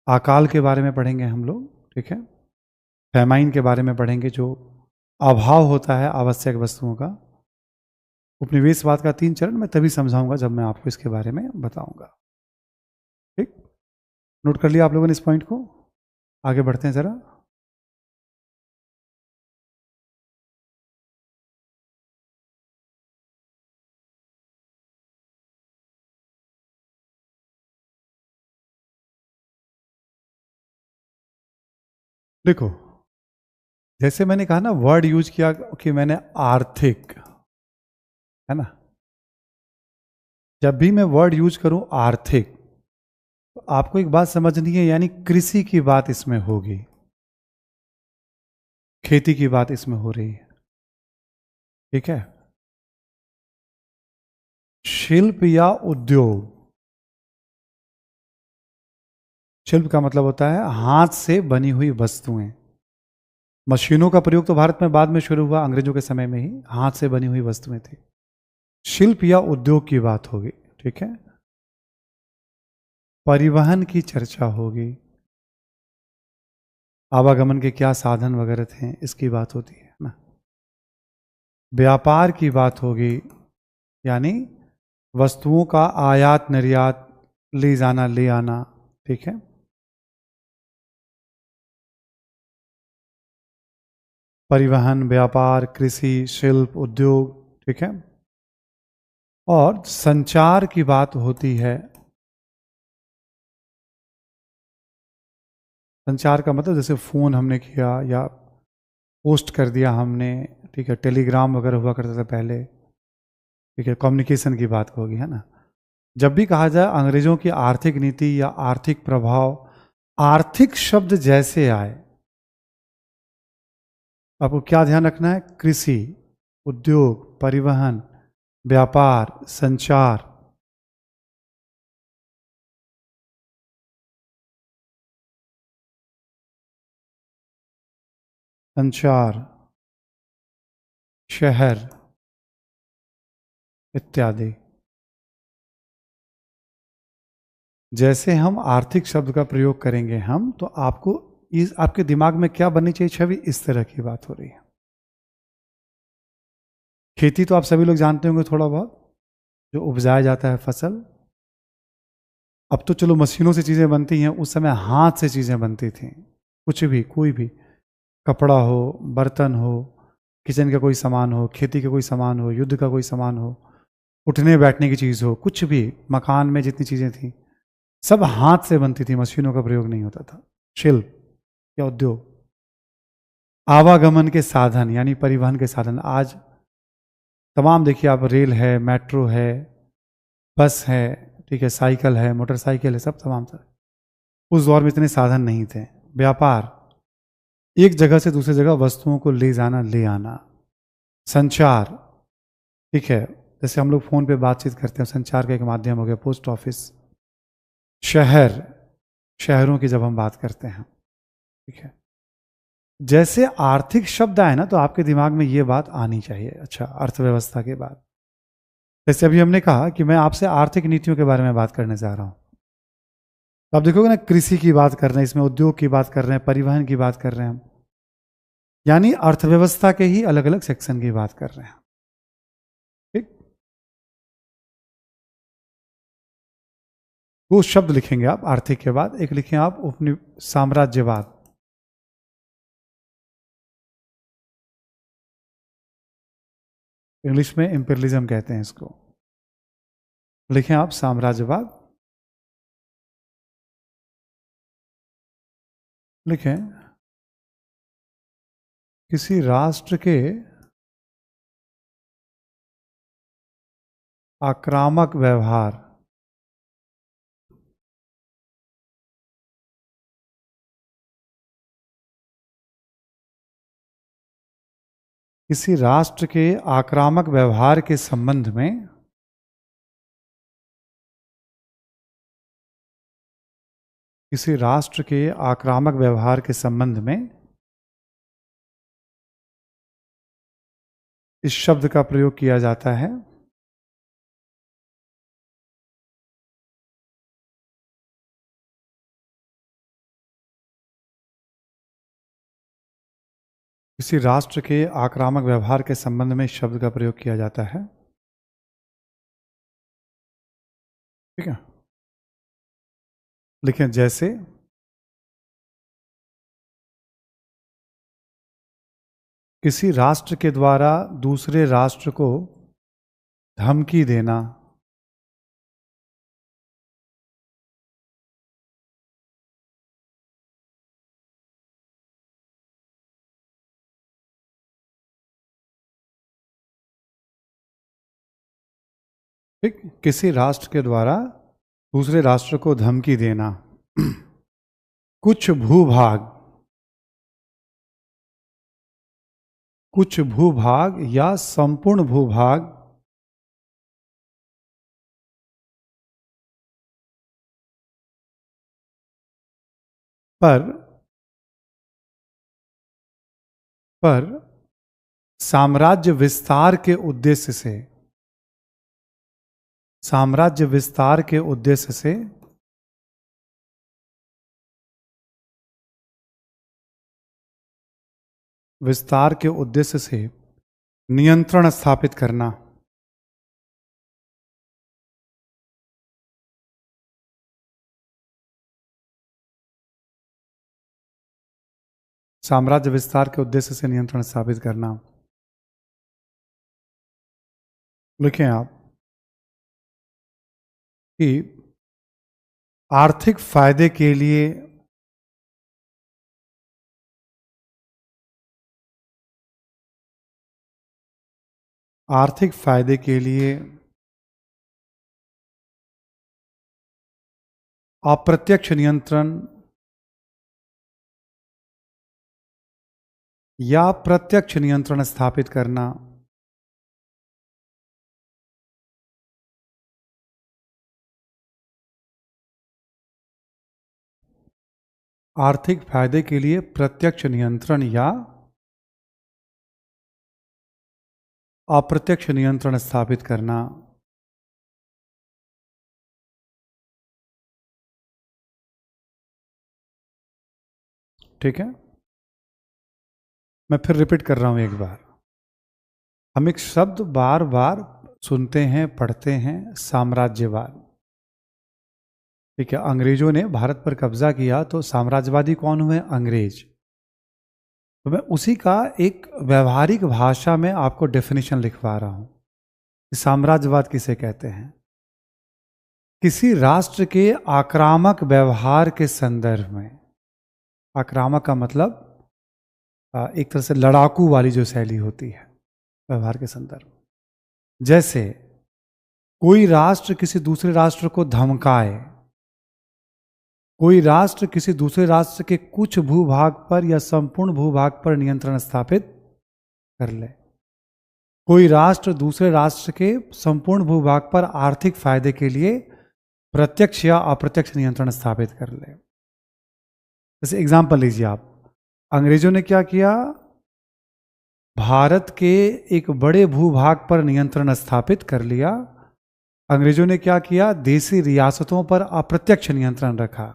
अकाल के बारे में पढ़ेंगे हम लोग, ठीक है। फैमाइन के बारे में पढ़ेंगे, जो अभाव होता है आवश्यक वस्तुओं का। उपनिवेशवाद का 3 चरण मैं तभी समझाऊंगा जब मैं आपको इसके बारे में बताऊंगा, ठीक। नोट कर लिया आप लोगों ने इस पॉइंट को? आगे बढ़ते हैं जरा। देखो, जैसे मैंने कहा ना, वर्ड यूज किया कि मैंने आर्थिक, है ना। जब भी मैं वर्ड यूज करूं आर्थिक, तो आपको एक बात समझनी है, यानी कृषि की बात इसमें होगी, खेती की बात इसमें हो रही है, ठीक है। शिल्प या उद्योग, शिल्प का मतलब होता है हाथ से बनी हुई वस्तुएं। मशीनों का प्रयोग तो भारत में बाद में शुरू हुआ, अंग्रेजों के समय में ही हाथ से बनी हुई वस्तुएं थी। शिल्प या उद्योग की बात होगी, ठीक है। परिवहन की चर्चा होगी, आवागमन के क्या साधन वगैरह थे इसकी बात होती है ना। व्यापार की बात होगी, यानी वस्तुओं का आयात निर्यात, ले जाना ले आना, ठीक है। परिवहन, व्यापार, कृषि, शिल्प, उद्योग, ठीक है। और संचार की बात होती है। संचार का मतलब जैसे फोन हमने किया या पोस्ट कर दिया हमने, ठीक है। टेलीग्राम वगैरह हुआ करता था पहले, ठीक है। कम्युनिकेशन की बात होगी, है ना। जब भी कहा जाए अंग्रेजों की आर्थिक नीति या आर्थिक प्रभाव, आर्थिक शब्द जैसे आए, आपको क्या ध्यान रखना है? कृषि, उद्योग, परिवहन, व्यापार, संचार। संचार, शहर इत्यादि। जैसे हम आर्थिक शब्द का प्रयोग करेंगे हम, तो आपको इस आपके दिमाग में क्या बननी चाहिए छवि, इस तरह की बात हो रही है। खेती तो आप सभी लोग जानते होंगे थोड़ा बहुत, जो उपजाया जाता है फसल। अब तो चलो मशीनों से चीज़ें बनती हैं, उस समय हाथ से चीज़ें बनती थी। कुछ भी, कोई भी कपड़ा हो, बर्तन हो, किचन का कोई सामान हो, खेती का कोई सामान हो, युद्ध का कोई सामान हो, उठने बैठने की चीज़ हो, कुछ भी, मकान में जितनी चीज़ें थी सब हाथ से बनती थी, मशीनों का प्रयोग नहीं होता था। शिल्प या उद्योग। आवागमन के साधन यानी परिवहन के साधन, आज तमाम देखिए आप, रेल है, मेट्रो है, बस है, ठीक है, साइकिल है, मोटरसाइकिल है, सब तमाम था। उस दौर में इतने साधन नहीं थे। व्यापार, एक जगह से दूसरी जगह वस्तुओं को ले जाना ले आना। संचार, ठीक है, जैसे हम लोग फोन पे बातचीत करते हैं, संचार का एक माध्यम हो गया। Post office. शहर, शहरों की जब हम बात करते हैं, ठीक है। जैसे आर्थिक शब्द आए ना, तो आपके दिमाग में ये बात आनी चाहिए। अच्छा, अर्थव्यवस्था के बाद, जैसे अभी हमने कहा कि मैं आपसे आर्थिक नीतियों के बारे में बात करने जा रहा हूं, तो आप देखोगे ना, कृषि की बात कर रहे हैं, इसमें उद्योग की बात कर रहे हैं, परिवहन की बात कर रहे हैं हम, यानी अर्थव्यवस्था के ही अलग अलग सेक्शन की बात कर रहे हैं, ठीक। दो शब्द लिखेंगे आप आर्थिक के बाद, एक लिखें आप उपनि साम्राज्यवाद। इंग्लिश में इंपीरियलिज्म कहते हैं इसको। लिखें आप साम्राज्यवाद, लिखें किसी राष्ट्र के आक्रामक व्यवहार, किसी राष्ट्र के आक्रामक व्यवहार के संबंध में किसी राष्ट्र के आक्रामक व्यवहार के संबंध में इस शब्द का प्रयोग किया जाता है। किसी राष्ट्र के आक्रामक व्यवहार के संबंध में इस शब्द का प्रयोग किया जाता है, ठीक है। लिखें जैसे किसी राष्ट्र के द्वारा दूसरे राष्ट्र को धमकी देना, ठीक, किसी राष्ट्र के द्वारा दूसरे राष्ट्र को धमकी देना। कुछ भूभाग, कुछ भूभाग या संपूर्ण भूभाग पर पर साम्राज्य विस्तार के उद्देश्य से, साम्राज्य विस्तार के उद्देश्य से विस्तार के उद्देश्य से नियंत्रण स्थापित करना। साम्राज्य विस्तार के उद्देश्य से नियंत्रण स्थापित करना। लिखें आप कि आर्थिक फायदे के लिए आर्थिक फायदे के लिए अप्रत्यक्ष नियंत्रण या प्रत्यक्ष नियंत्रण स्थापित करना। आर्थिक फायदे के लिए प्रत्यक्ष नियंत्रण या अप्रत्यक्ष नियंत्रण स्थापित करना। ठीक है, मैं फिर रिपीट कर रहा हूं एक बार। हम एक शब्द बार बार सुनते हैं, पढ़ते हैं, साम्राज्यवाद। ठीक है, अंग्रेजों ने भारत पर कब्जा किया तो साम्राज्यवादी कौन हुए? अंग्रेज। तो मैं उसी का एक व्यवहारिक भाषा में आपको डेफिनेशन लिखवा रहा हूं कि साम्राज्यवाद किसे कहते हैं। किसी राष्ट्र के आक्रामक व्यवहार के संदर्भ में, आक्रामक का मतलब एक तरह से लड़ाकू वाली जो शैली होती है व्यवहार के संदर्भ, जैसे कोई राष्ट्र किसी दूसरे राष्ट्र को धमकाए, कोई राष्ट्र किसी दूसरे राष्ट्र के कुछ भूभाग पर या संपूर्ण भूभाग पर नियंत्रण स्थापित कर ले, कोई राष्ट्र दूसरे राष्ट्र के संपूर्ण भूभाग पर आर्थिक फायदे के लिए प्रत्यक्ष या अप्रत्यक्ष नियंत्रण स्थापित कर ले। जैसे एग्जाम्पल लीजिए आप, अंग्रेजों ने क्या किया? भारत के एक बड़े भूभाग पर नियंत्रण स्थापित कर लिया। अंग्रेजों ने क्या किया? देशी रियासतों पर अप्रत्यक्ष नियंत्रण रखा।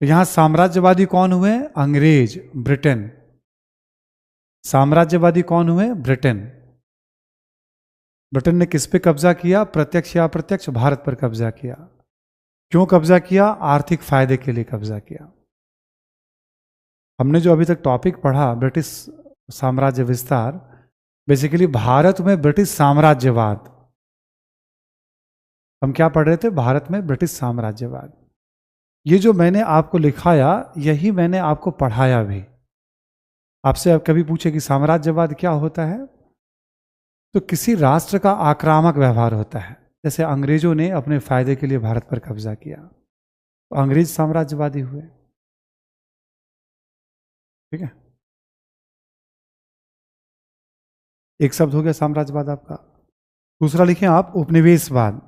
यहां साम्राज्यवादी कौन हुए? अंग्रेज, ब्रिटेन। साम्राज्यवादी कौन हुए? ब्रिटेन। ब्रिटेन ने किस पे कब्जा किया? प्रत्यक्ष या अप्रत्यक्ष? भारत पर कब्जा किया। क्यों कब्जा किया? आर्थिक फायदे के लिए कब्जा किया। हमने जो अभी तक टॉपिक पढ़ा ब्रिटिश साम्राज्य विस्तार, बेसिकली भारत में ब्रिटिश साम्राज्यवाद। हम क्या पढ़ रहे थे? भारत में ब्रिटिश साम्राज्यवाद। ये जो मैंने आपको लिखाया यही मैंने आपको पढ़ाया भी। आपसे अब कभी पूछे कि साम्राज्यवाद क्या होता है, तो किसी राष्ट्र का आक्रामक व्यवहार होता है। जैसे अंग्रेजों ने अपने फायदे के लिए भारत पर कब्जा किया तो अंग्रेज साम्राज्यवादी हुए। ठीक है, एक शब्द हो गया साम्राज्यवाद आपका। दूसरा लिखें आप, उपनिवेशवाद।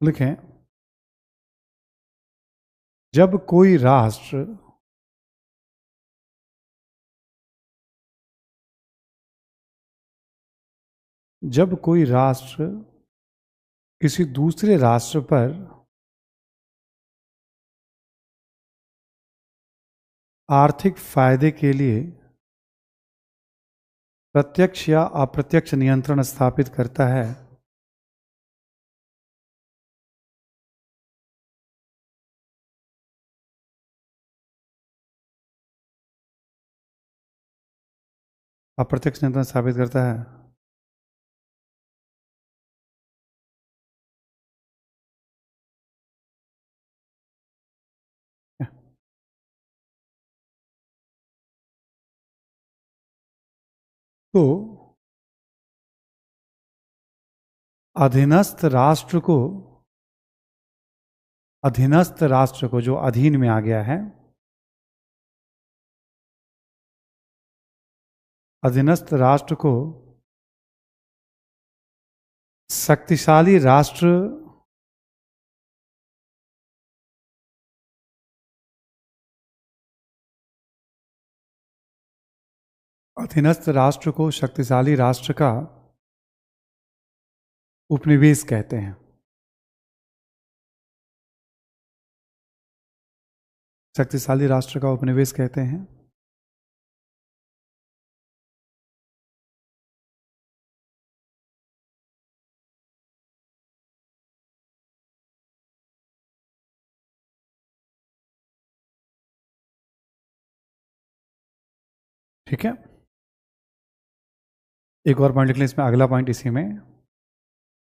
लिखें, जब कोई राष्ट्र जब कोई राष्ट्र किसी दूसरे राष्ट्र पर आर्थिक फायदे के लिए प्रत्यक्ष या अप्रत्यक्ष नियंत्रण स्थापित करता है, अप्रत्यक्ष नियंत्रण स्थापित करता है, तो अधीनस्थ राष्ट्र को जो अधीन में आ गया है, अधीनस्थ राष्ट्र को शक्तिशाली राष्ट्र अधीनस्थ राष्ट्र को शक्तिशाली राष्ट्र का उपनिवेश कहते हैं। शक्तिशाली राष्ट्र का उपनिवेश कहते हैं। ठीक है, एक और पॉइंट लिख लें इसमें, अगला पॉइंट इसी में,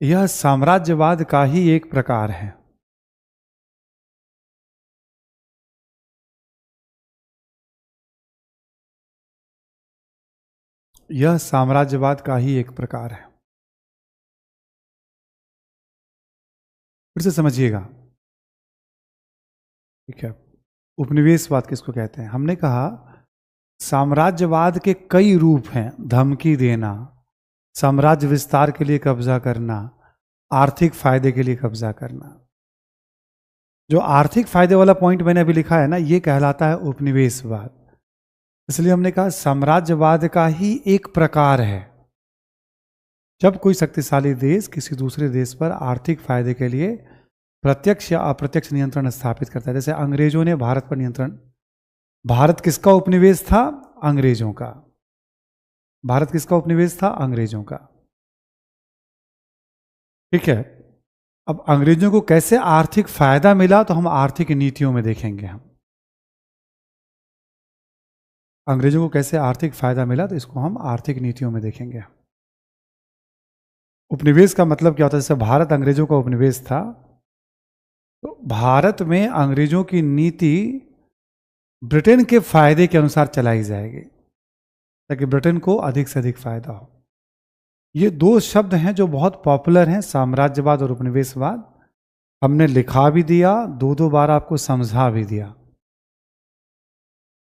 यह साम्राज्यवाद का ही एक प्रकार है। यह साम्राज्यवाद का ही एक प्रकार है। फिर से समझिएगा, ठीक है। उपनिवेशवाद किसको कहते हैं? हमने कहा साम्राज्यवाद के कई रूप हैं। धमकी देना, साम्राज्य विस्तार के लिए कब्जा करना, आर्थिक फायदे के लिए कब्जा करना। जो आर्थिक फायदे वाला पॉइंट मैंने अभी लिखा है ना, ये कहलाता है उपनिवेशवाद। इसलिए हमने कहा साम्राज्यवाद का ही एक प्रकार है। जब कोई शक्तिशाली देश किसी दूसरे देश पर आर्थिक फायदे के लिए प्रत्यक्ष या अप्रत्यक्ष नियंत्रण स्थापित करता है, जैसे अंग्रेजों ने भारत पर नियंत्रण। भारत किसका उपनिवेश था? अंग्रेजों का। भारत किसका उपनिवेश था? अंग्रेजों का। ठीक है, अब अंग्रेजों को कैसे आर्थिक फायदा मिला तो हम आर्थिक नीतियों में देखेंगे। हम अंग्रेजों को कैसे आर्थिक फायदा मिला तो इसको हम आर्थिक नीतियों में देखेंगे। उपनिवेश का मतलब क्या होता है? जैसे भारत अंग्रेजों का उपनिवेश था, तो भारत में अंग्रेजों की नीति ब्रिटेन के फायदे के अनुसार चलाई जाएगी ताकि ब्रिटेन को अधिक से अधिक फायदा हो। ये दो शब्द हैं जो बहुत पॉपुलर हैं, साम्राज्यवाद और उपनिवेशवाद। हमने लिखा भी दिया, दो दो बार आपको समझा भी दिया।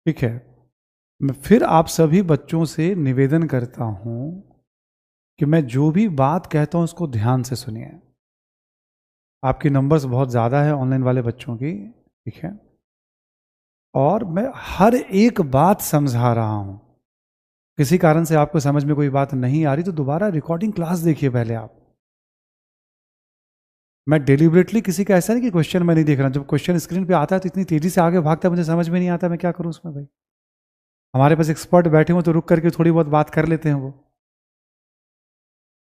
ठीक है, मैं फिर आप सभी बच्चों से निवेदन करता हूं कि मैं जो भी बात कहता हूं उसको ध्यान से सुनिए। आपकी नंबर्स बहुत ज़्यादा है ऑनलाइन वाले बच्चों की, ठीक है, और मैं हर एक बात समझा रहा हूं। किसी कारण से आपको समझ में कोई बात नहीं आ रही तो दोबारा रिकॉर्डिंग क्लास देखिए पहले आप। मैं डेलिबरेटली किसी का ऐसा नहीं कि क्वेश्चन मैं नहीं देख रहा, जब क्वेश्चन स्क्रीन पे आता है तो इतनी तेजी से आगे भागता है, मुझे समझ में नहीं आता मैं क्या करूं उसमें। भाई हमारे पास एक्सपर्ट बैठे हो तो रुक करके थोड़ी बहुत बात कर लेते हैं। वो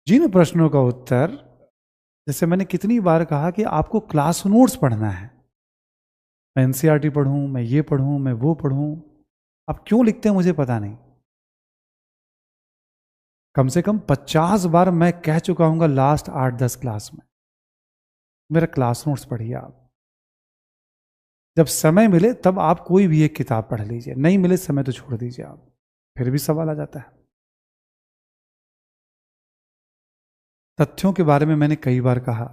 जिन प्रश्नों का उत्तर, जैसे मैंने कितनी बार कहा कि आपको क्लास नोट्स पढ़ना है, मैं एनसीईआरटी पढ़ूं, मैं ये पढ़ूं, मैं वो पढ़ूं, आप क्यों लिखते हैं मुझे पता नहीं। कम से कम 50 बार मैं कह चुका हूं लास्ट 8-10 क्लास में, मेरा क्लास नोट्स पढ़िए आप। जब समय मिले तब आप कोई भी एक किताब पढ़ लीजिए, नहीं मिले समय तो छोड़ दीजिए आप। फिर भी सवाल आ जाता है। तथ्यों के बारे में मैंने कई बार कहा,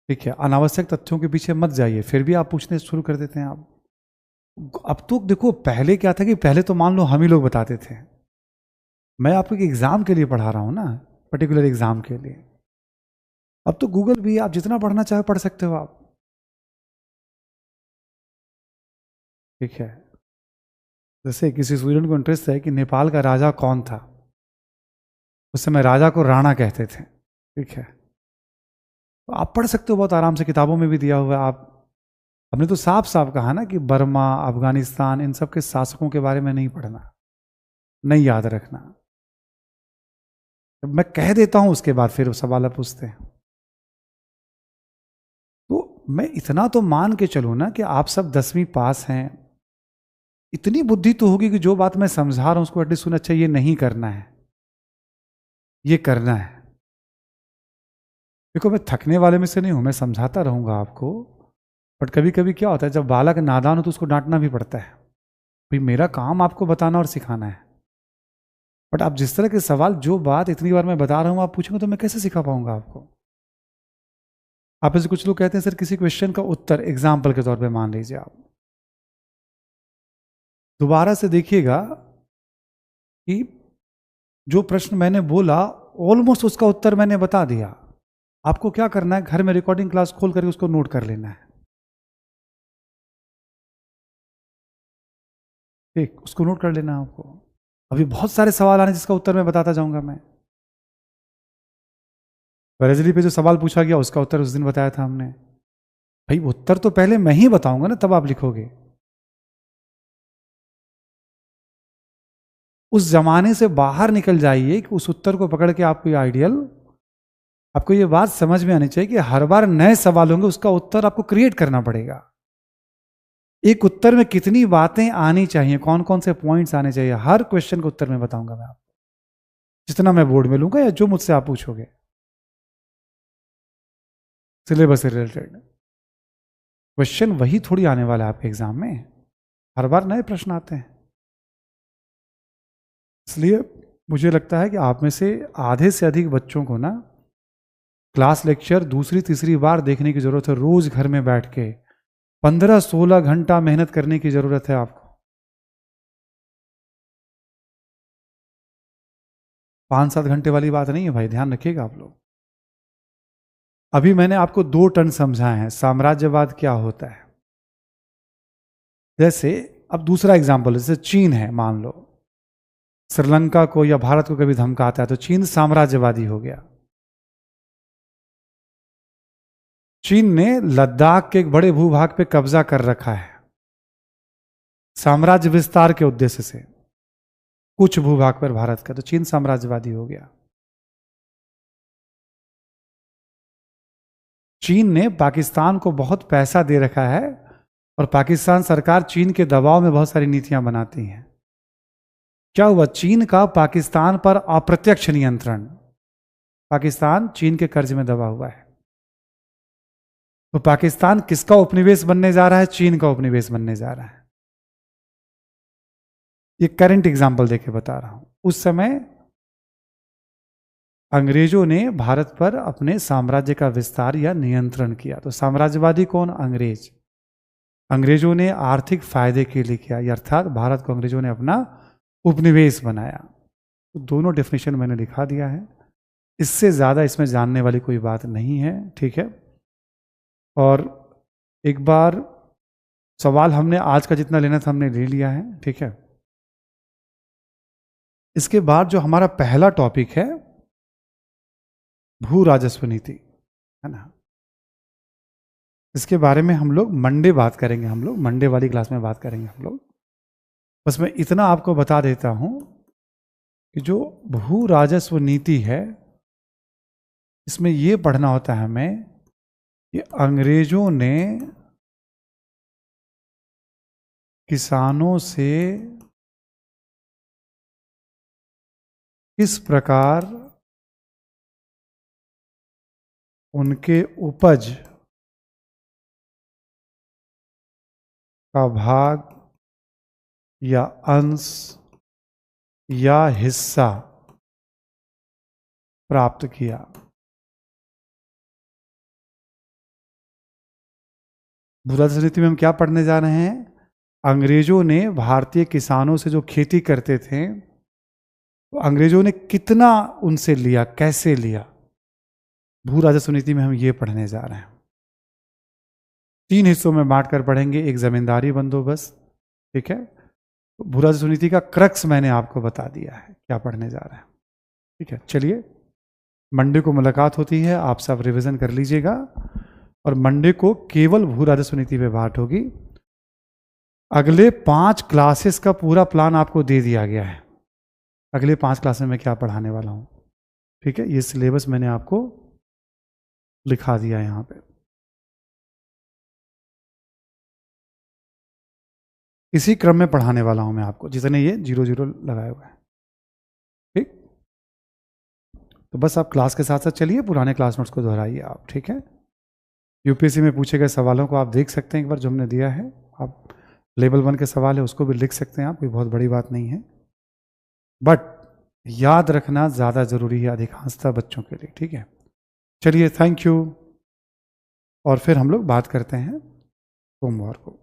ठीक है, अनावश्यक तथ्यों के पीछे मत जाइए, फिर भी आप पूछने शुरू कर देते हैं आप। अब तो देखो, पहले क्या था कि पहले तो मान लो हम ही लोग बताते थे। मैं आपको एक एग्जाम के लिए पढ़ा रहा हूं ना, पर्टिकुलर एग्जाम के लिए। अब तो गूगल भी, आप जितना पढ़ना चाहे पढ़ सकते हो आप, ठीक है। जैसे किसी स्टूडेंट को इंटरेस्ट है कि नेपाल का राजा कौन था, उस समय राजा को राणा कहते थे, ठीक है, तो आप पढ़ सकते हो बहुत आराम से, किताबों में भी दिया हुआ है। आप, हमने तो साफ साफ कहा ना कि बर्मा, अफगानिस्तान, इन सब के शासकों के बारे में नहीं पढ़ना, नहीं याद रखना। मैं कह देता हूं उसके बाद फिर सवाल पूछते हैं। तो मैं इतना तो मान के चलूं ना कि आप सब 10वीं पास हैं, इतनी बुद्धि तो होगी कि जो बात मैं समझा रहा हूं उसको एटलीस्ट सुन, अच्छा ये नहीं करना है, ये करना है। देखो मैं थकने वाले में से नहीं हूं, मैं समझाता रहूंगा आपको, बट कभी कभी क्या होता है जब बालक नादान हो तो उसको डांटना भी पड़ता है। भाई मेरा काम आपको बताना और सिखाना है। बट आप जिस तरह के सवाल, जो बात इतनी बार मैं बता रहा हूं आप पूछेंगे तो मैं कैसे सिखा पाऊंगा आपको। आप में से कुछ लोग कहते हैं सर किसी क्वेश्चन का उत्तर एग्जाम्पल के तौर पे मान लीजिए, आप दोबारा से देखिएगा कि जो प्रश्न मैंने बोला ऑलमोस्ट उसका उत्तर मैंने बता दिया। आपको क्या करना है, घर में रिकॉर्डिंग क्लास खोल करके उसको नोट कर लेना है। ठीक, उसको नोट कर लेना है आपको। अभी बहुत सारे सवाल आने जिसका उत्तर मैं बताता जाऊंगा। मैं बरेजली पे जो सवाल पूछा गया उसका उत्तर उस दिन बताया था हमने। भाई उत्तर तो पहले मैं ही बताऊंगा ना, तब आप लिखोगे। उस जमाने से बाहर निकल जाइए कि उस उत्तर को पकड़ के आपको ये आइडियल, आपको ये बात समझ में आनी चाहिए कि हर बार नए सवाल होंगे, उसका उत्तर आपको क्रिएट करना पड़ेगा। एक उत्तर में कितनी बातें आनी चाहिए, कौन कौन से पॉइंट्स आने चाहिए, हर क्वेश्चन का उत्तर मैं बताऊंगा मैं आपको, जितना मैं बोर्ड में लूंगा या जो मुझसे आप पूछोगे सिलेबस से रिलेटेड। क्वेश्चन वही थोड़ी आने वाला है आपके एग्जाम में, हर बार नए प्रश्न आते हैं। इसलिए मुझे लगता है कि आप में से आधे से अधिक बच्चों को ना क्लास लेक्चर दूसरी तीसरी बार देखने की जरूरत है। रोज घर में बैठ के 15-16 घंटा मेहनत करने की जरूरत है आपको। 5-7 घंटे वाली बात नहीं है भाई, ध्यान रखिएगा आप लोग। अभी मैंने आपको 2 टर्म समझाए हैं, साम्राज्यवाद क्या होता है। जैसे अब दूसरा एग्जाम्पल, जैसे चीन है, मान लो श्रीलंका को या भारत को कभी धमकाता है तो चीन साम्राज्यवादी हो गया। चीन ने लद्दाख के एक बड़े भूभाग पे कब्जा कर रखा है साम्राज्य विस्तार के उद्देश्य से, कुछ भूभाग पर भारत का, तो चीन साम्राज्यवादी हो गया। चीन ने पाकिस्तान को बहुत पैसा दे रखा है और पाकिस्तान सरकार चीन के दबाव में बहुत सारी नीतियां बनाती हैं। क्या हुआ, चीन का पाकिस्तान पर अप्रत्यक्ष नियंत्रण, पाकिस्तान चीन के कर्ज में दबा हुआ है। तो पाकिस्तान किसका उपनिवेश बनने जा रहा है, चीन का उपनिवेश बनने जा रहा है। ये करंट एग्जाम्पल देके बता रहा हूं। उस समय अंग्रेजों ने भारत पर अपने साम्राज्य का विस्तार या नियंत्रण किया। तो साम्राज्यवादी कौन, अंग्रेज। अंग्रेजों ने आर्थिक फायदे के लिए किया, अर्थात भारत को अंग्रेजों ने अपना उपनिवेश बनाया। तो दोनों डेफिनेशन मैंने लिखा दिया है, इससे ज्यादा इसमें जानने वाली कोई बात नहीं है, ठीक है। और एक बार सवाल हमने आज का जितना लेना था हमने ले लिया है, ठीक है। इसके बाद जो हमारा पहला टॉपिक है भू राजस्व नीति, है ना, इसके बारे में हम लोग मंडे बात करेंगे, हम लोग मंडे वाली क्लास में बात करेंगे हम लोग। बस मैं इतना आपको बता देता हूं कि जो भू राजस्व नीति है इसमें यह पढ़ना होता है हमें कि अंग्रेजों ने किसानों से किस प्रकार उनके उपज का भाग या अंश या हिस्सा प्राप्त किया। भू राजस्व नीति में हम क्या पढ़ने जा रहे हैं, अंग्रेजों ने भारतीय किसानों से जो खेती करते थे तो अंग्रेजों ने कितना उनसे लिया, कैसे लिया। भू राजस्व नीति में हम ये पढ़ने जा रहे हैं। 3 हिस्सों में बांट कर पढ़ेंगे। एक जमींदारी बंदोबस्त, ठीक है। तो भू राजस्व नीति का क्रक्स मैंने आपको बता दिया है क्या पढ़ने जा रहा है, ठीक है। चलिए मंडे को मुलाकात होती है, आप सब रिवीजन कर लीजिएगा। और मंडे को केवल भू राजस्व नीति पे बात होगी। अगले 5 क्लासेस का पूरा प्लान आपको दे दिया गया है, अगले 5 क्लास में मैं क्या पढ़ाने वाला हूं, ठीक है। ये सिलेबस मैंने आपको लिखा दिया है यहां पे। इसी क्रम में पढ़ाने वाला हूं मैं आपको, जितने ये 0-0 लगाए हुए हैं, ठीक। तो बस आप क्लास के साथ साथ चलिए, पुराने क्लास नोट्स को दोहराइए आप, ठीक है। यूपीएससी में पूछे गए सवालों को आप देख सकते हैं एक बार, जो हमने दिया है। आप लेवल 1 के सवाल है उसको भी लिख सकते हैं आप, कोई बहुत बड़ी बात नहीं है। बट याद रखना ज़्यादा ज़रूरी है अधिकांशतः बच्चों के लिए, ठीक है। चलिए, थैंक यू। और फिर हम लोग बात करते हैं सोमवार को।